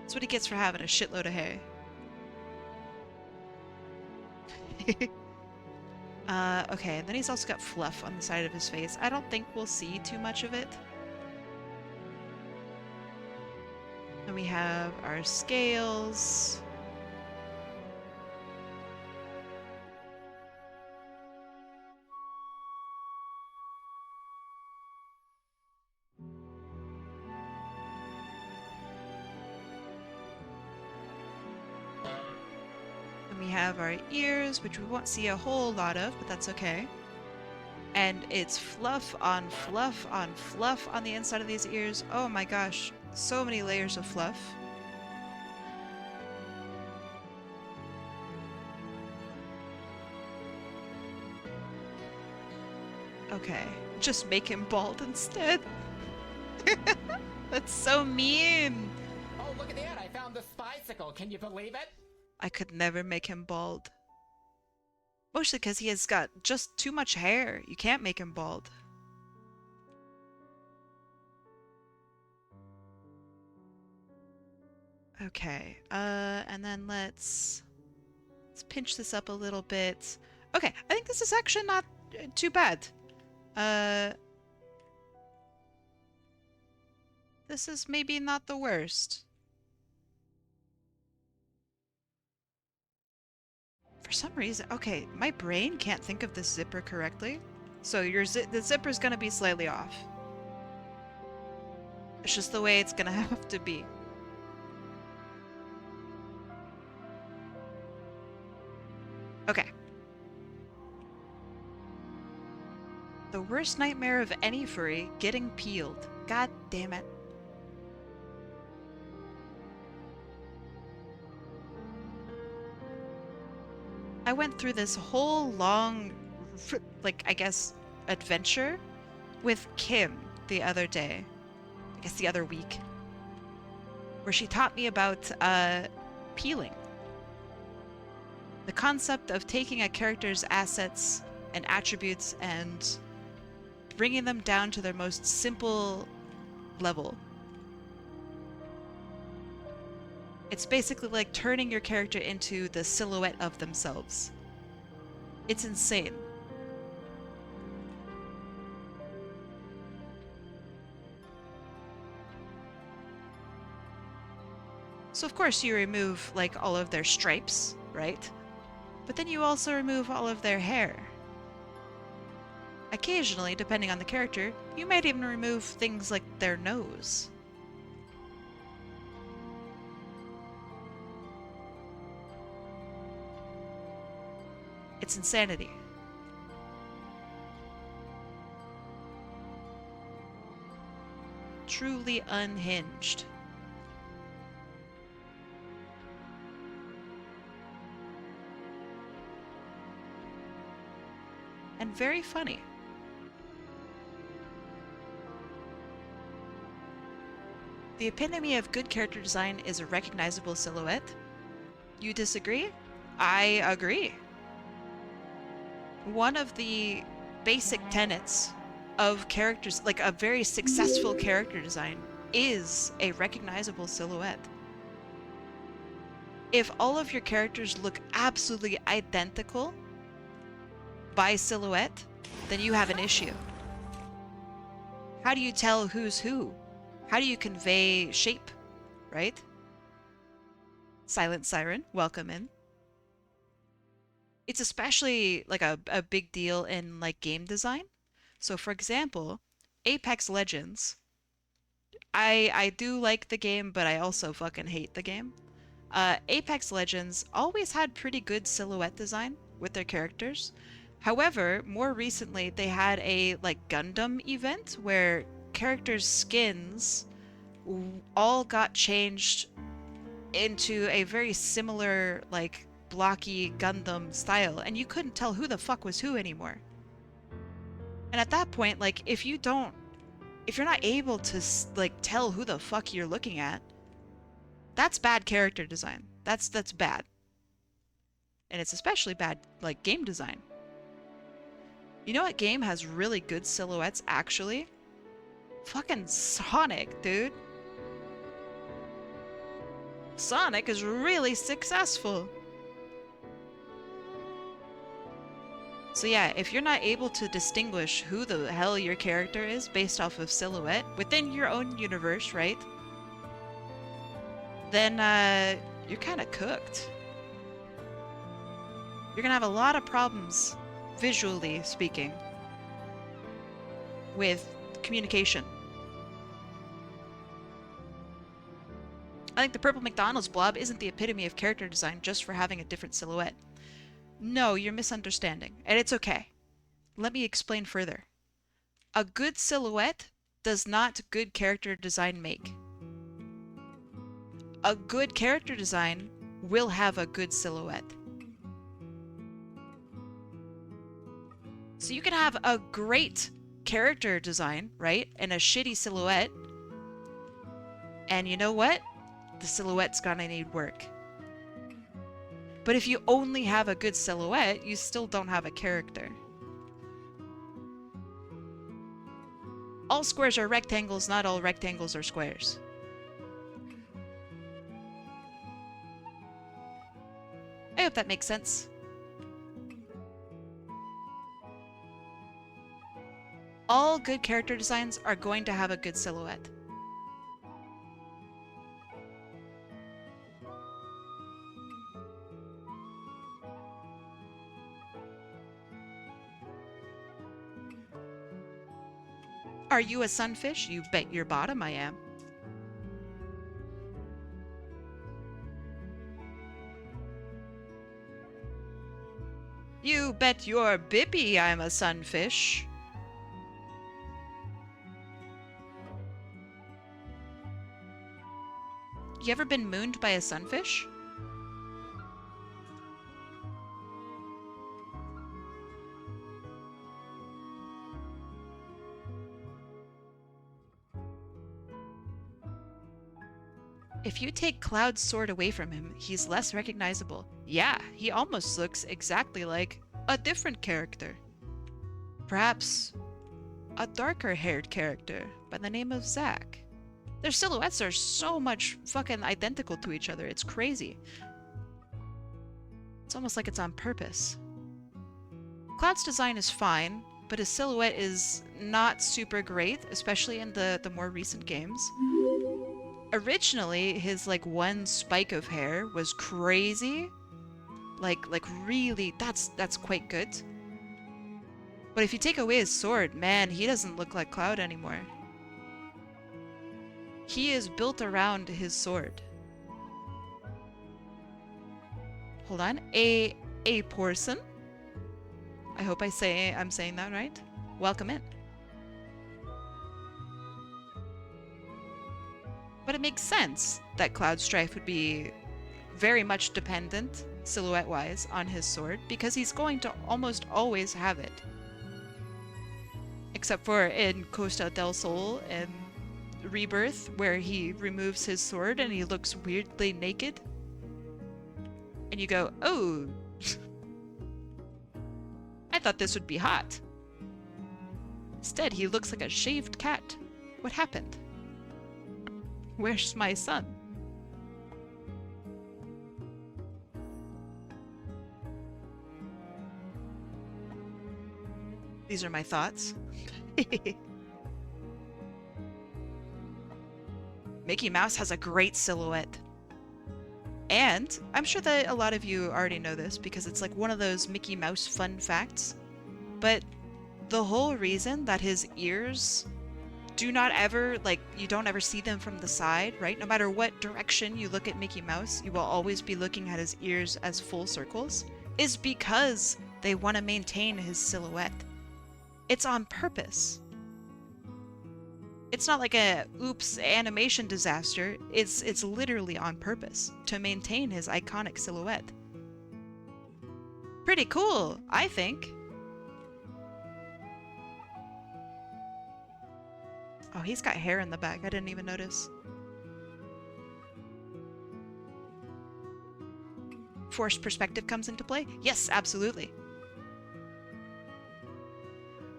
That's what he gets for having a shitload of hair. Okay, and then he's also got fluff on the side of his face. I don't think we'll see too much of it. And we have our scales. And we have our ears, which we won't see a whole lot of, but that's okay. And it's fluff on fluff on fluff on the inside of these ears. Oh my gosh, so many layers of fluff. Okay, just make him bald instead. That's so mean. Oh, look at that! I found the bicycle. Can you believe it? I could never make him bald. Mostly because he has got just too much hair. You can't make him bald. Okay, and then let's pinch this up a little bit. Okay, I think this is actually not too bad. This is maybe not the worst. For some reason, okay, my brain can't think of this zipper correctly. So the zipper's gonna be slightly off. It's just the way it's gonna have to be. Okay. The worst nightmare of any furry, getting peeled. God damn it. I went through this whole long, like, I guess, adventure with Kim the other day. I guess the other week, where she taught me about peeling. The concept of taking a character's assets and attributes and bringing them down to their most simple level. It's basically like turning your character into the silhouette of themselves. It's insane. So of course you remove like all of their stripes, right? But then you also remove all of their hair. Occasionally, depending on the character, you might even remove things like their nose. It's insanity. Truly unhinged. And very funny. The epitome of good character design is a recognizable silhouette. You disagree? I agree. One of the basic tenets of characters, like a very successful character design, is a recognizable silhouette. If all of your characters look absolutely identical by silhouette, then you have an issue. How do you tell who's who? How do you convey shape, right? Silent Siren, welcome in. It's especially like a big deal in like game design. So for example, Apex Legends, I do like the game, but I also fucking hate the game. Apex Legends always had pretty good silhouette design with their characters. However, more recently they had a like Gundam event where characters' skins all got changed into a very similar like blocky Gundam style, and you couldn't tell who the fuck was who anymore. And at that point, like if you're not able to like tell who the fuck you're looking at, that's bad character design. That's bad. And it's especially bad like game design. You know what game has really good silhouettes actually? Fucking Sonic, dude. Sonic is really successful. So yeah, if you're not able to distinguish who the hell your character is based off of silhouette within your own universe, right? Then you're kind of cooked. You're gonna have a lot of problems, visually speaking, with communication. I think the purple McDonald's blob isn't the epitome of character design just for having a different silhouette. No, you're misunderstanding, and it's okay. Let me explain further. A good silhouette does not good character design make. A good character design will have a good silhouette. So you can have a great character design, right? And a shitty silhouette. And you know what? The silhouette's gonna need work. But if you only have a good silhouette, you still don't have a character. All squares are rectangles, not all rectangles are squares. I hope that makes sense. All good character designs are going to have a good silhouette. Are you a sunfish? You bet your bottom I am. You bet your bippy I'm a sunfish. You ever been mooned by a sunfish? If you take Cloud's sword away from him, he's less recognizable. Yeah, he almost looks exactly like a different character. Perhaps a darker-haired character by the name of Zack. Their silhouettes are so much fucking identical to each other, it's crazy. It's almost like it's on purpose. Cloud's design is fine, but his silhouette is not super great, especially in the more recent games. Originally, his like one spike of hair was crazy. Like really, that's quite good. But if you take away his sword, man, he doesn't look like Cloud anymore. He is built around his sword. Hold on. A person. I hope I'm saying that right. Welcome in. But it makes sense that Cloud Strife would be very much dependent, silhouette-wise, on his sword, because he's going to almost always have it. Except for in Costa del Sol and Rebirth, where he removes his sword and he looks weirdly naked. And you go, oh, I thought this would be hot. Instead, he looks like a shaved cat. What happened? Where's my son? These are my thoughts. Mickey Mouse has a great silhouette. And I'm sure that a lot of you already know this because it's like one of those Mickey Mouse fun facts. But the whole reason that his ears do not ever, like, you don't ever see them from the side, right? No matter what direction you look at Mickey Mouse, you will always be looking at his ears as full circles, is because they want to maintain his silhouette. It's on purpose. It's not like a oops animation disaster. It's literally on purpose to maintain his iconic silhouette. Pretty cool, I think. Oh, he's got hair in the back. I didn't even notice. Forced perspective comes into play? Yes, absolutely.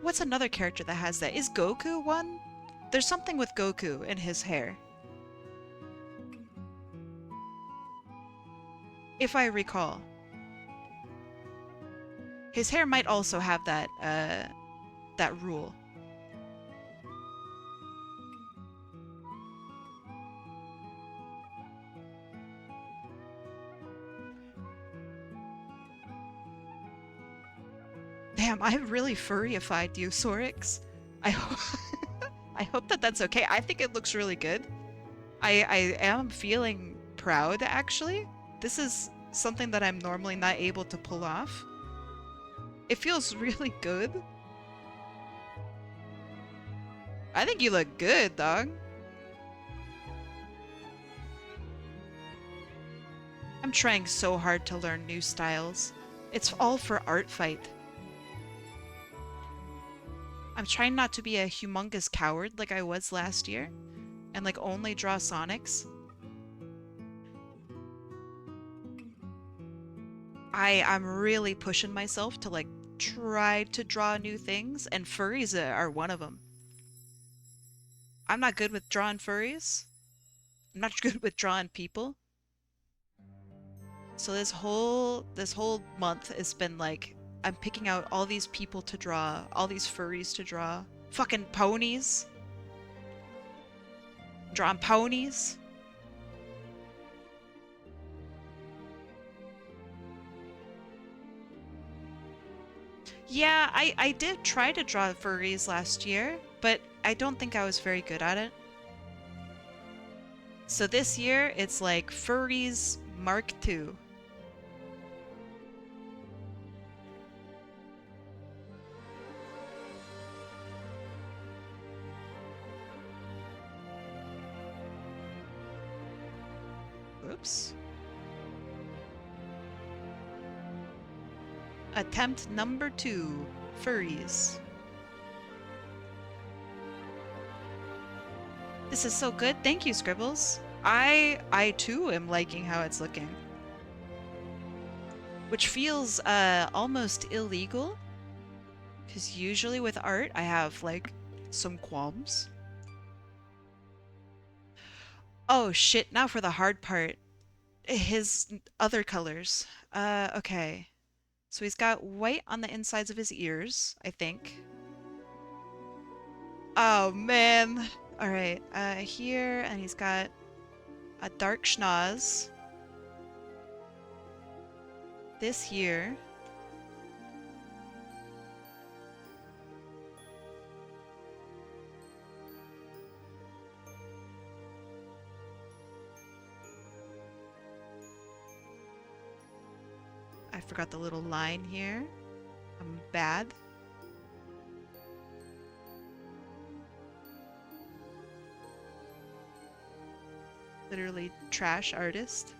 What's another character that has that? Is Goku one? There's something with Goku in his hair. If I recall. His hair might also have that, that rule. Damn, I really furryified you, Sorix. I hope that that's okay. I think it looks really good. I am feeling proud, actually. This is something that I'm normally not able to pull off. It feels really good. I think you look good, dog. I'm trying so hard to learn new styles. It's all for Art Fight. I'm trying not to be a humongous coward like I was last year and like only draw Sonics. I'm really pushing myself to like try to draw new things, and furries are one of them. I'm not good with drawing furries. I'm not good with drawing people. So this whole month has been like I'm picking out all these people to draw, all these furries to draw. Fucking ponies. Drawing ponies. Yeah, I did try to draw furries last year, but I don't think I was very good at it. So this year, it's like Furries Mark II. Oops. Attempt number 2, furries. This is so good. Thank you, Scribbles. I too am liking how it's looking. Which feels almost illegal. Because usually with art, I have like some qualms. Oh shit, now for the hard part. His other colors. Okay. So he's got white on the insides of his ears, I think. Oh man. Alright, here, and he's got a dark schnoz. This here. I forgot the little line here. I'm bad. Literally trash artist.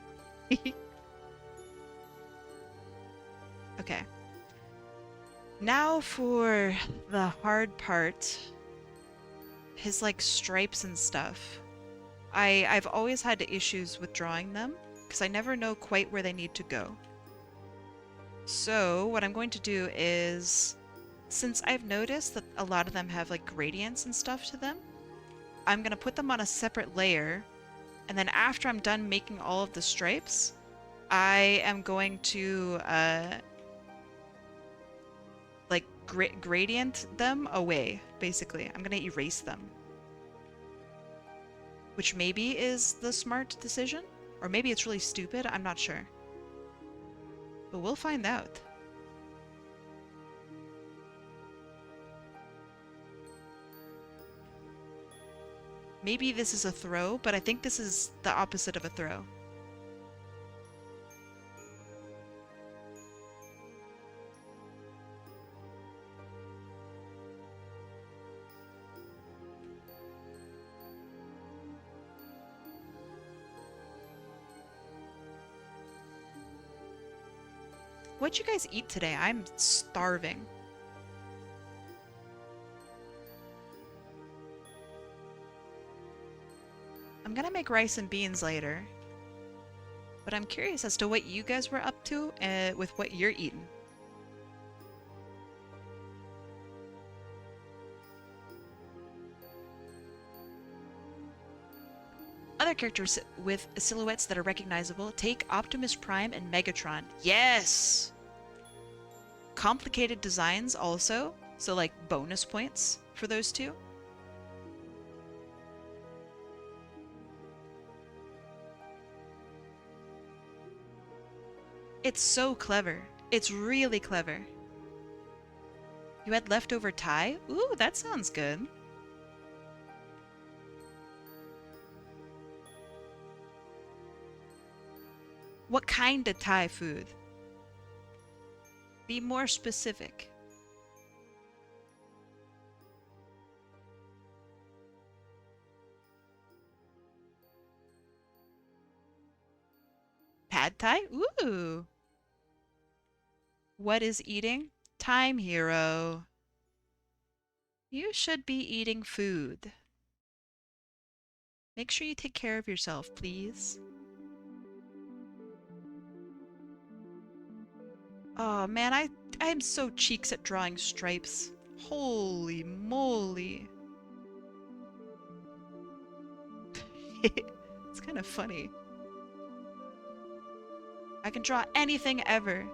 Okay. Now for the hard part. His like stripes and stuff. I've always had issues with drawing them because I never know quite where they need to go. So what I'm going to do is, since I've noticed that a lot of them have like gradients and stuff to them, I'm gonna put them on a separate layer, and then after I'm done making all of the stripes, I am going to like gradient them away, basically. I'm gonna erase them. Which maybe is the smart decision, or maybe it's really stupid, I'm not sure. But we'll find out. Maybe this is a throw, but I think this is the opposite of a throw. What'd you guys eat today? I'm starving. I'm gonna make rice and beans later. But I'm curious as to what you guys were up to with what you're eating. Other characters with silhouettes that are recognizable. Take Optimus Prime and Megatron. Yes! Complicated designs also. So like bonus points for those two. It's so clever. It's really clever. You had leftover Thai? Ooh, that sounds good. What kind of Thai food? Be more specific. Pad Thai? Ooh. What is eating? Time hero. You should be eating food. Make sure you take care of yourself, please. Oh man, I'm so cheeks at drawing stripes. Holy moly. It's kind of funny. I can draw anything ever.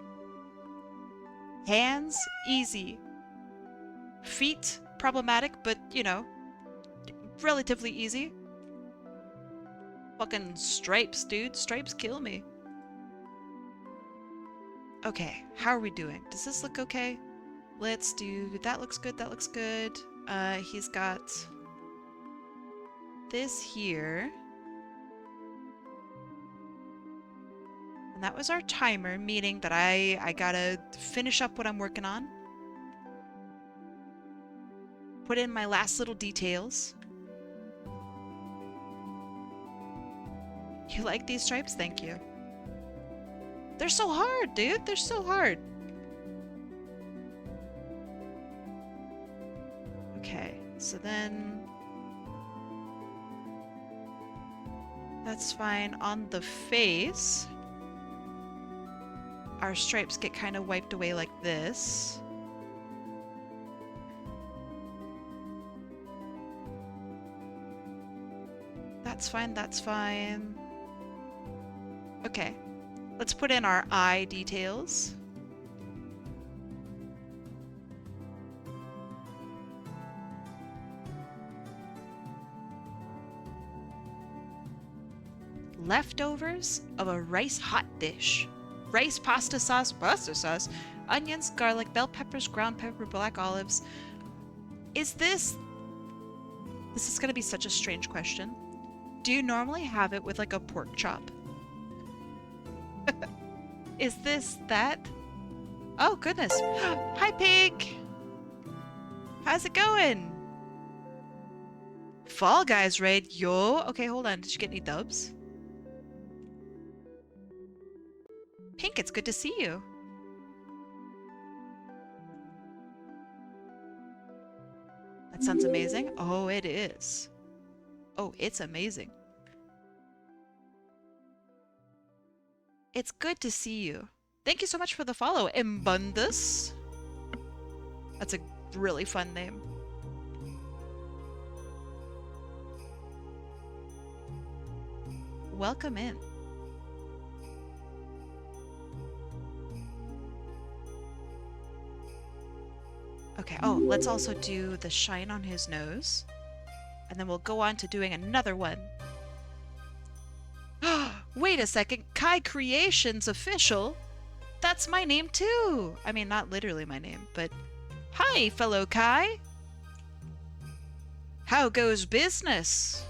Hands, easy. Feet, problematic, but you know, relatively easy. Fucking stripes, dude. Stripes kill me. Okay, how are we doing? Does this look okay? Let's do... That looks good, that looks good. He's got... this here. And that was our timer, meaning that I gotta finish up what I'm working on. Put in my last little details. You like these stripes? Thank you. They're so hard, dude. They're so hard. Okay, so then... That's fine. On the face, our stripes get kind of wiped away like this. That's fine, that's fine. Okay, let's put in our eye details. Leftovers of a rice hot dish. Rice pasta sauce, onions, garlic, bell peppers, ground pepper, black olives. Is this... This is gonna be such a strange question. Do you normally have it with like a pork chop? Is this that? Oh goodness. Hi pig! How's it going? Fall Guys raid, yo! Okay, hold on, did you get any dubs? Pink, it's good to see you. That sounds amazing. Oh, it is. Oh, it's amazing. It's good to see you. Thank you so much for the follow, Imbundus. That's a really fun name. Welcome in. Okay, oh, let's also do the shine on his nose. And then we'll go on to doing another one. Wait a second, Kai Creations official? That's my name too! I mean, not literally my name, but... Hi, fellow Kai! How goes business?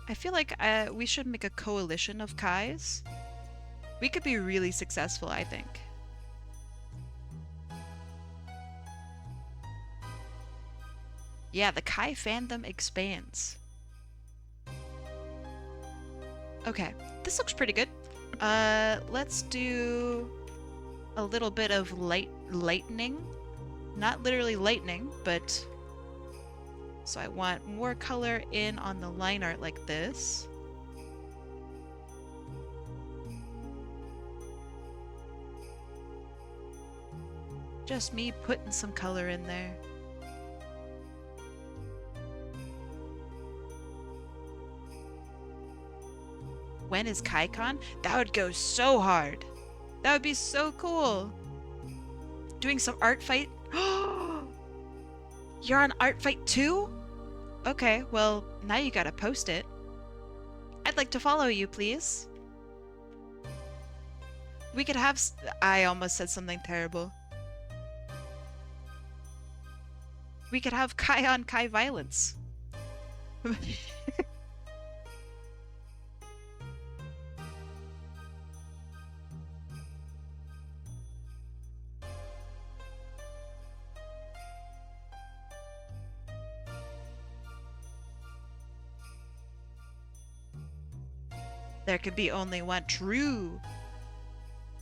I feel like we should make a coalition of Kais. We could be really successful, I think. Yeah, the Kai fandom expands. Okay, this looks pretty good. Let's do a little bit of lightning. Not literally lightning, but... So I want more color in on the line art like this. Just me putting some color in there. When is KaiCon? That would go so hard. That would be so cool. Doing some art fight. You're on art fight too? Okay, well, now you gotta post it. I'd like to follow you, please. We could have... I almost said something terrible. We could have Kai on Kai violence. There could be only one true.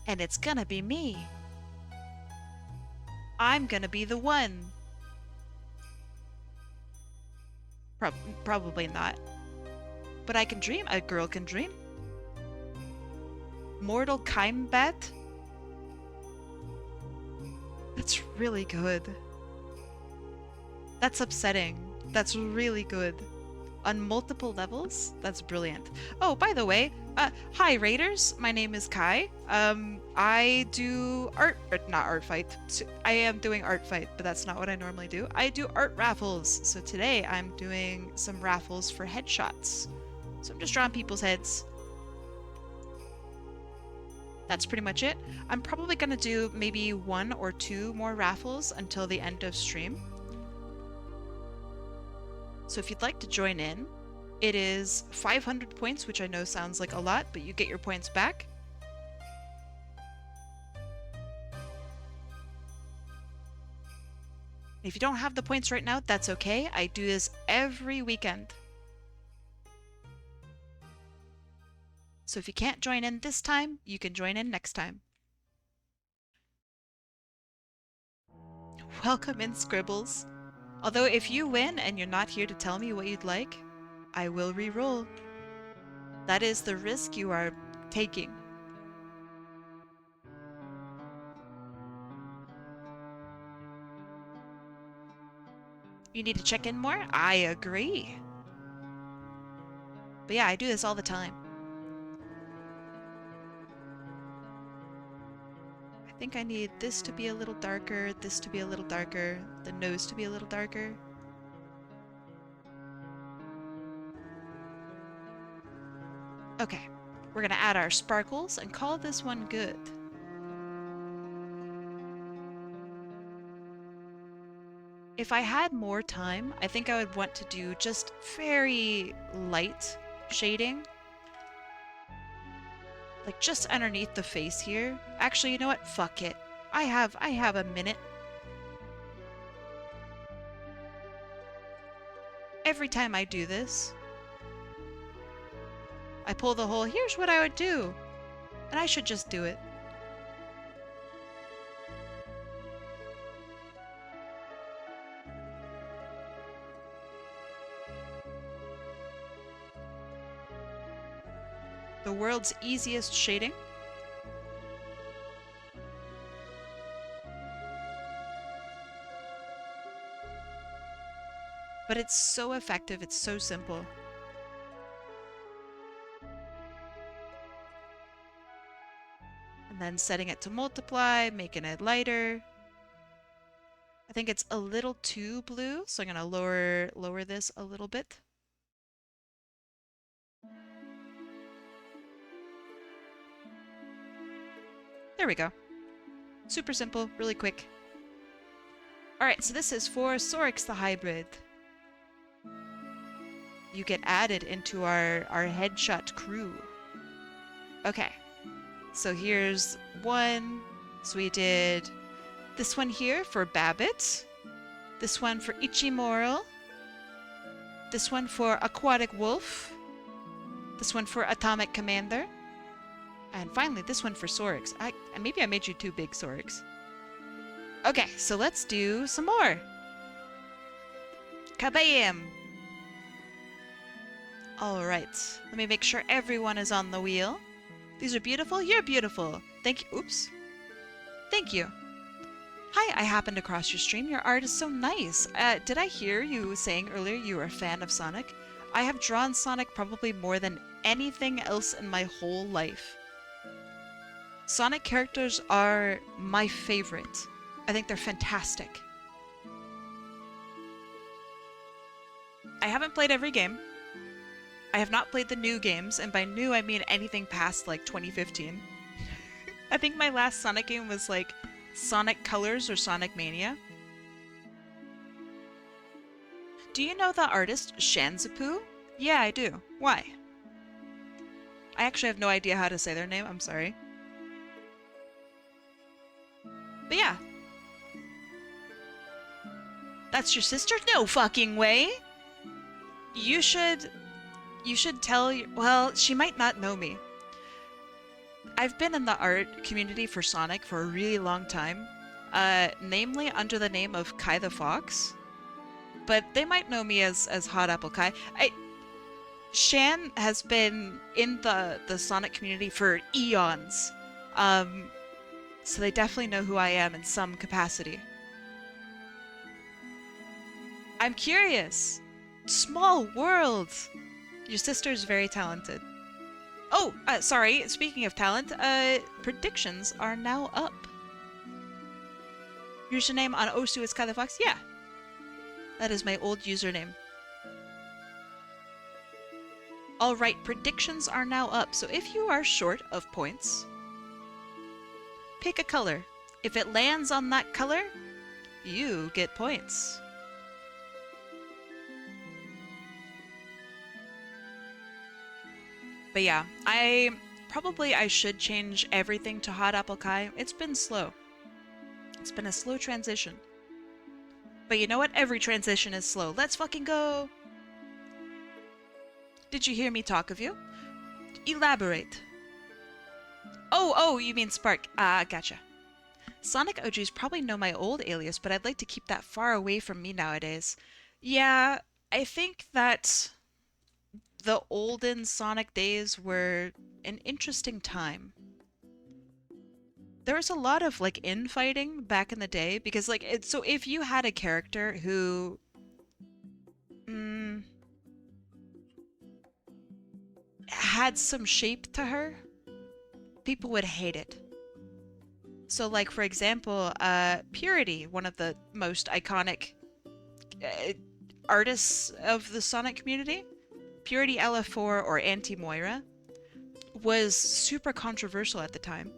And it's gonna be me. I'm gonna be the one. Probably not. But I can dream. A girl can dream. Mortal Combat? That's really good. That's upsetting. That's really good. On multiple levels? That's brilliant. Oh, by the way, hi Raiders, my name is Kai. I do not art fight. I am doing art fight, but that's not what I normally do. I do art raffles. So today I'm doing some raffles for headshots. So I'm just drawing people's heads. That's pretty much it. I'm probably gonna do maybe 1 or 2 more raffles until the end of stream. So if you'd like to join in, it is 500 points, which I know sounds like a lot, but you get your points back. If you don't have the points right now, that's okay. I do this every weekend. So if you can't join in this time, you can join in next time. Welcome in, Scribbles. Although if you win and you're not here to tell me what you'd like, I will re-roll. That is the risk you are taking. You need to check in more? I agree. But yeah, I do this all the time. I think I need this to be a little darker, this to be a little darker, the nose to be a little darker. Okay, we're gonna add our sparkles and call this one good. If I had more time, I think I would want to do just very light shading. Like just underneath the face here. Actually, you know what? Fuck it. I have a minute. Every time I do this, I pull the whole, here's what I would do. And I should just do it. The world's easiest shading. But it's so effective, it's so simple. And then setting it to multiply, making it lighter. I think it's a little too blue, so I'm gonna lower this a little bit. There we go. Super simple, really quick. Alright, so this is for sorixthehybrid. You get added into our headshot crew. Okay, so here's one. So we did this one here for Babbitt. This one for Ichimoral. This one for Aquatic Wolf. This one for Atomic Commander. And finally, this one for Sorix. Maybe I made you too big, Sorix. Okay, so let's do some more. Kabam! Alright, let me make sure everyone is on the wheel. These are beautiful. You're beautiful. Thank you. Oops. Thank you. Hi, I happened across your stream. Your art is so nice. Did I hear you saying earlier you were a fan of Sonic? I have drawn Sonic probably more than anything else in my whole life. Sonic characters are my favorite. I think they're fantastic. I haven't played every game. I have not played the new games, and by new I mean anything past like 2015. I think my last Sonic game was like Sonic Colors or Sonic Mania. Do you know the artist Shanzipu? Yeah, I do. Why? I actually have no idea how to say their name, I'm sorry. But yeah. That's your sister? No fucking way! You should tell your, well, she might not know me. I've been in the art community for Sonic for a really long time. Namely under the name of Kai the Fox. But they might know me as HotAppleKai. Shan has been in the Sonic community for eons. So they definitely know who I am in some capacity. I'm curious. Small world. Your sister's very talented. Oh, sorry. Speaking of talent, predictions are now up. Username on Osu is Kai the Fox? Yeah. That is my old username. Alright, predictions are now up. So if you are short of points, pick a color. If it lands on that color, you get points. But yeah, I should change everything to HotAppleKai. It's been slow. It's been a slow transition. But you know what? Every transition is slow. Let's fucking go! Did you hear me talk of you? Elaborate. Oh, you mean Spark. Gotcha. Sonic OGs probably know my old alias, but I'd like to keep that far away from me nowadays. Yeah, I think that the olden Sonic days were an interesting time. There was a lot of like infighting back in the day because so if you had a character who mm, had some shape to her, people would hate it. So like for example, Purity, one of the most iconic uh, artists of the Sonic community, Purity LF4 or Auntie Moira, was super controversial at the time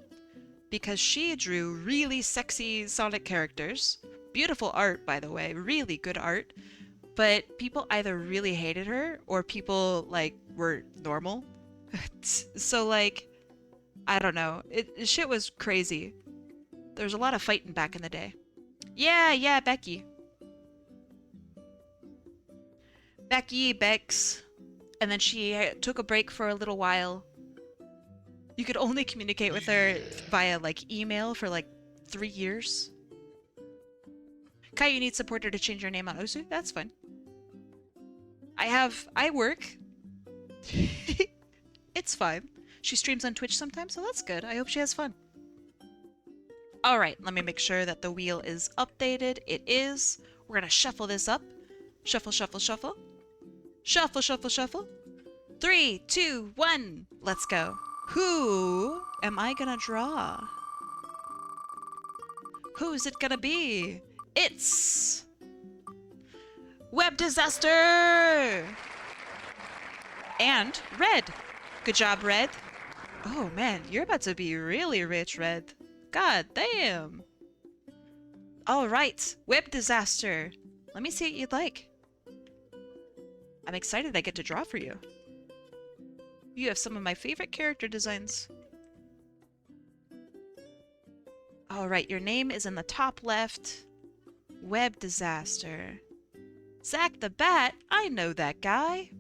because she drew really sexy Sonic characters. Beautiful art, by the way, really good art. But people either really hated her or people like were normal. So like, I don't know. Shit was crazy. There was a lot of fighting back in the day. Yeah, Becky. Becky, Bex. And then she took a break for a little while. You could only communicate with her via like email for like 3 years. Kai, you need supporter to change your name on Osu? That's fine. I work. It's fine. She streams on Twitch sometimes, so that's good. I hope she has fun. Alright, let me make sure that the wheel is updated. It is. We're gonna shuffle this up. Shuffle, shuffle, shuffle. Shuffle, shuffle, shuffle. 3, 2, 1. Let's go. Who am I gonna draw? Who's it gonna be? It's Web Disaster! And Red. Good job, Red. Oh man, you're about to be really rich, Red. God damn. Alright, Web Disaster. Let me see what you'd like. I'm excited I get to draw for you. You have some of my favorite character designs. Alright, your name is in the top left. Web Disaster. Zach the Bat? I know that guy.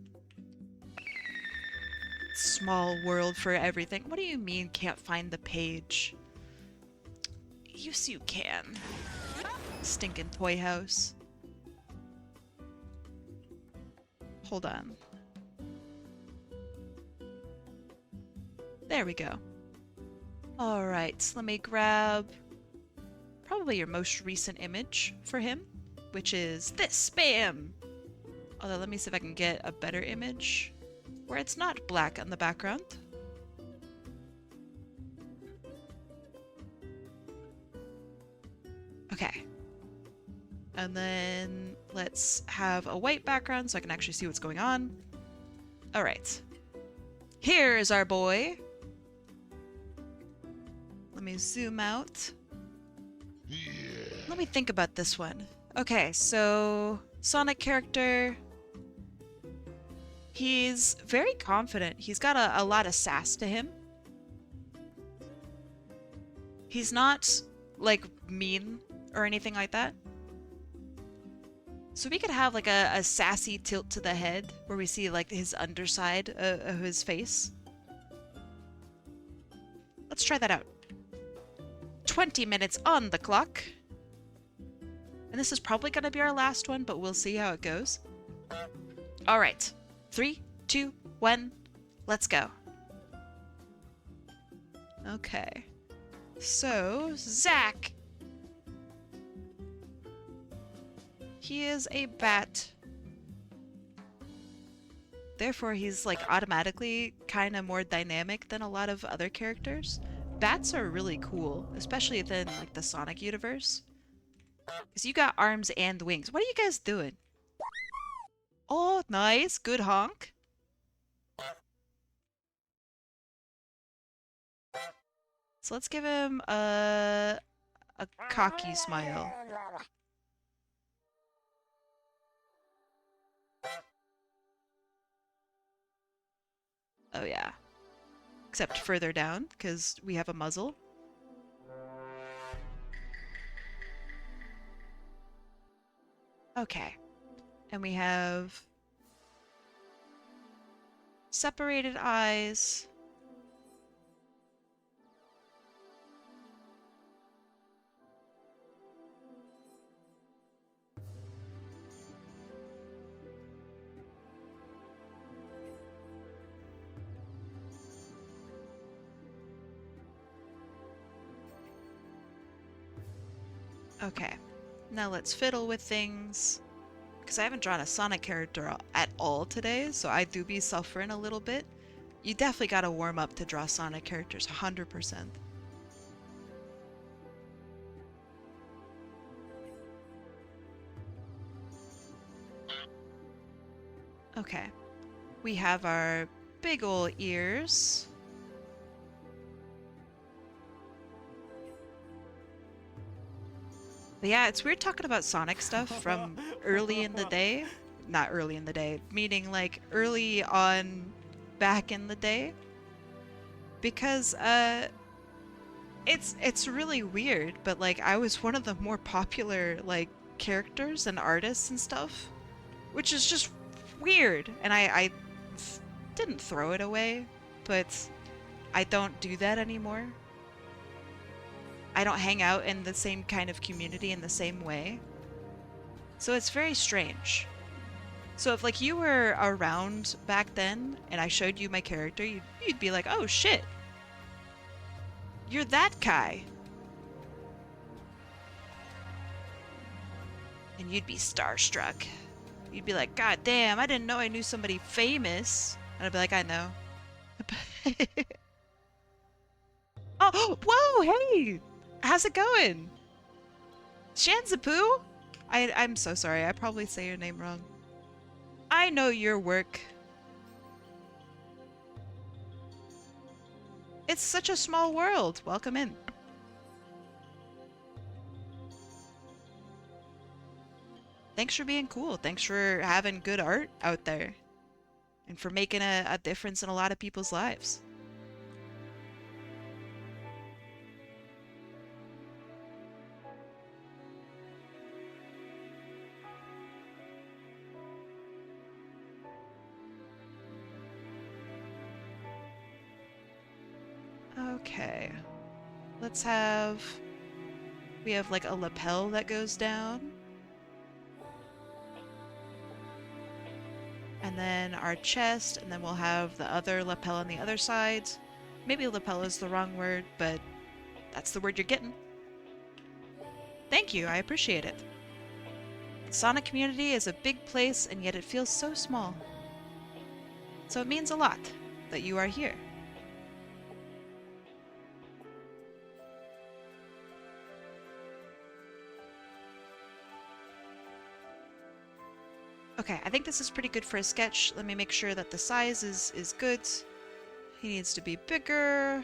Small world for everything. What do you mean can't find the page? Yes, you can. Stinking toy house. Hold on. There we go. Alright, let me grab probably your most recent image for him, which is this. Bam! Although, let me see if I can get a better image where it's not black on the background. Okay. And then let's have a white background so I can actually see what's going on. Alright. Here is our boy. Let me zoom out. Let me think about this one. Okay, so Sonic character. He's very confident. He's got a lot of sass to him. He's not, like, mean or anything like that. So we could have, like, a sassy tilt to the head where we see, like, his underside of his face. Let's try that out. 20 minutes on the clock. And this is probably going to be our last one, but we'll see how it goes. All right. 3, 2, 1, let's go. Okay. So, Zach. He is a bat. Therefore, he's like automatically kind of more dynamic than a lot of other characters. Bats are really cool, especially within like the Sonic universe. Because you got arms and wings. What are you guys doing? Oh, nice. Good honk. So let's give him a cocky smile. Oh yeah. Except further down, because we have a muzzle. Okay. And we have separated eyes. Okay, now let's fiddle with things. Because I haven't drawn a Sonic character at all today, so I do be suffering a little bit. You definitely gotta warm up to draw Sonic characters, 100%. Okay, we have our big ol' ears. But yeah, it's weird talking about Sonic stuff from early in the day. Not early in the day, meaning like early on back in the day. Because it's really weird, but like I was one of the more popular like characters and artists and stuff, which is just weird. And I didn't throw it away, but I don't do that anymore. I don't hang out in the same kind of community in the same way. So it's very strange. So if like you were around back then and I showed you my character, you'd be like, oh shit, you're that Kai. And you'd be starstruck. You'd be like, God damn, I didn't know I knew somebody famous. And I'd be like, I know. Oh, whoa, hey! How's it going? Shanzapoo? I'm so sorry, I probably say your name wrong. I know your work. It's such a small world. Welcome in. Thanks for being cool. Thanks for having good art out there. And for making a difference in a lot of people's lives. Okay. Let's have... We have like a lapel that goes down. And then our chest, and then we'll have the other lapel on the other side. Maybe lapel is the wrong word, but that's the word you're getting. Thank you, I appreciate it. The Sonic community is a big place, and yet it feels so small. So it means a lot that you are here. Okay, I think this is pretty good for a sketch. Let me make sure that the size is good. He needs to be bigger.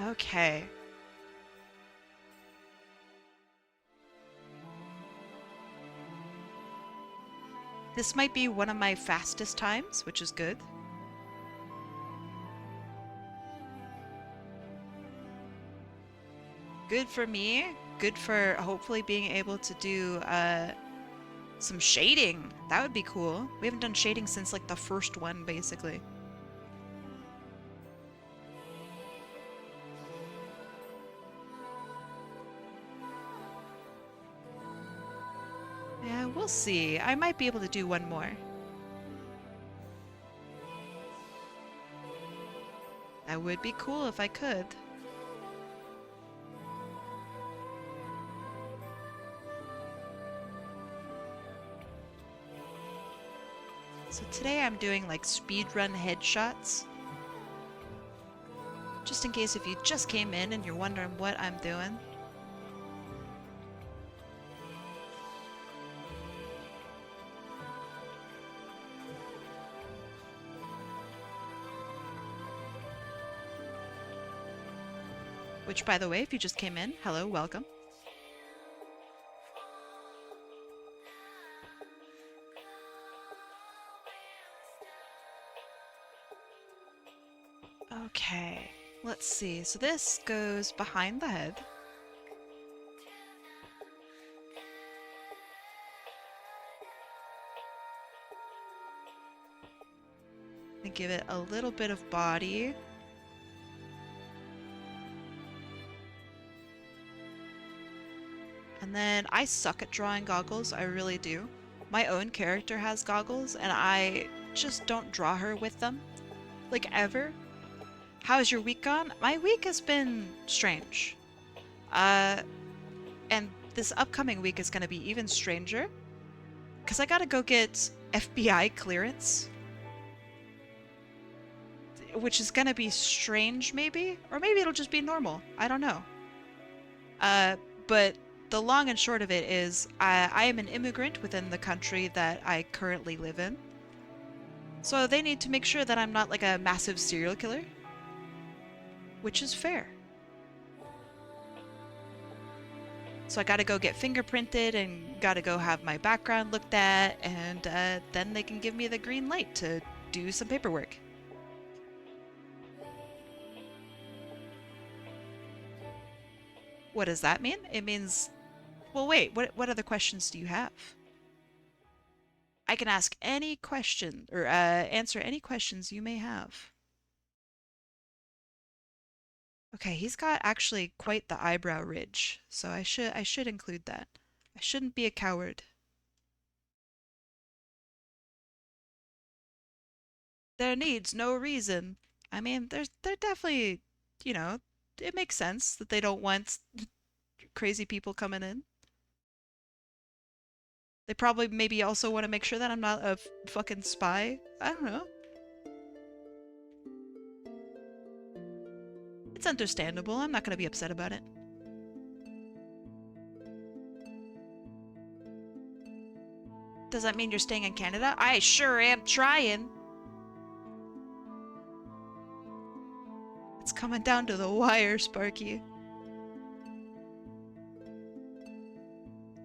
Okay. This might be one of my fastest times, which is good. Good for me. Good for hopefully being able to do some shading. That would be cool. We haven't done shading since like the first one, basically. Yeah, we'll see. I might be able to do one more. That would be cool if I could. So today I'm doing like speedrun headshots. Just in case if you just came in and you're wondering what I'm doing. Which, by the way, if you just came in, hello, welcome. Okay, let's see. So this goes behind the head. And give it a little bit of body. And then I suck at drawing goggles, I really do. My own character has goggles, and I just don't draw her with them. Like, ever. How's your week gone? My week has been strange. And this upcoming week is going to be even stranger. Because I gotta go get FBI clearance. Which is going to be strange, maybe? Or maybe it'll just be normal. I don't know. But the long and short of it is, I am an immigrant within the country that I currently live in. So they need to make sure that I'm not like a massive serial killer. Which is fair. So I gotta go get fingerprinted and gotta go have my background looked at, and then they can give me the green light to do some paperwork. What does that mean? It means... Well, wait, what other questions do you have? I can ask any question, or answer any questions you may have. Okay, he's got actually quite the eyebrow ridge, so I should include that. I shouldn't be a coward. There needs no reason. I mean, they're definitely, you know, it makes sense that they don't want crazy people coming in. They probably maybe also want to make sure that I'm not a fucking spy. I don't know. It's understandable. I'm not going to be upset about it. Does that mean you're staying in Canada? I sure am trying. It's coming down to the wire, Sparky.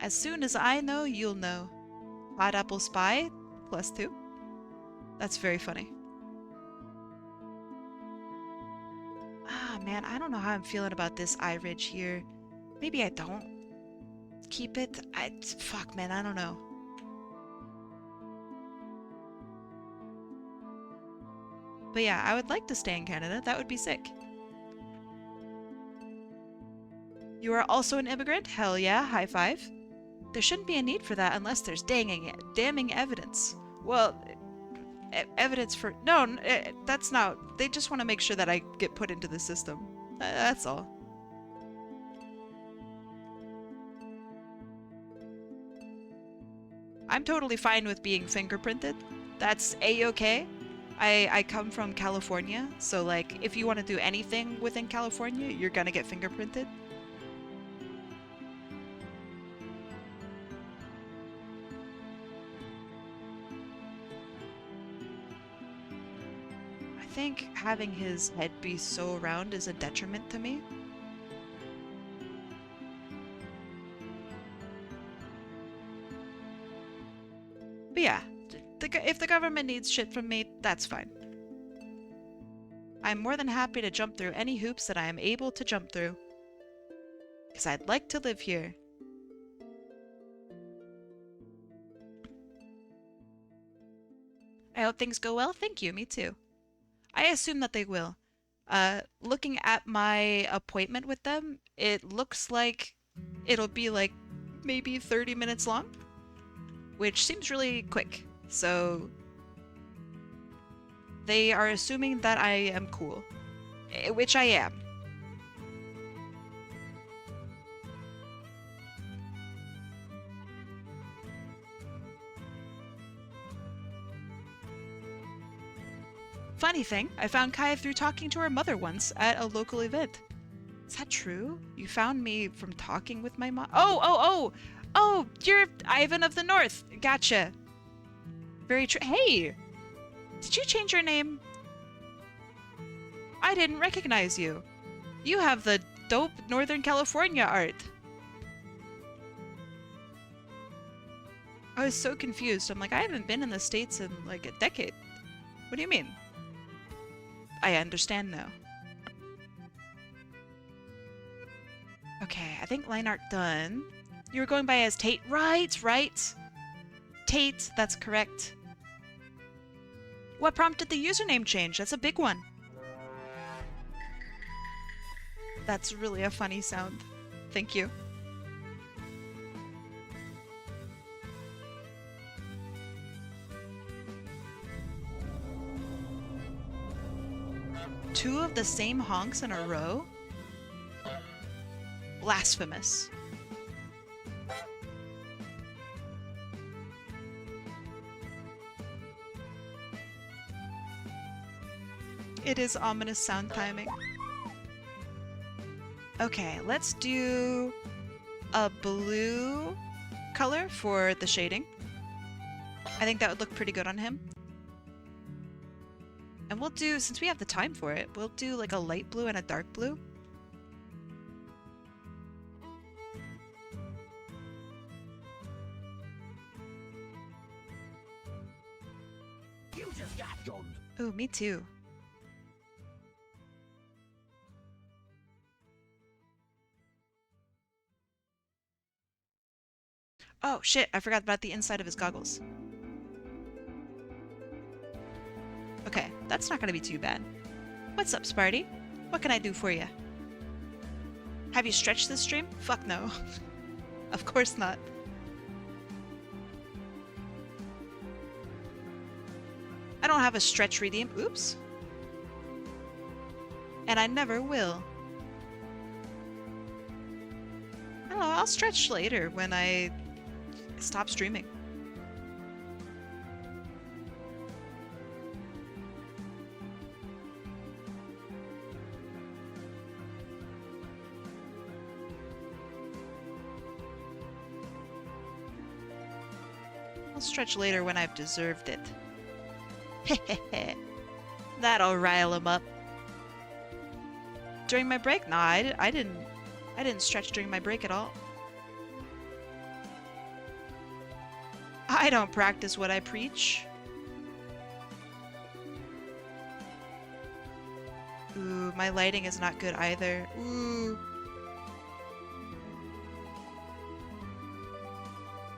As soon as I know, you'll know. Hot Apple Spy, +2. That's very funny. Ah, man, I don't know how I'm feeling about this eye ridge here. Maybe I don't keep it. Fuck, man, I don't know. But yeah, I would like to stay in Canada. That would be sick. You are also an immigrant? Hell yeah, high five. There shouldn't be a need for that unless there's damning evidence. Well, evidence for... No, that's not... They just want to make sure that I get put into the system. That's all. I'm totally fine with being fingerprinted. That's a-okay. I come from California, so like, if you want to do anything within California, you're gonna get fingerprinted. I think having his head be so round is a detriment to me. But yeah, if the government needs shit from me, that's fine. I'm more than happy to jump through any hoops that I am able to jump through. Because I'd like to live here. I hope things go well. Thank you, me too. I assume that they will. Looking at my appointment with them, it looks like it'll be like maybe 30 minutes long, which seems really quick. So they are assuming that I am cool, which I am. Funny thing, I found Kai through talking to her mother once at a local event. Is that true? You found me from talking with my mom? Oh, you're Ivan of the North. Gotcha. Very true. Hey, did you change your name? I didn't recognize you. You have the dope Northern California art. I was so confused. I'm like, I haven't been in the States in like a decade. What do you mean? I understand now. Okay, I think line art done. You were going by as Tate. Right. Tate, that's correct. What prompted the username change? That's a big one. That's really a funny sound. Thank you. 2 of the same honks in a row? Blasphemous. It is ominous sound timing. Okay, let's do a blue color for the shading. I think that would look pretty good on him. And we'll do, since we have the time for it, we'll do like a light blue and a dark blue. You just got done. Ooh, me too. Oh shit, I forgot about the inside of his goggles. Okay, that's not gonna be too bad. What's up, Sparty? What can I do for you? Have you stretched this stream? Fuck no. Of course not. I don't have a stretch redeem. Oops. And I never will. Hello, I'll stretch later when I stop streaming. I'll stretch later when I've deserved it. That'll rile him up. During my break? Nah, I didn't stretch during my break at all. I don't practice what I preach. Ooh, my lighting is not good either. Ooh.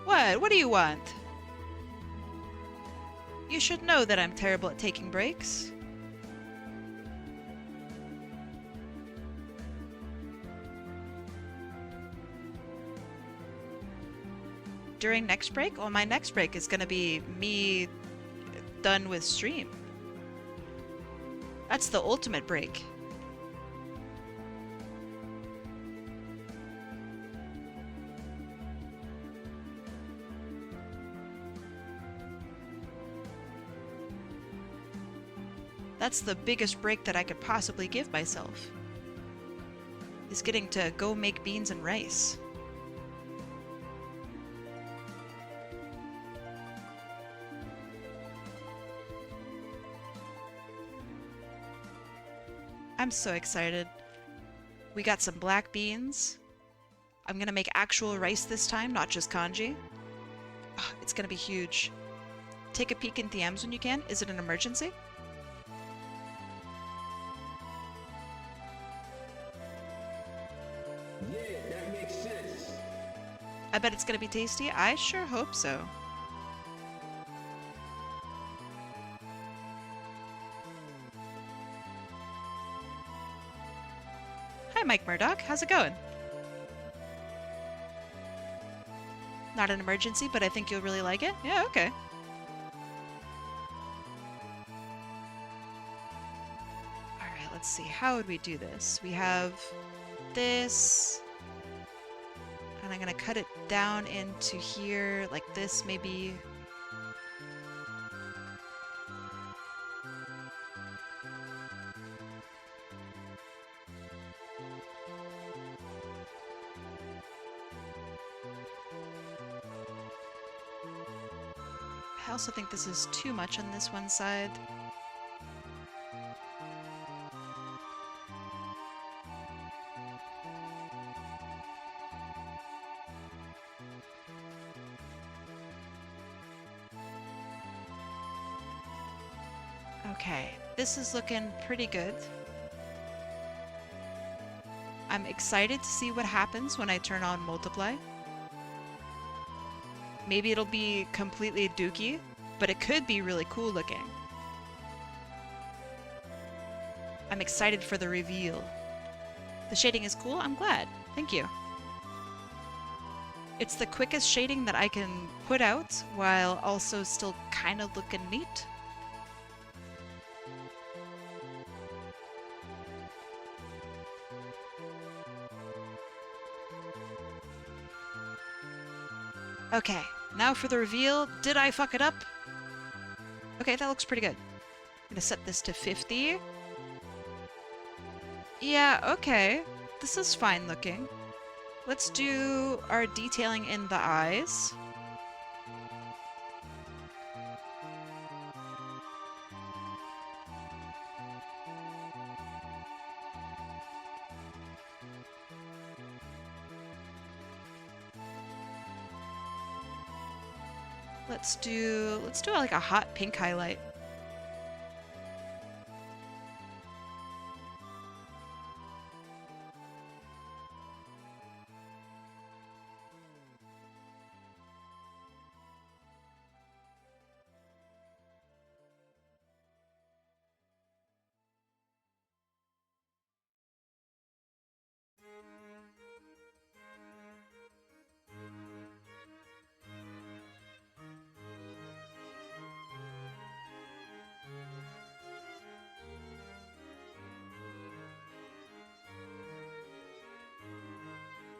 What? What do you want? You should know that I'm terrible at taking breaks. During next break? Well, my next break is gonna be me done with stream. That's the ultimate break. That's the biggest break that I could possibly give myself. Is getting to go make beans and rice. I'm so excited. We got some black beans. I'm gonna make actual rice this time, not just kanji. Oh, it's gonna be huge. Take a peek in DMs when you can. Is it an emergency? Yeah, that makes sense. I bet it's gonna be tasty. I sure hope so. Hi, Mike Murdoch. How's it going? Not an emergency, but I think you'll really like it. Yeah, okay. Alright, let's see. How would we do this? We have this. And I'm gonna cut it down into here like this, maybe. I also think this is too much on this one side. Okay, this is looking pretty good. I'm excited to see what happens when I turn on multiply. Maybe it'll be completely dookie, but it could be really cool looking. I'm excited for the reveal. The shading is cool? I'm glad. Thank you. It's the quickest shading that I can put out while also still kind of looking neat. Okay, now for the reveal. Did I fuck it up? Okay, that looks pretty good. I'm gonna set this to 50. Yeah, okay. This is fine looking. Let's do our detailing in the eyes. Let's do like a hot pink highlight.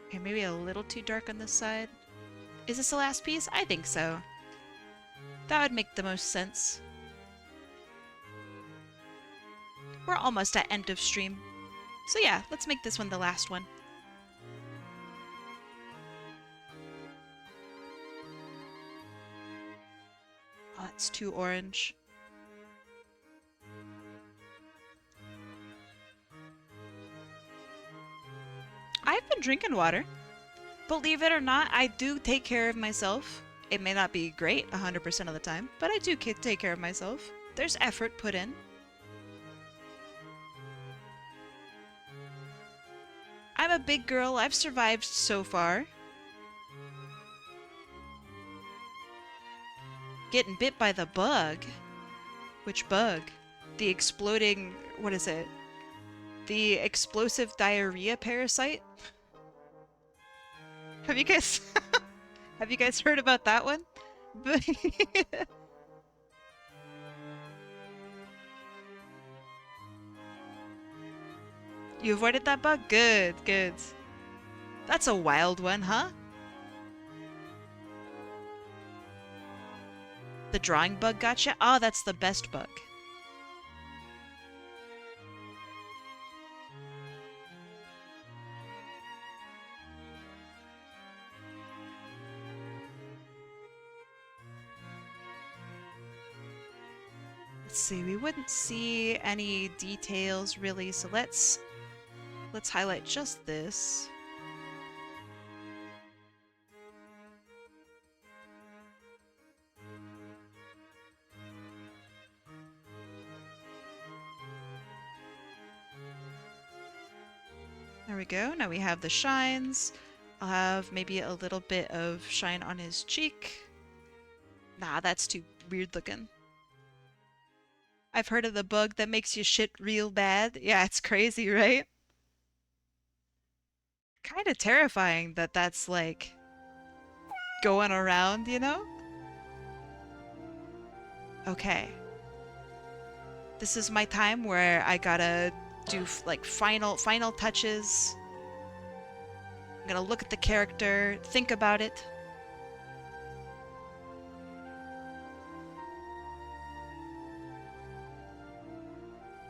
Okay, maybe a little too dark on this side. Is this the last piece? I think so. That would make the most sense. We're almost at end of stream. So yeah, let's make this one the last one. Oh, that's too orange. I've been drinking water. Believe it or not, I do take care of myself. It may not be great 100% of the time, but I do take care of myself. There's effort put in. I'm a big girl. I've survived so far. Getting bit by the bug. Which bug? The exploding... what is it? The explosive diarrhea parasite? Have you guys... have you guys heard about that one? You avoided that bug? Good, good. That's a wild one, huh? The drawing bug gotcha? Oh, that's the best bug. Let's see, we wouldn't see any details really, so let's highlight just this. There we go. Now we have the shines. I'll have maybe a little bit of shine on his cheek. Nah, that's too weird looking. I've heard of the bug that makes you shit real bad. Yeah, it's crazy, right? Kind of terrifying that that's like going around, you know? Okay. This is my time where I gotta do like final touches. I'm gonna look at the character, think about it.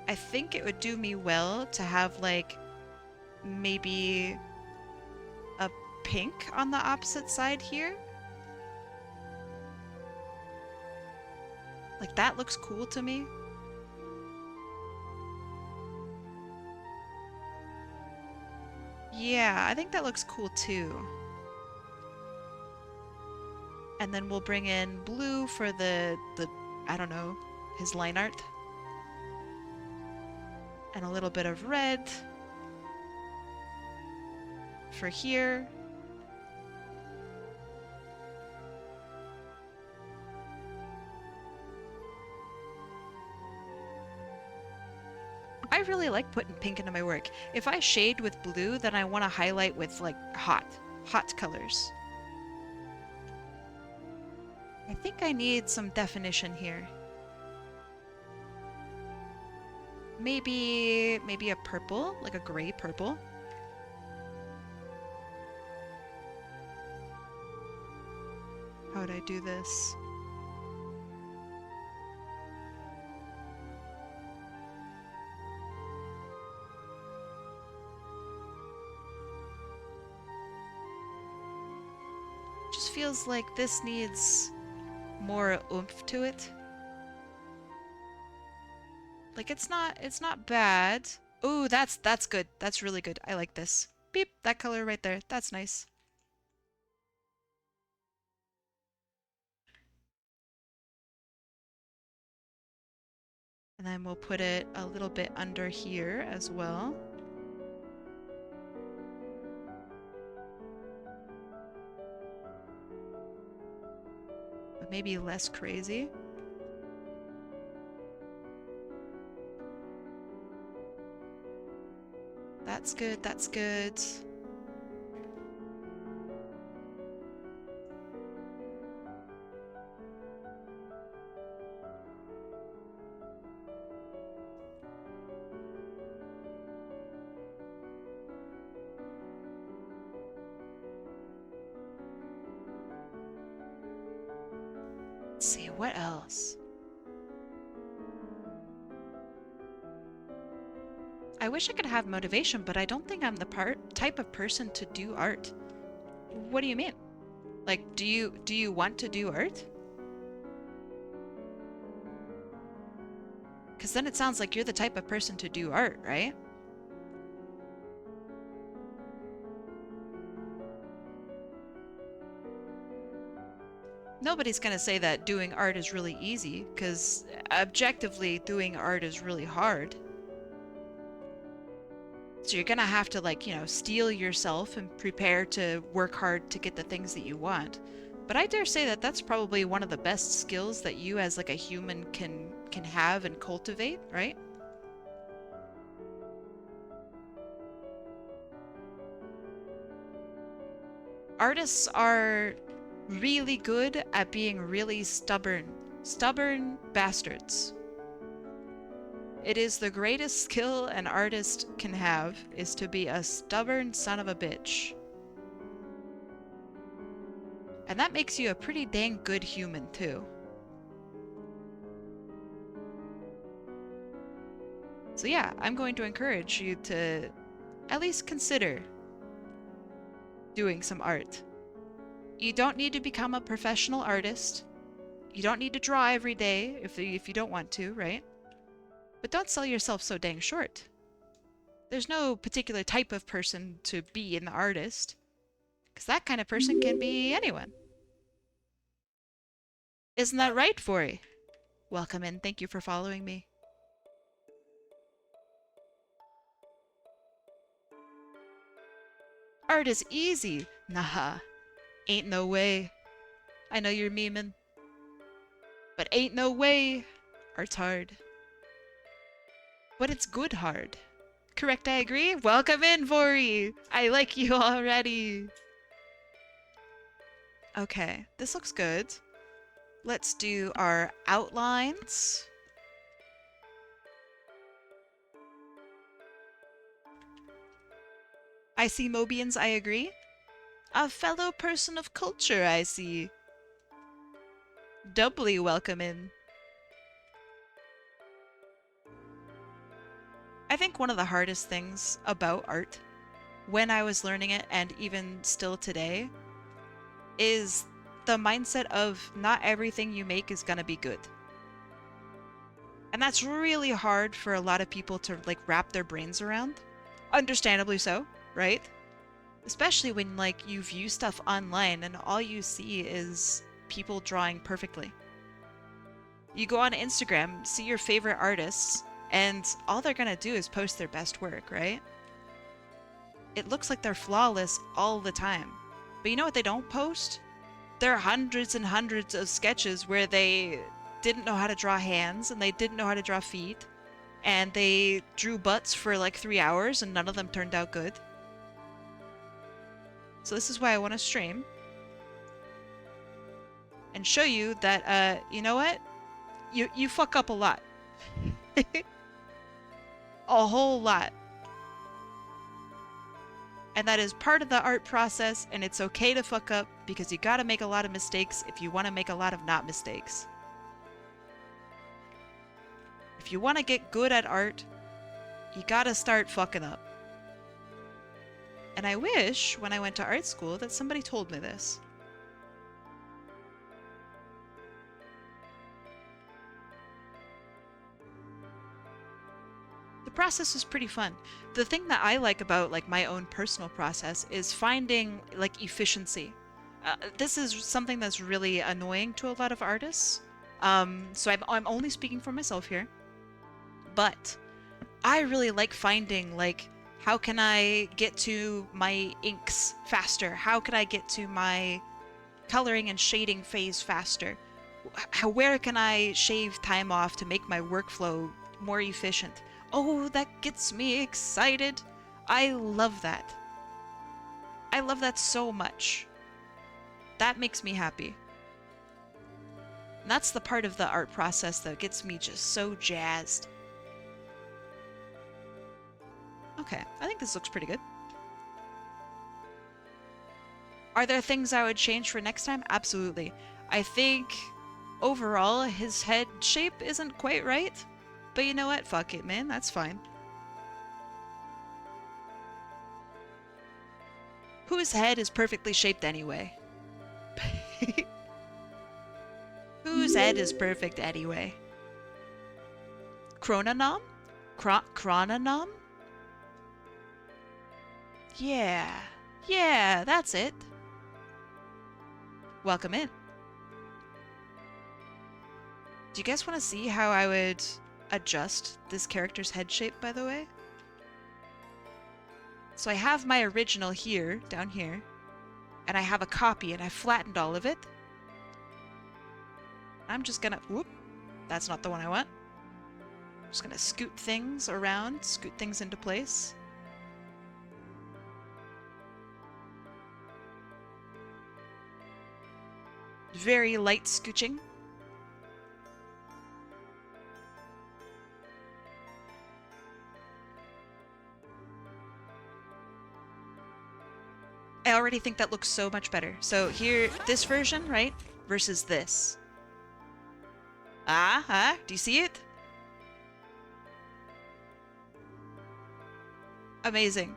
I think it would do me well to have like maybe a pink on the opposite side here. Like that looks cool to me. Yeah, I think that looks cool too. And then we'll bring in blue for the I don't know, his line art. And a little bit of red for here. I really like putting pink into my work. If I shade with blue, then I want to highlight with like hot colors. I think I need some definition here. Maybe a purple, like a gray purple. would I do this? Just feels like this needs more oomph to it. Like it's not bad. Ooh, that's good. That's really good. I like this. Beep, that color right there. That's nice. And then we'll put it a little bit under here as well. But maybe less crazy. That's good, that's good. Let's see, what else? I wish I could have motivation, but I don't think I'm the type of person to do art. What do you mean? Like, do you want to do art? Because then it sounds like you're the type of person to do art, right? Nobody's gonna say that doing art is really easy, because objectively, doing art is really hard. So you're gonna have to, like, you know, steel yourself and prepare to work hard to get the things that you want. But I dare say that that's probably one of the best skills that you as like a human can have and cultivate, right? Artists are really good at being really stubborn bastards. It is the greatest skill an artist can have, is to be a stubborn son of a bitch. And that makes you a pretty dang good human, too. So yeah, I'm going to encourage you to at least consider doing some art. You don't need to become a professional artist. You don't need to draw every day if you don't want to, right? But don't sell yourself so dang short. There's no particular type of person to be an artist, because that kind of person can be anyone. Isn't that right, Vori? Welcome in. Thank you for following me. Art is easy. Nah, ain't no way. I know you're memeing, but ain't no way. Art's hard. But it's good hard. Correct, I agree. Welcome in, Vori. I like you already. Okay, this looks good. Let's do our outlines. I see Mobians, I agree. A fellow person of culture, I see. Doubly welcome in. I think one of the hardest things about art, when I was learning it and even still today, is the mindset of not everything you make is gonna be good. And that's really hard for a lot of people to like wrap their brains around. Understandably so, right? Especially when like you view stuff online and all you see is people drawing perfectly. You go on Instagram, see your favorite artists, and all they're gonna do is post their best work, right? It looks like they're flawless all the time. But you know what they don't post? There are hundreds and hundreds of sketches where they didn't know how to draw hands and they didn't know how to draw feet. And they drew butts for like 3 hours and none of them turned out good. So this is why I want to stream. And show you that, you know what? You fuck up a lot. A whole lot. And that is part of the art process, and it's okay to fuck up because you gotta make a lot of mistakes if you want to make a lot of not mistakes. If you want to get good at art, you gotta start fucking up. And I wish, when I went to art school, that somebody told me this. The process is pretty fun. The thing that I like about like my own personal process is finding like efficiency. This is something that's really annoying to a lot of artists. So I'm only speaking for myself here. But I really like finding like, how can I get to my inks faster? How can I get to my coloring and shading phase faster? Where can I shave time off to make my workflow more efficient? Oh, that gets me excited. I love that. I love that so much. That makes me happy. And that's the part of the art process that gets me just so jazzed. Okay, I think this looks pretty good. Are there things I would change for next time? Absolutely. I think overall his head shape isn't quite right. But you know what? Fuck it, man. That's fine. Whose head is perfectly shaped anyway? Whose head is perfect anyway? Chrononom? Chrononom? Yeah. Yeah, that's it. Welcome in. Do you guys want to see how I would adjust this character's head shape, by the way? So I have my original here, down here, and I have a copy, and I flattened all of it. I'm just gonna, whoop, that's not the one I want. I'm just gonna scoot things around, scoot things into place. Very light scooching. I already think that looks so much better. So here, this version, right, versus this. Do you see it? Amazing.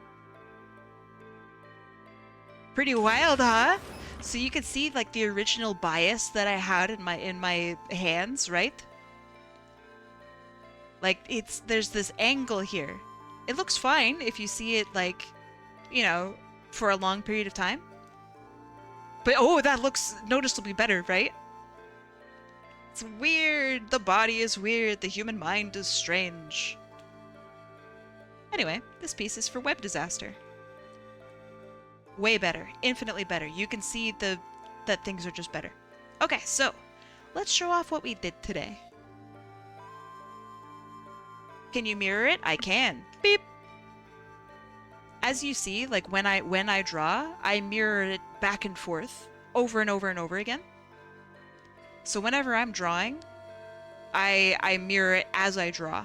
Pretty wild, huh? So you can see like the original bias that I had in my hands, right? Like there's this angle here. It looks fine if you see it like, you know, for a long period of time. But oh, that looks noticeably better, right? It's weird. The body is weird. The human mind is strange. Anyway, this piece is for web disaster. Way better. Infinitely better. You can see that things are just better. Okay, so let's show off what we did today. Can you mirror it? I can. Beep. As you see, like when I draw, I mirror it back and forth over and over and over again. So whenever I'm drawing, I mirror it as I draw.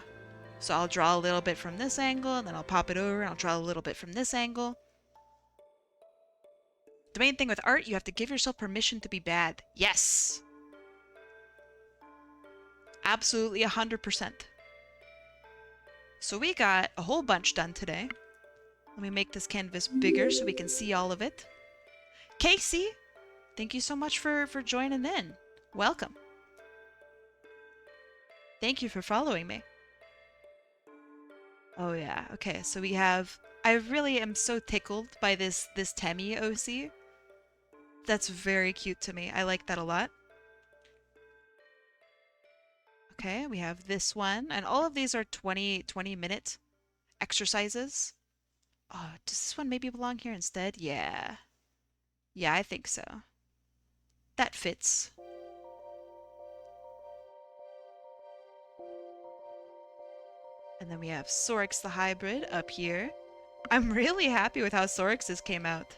So I'll draw a little bit from this angle, and then I'll pop it over, and I'll draw a little bit from this angle. The main thing with art, you have to give yourself permission to be bad. Yes! Absolutely 100%. So we got a whole bunch done today. Let me make this canvas bigger so we can see all of it. Casey, thank you so much for joining in. Welcome. Thank you for following me. Oh yeah, okay, so we have... I really am so tickled by this Temmie OC. That's very cute to me. I like that a lot. Okay, we have this one, and all of these are 20-minute exercises. Oh, does this one maybe belong here instead? Yeah. Yeah, I think so. That fits. And then we have sorixthehybrid up here. I'm really happy with how Sorix's came out.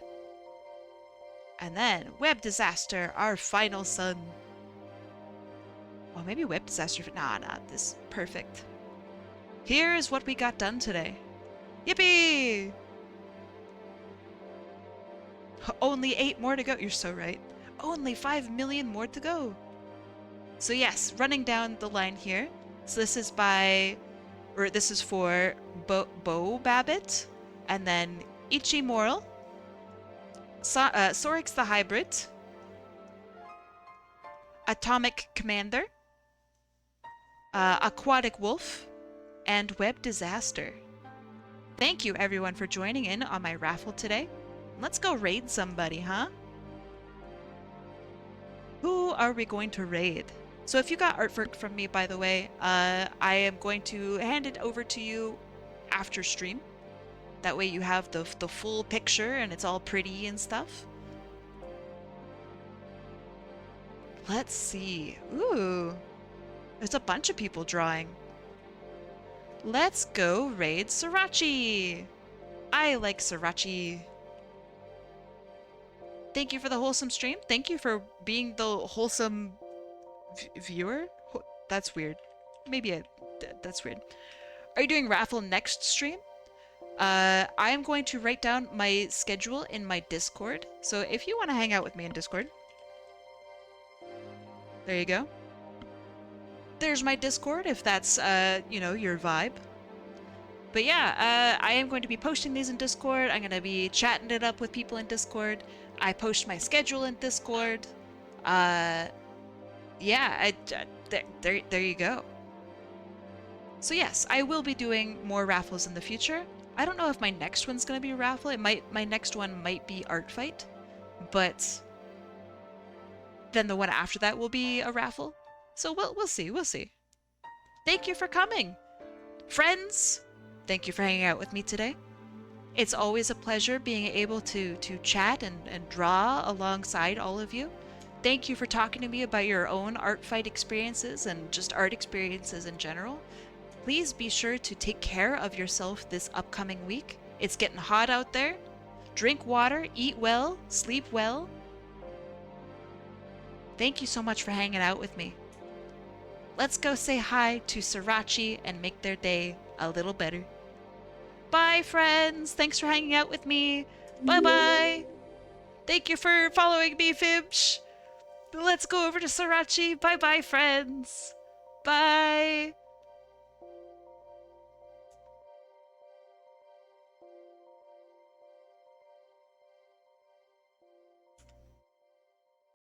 And then Web Disaster, our final son. Oh, maybe Web Disaster. Nah, this. Perfect. Here's what we got done today. Yippee! Only 8 more to go. You're so right. Only 5 million more to go. So yes, running down the line here. So this is this is for bohebabbitt, and then Ichimoral, sorixthehybrid, Atomic Commander, Aquatic Wolf, and Web Disaster. Thank you everyone for joining in on my raffle today. Let's go raid somebody, huh? Who are we going to raid? So if you got artwork from me, by the way, I am going to hand it over to you after stream. That way you have the full picture and it's all pretty and stuff. Let's see. Ooh. There's a bunch of people drawing. Let's go raid Srirachi. I like Srirachi. Thank you for the wholesome stream. Thank you for being the wholesome viewer. That's weird. Maybe that's weird. Are you doing raffle next stream? I am going to write down my schedule in my Discord. So if you want to hang out with me in Discord, there you go. There's my Discord if that's, you know, your vibe. But yeah, I am going to be posting these in Discord. I'm going to be chatting it up with people in Discord. I post my schedule in Discord. Yeah, there you go. So yes, I will be doing more raffles in the future. I don't know if my next one's going to be a raffle. My next one might be Art Fight, but then the one after that will be a raffle. So we'll see. Thank you for coming. Friends, thank you for hanging out with me today. It's always a pleasure being able to chat and draw alongside all of you. Thank you for talking to me about your own art fight experiences and just art experiences in general. Please be sure to take care of yourself this upcoming week. It's getting hot out there. Drink water, eat well, sleep well. Thank you so much for hanging out with me. Let's go say hi to Srirachi and make their day a little better. Bye, friends. Thanks for hanging out with me. Bye-bye. Thank you for following me, Fibsh. Let's go over to Srirachi. Bye-bye, friends. Bye.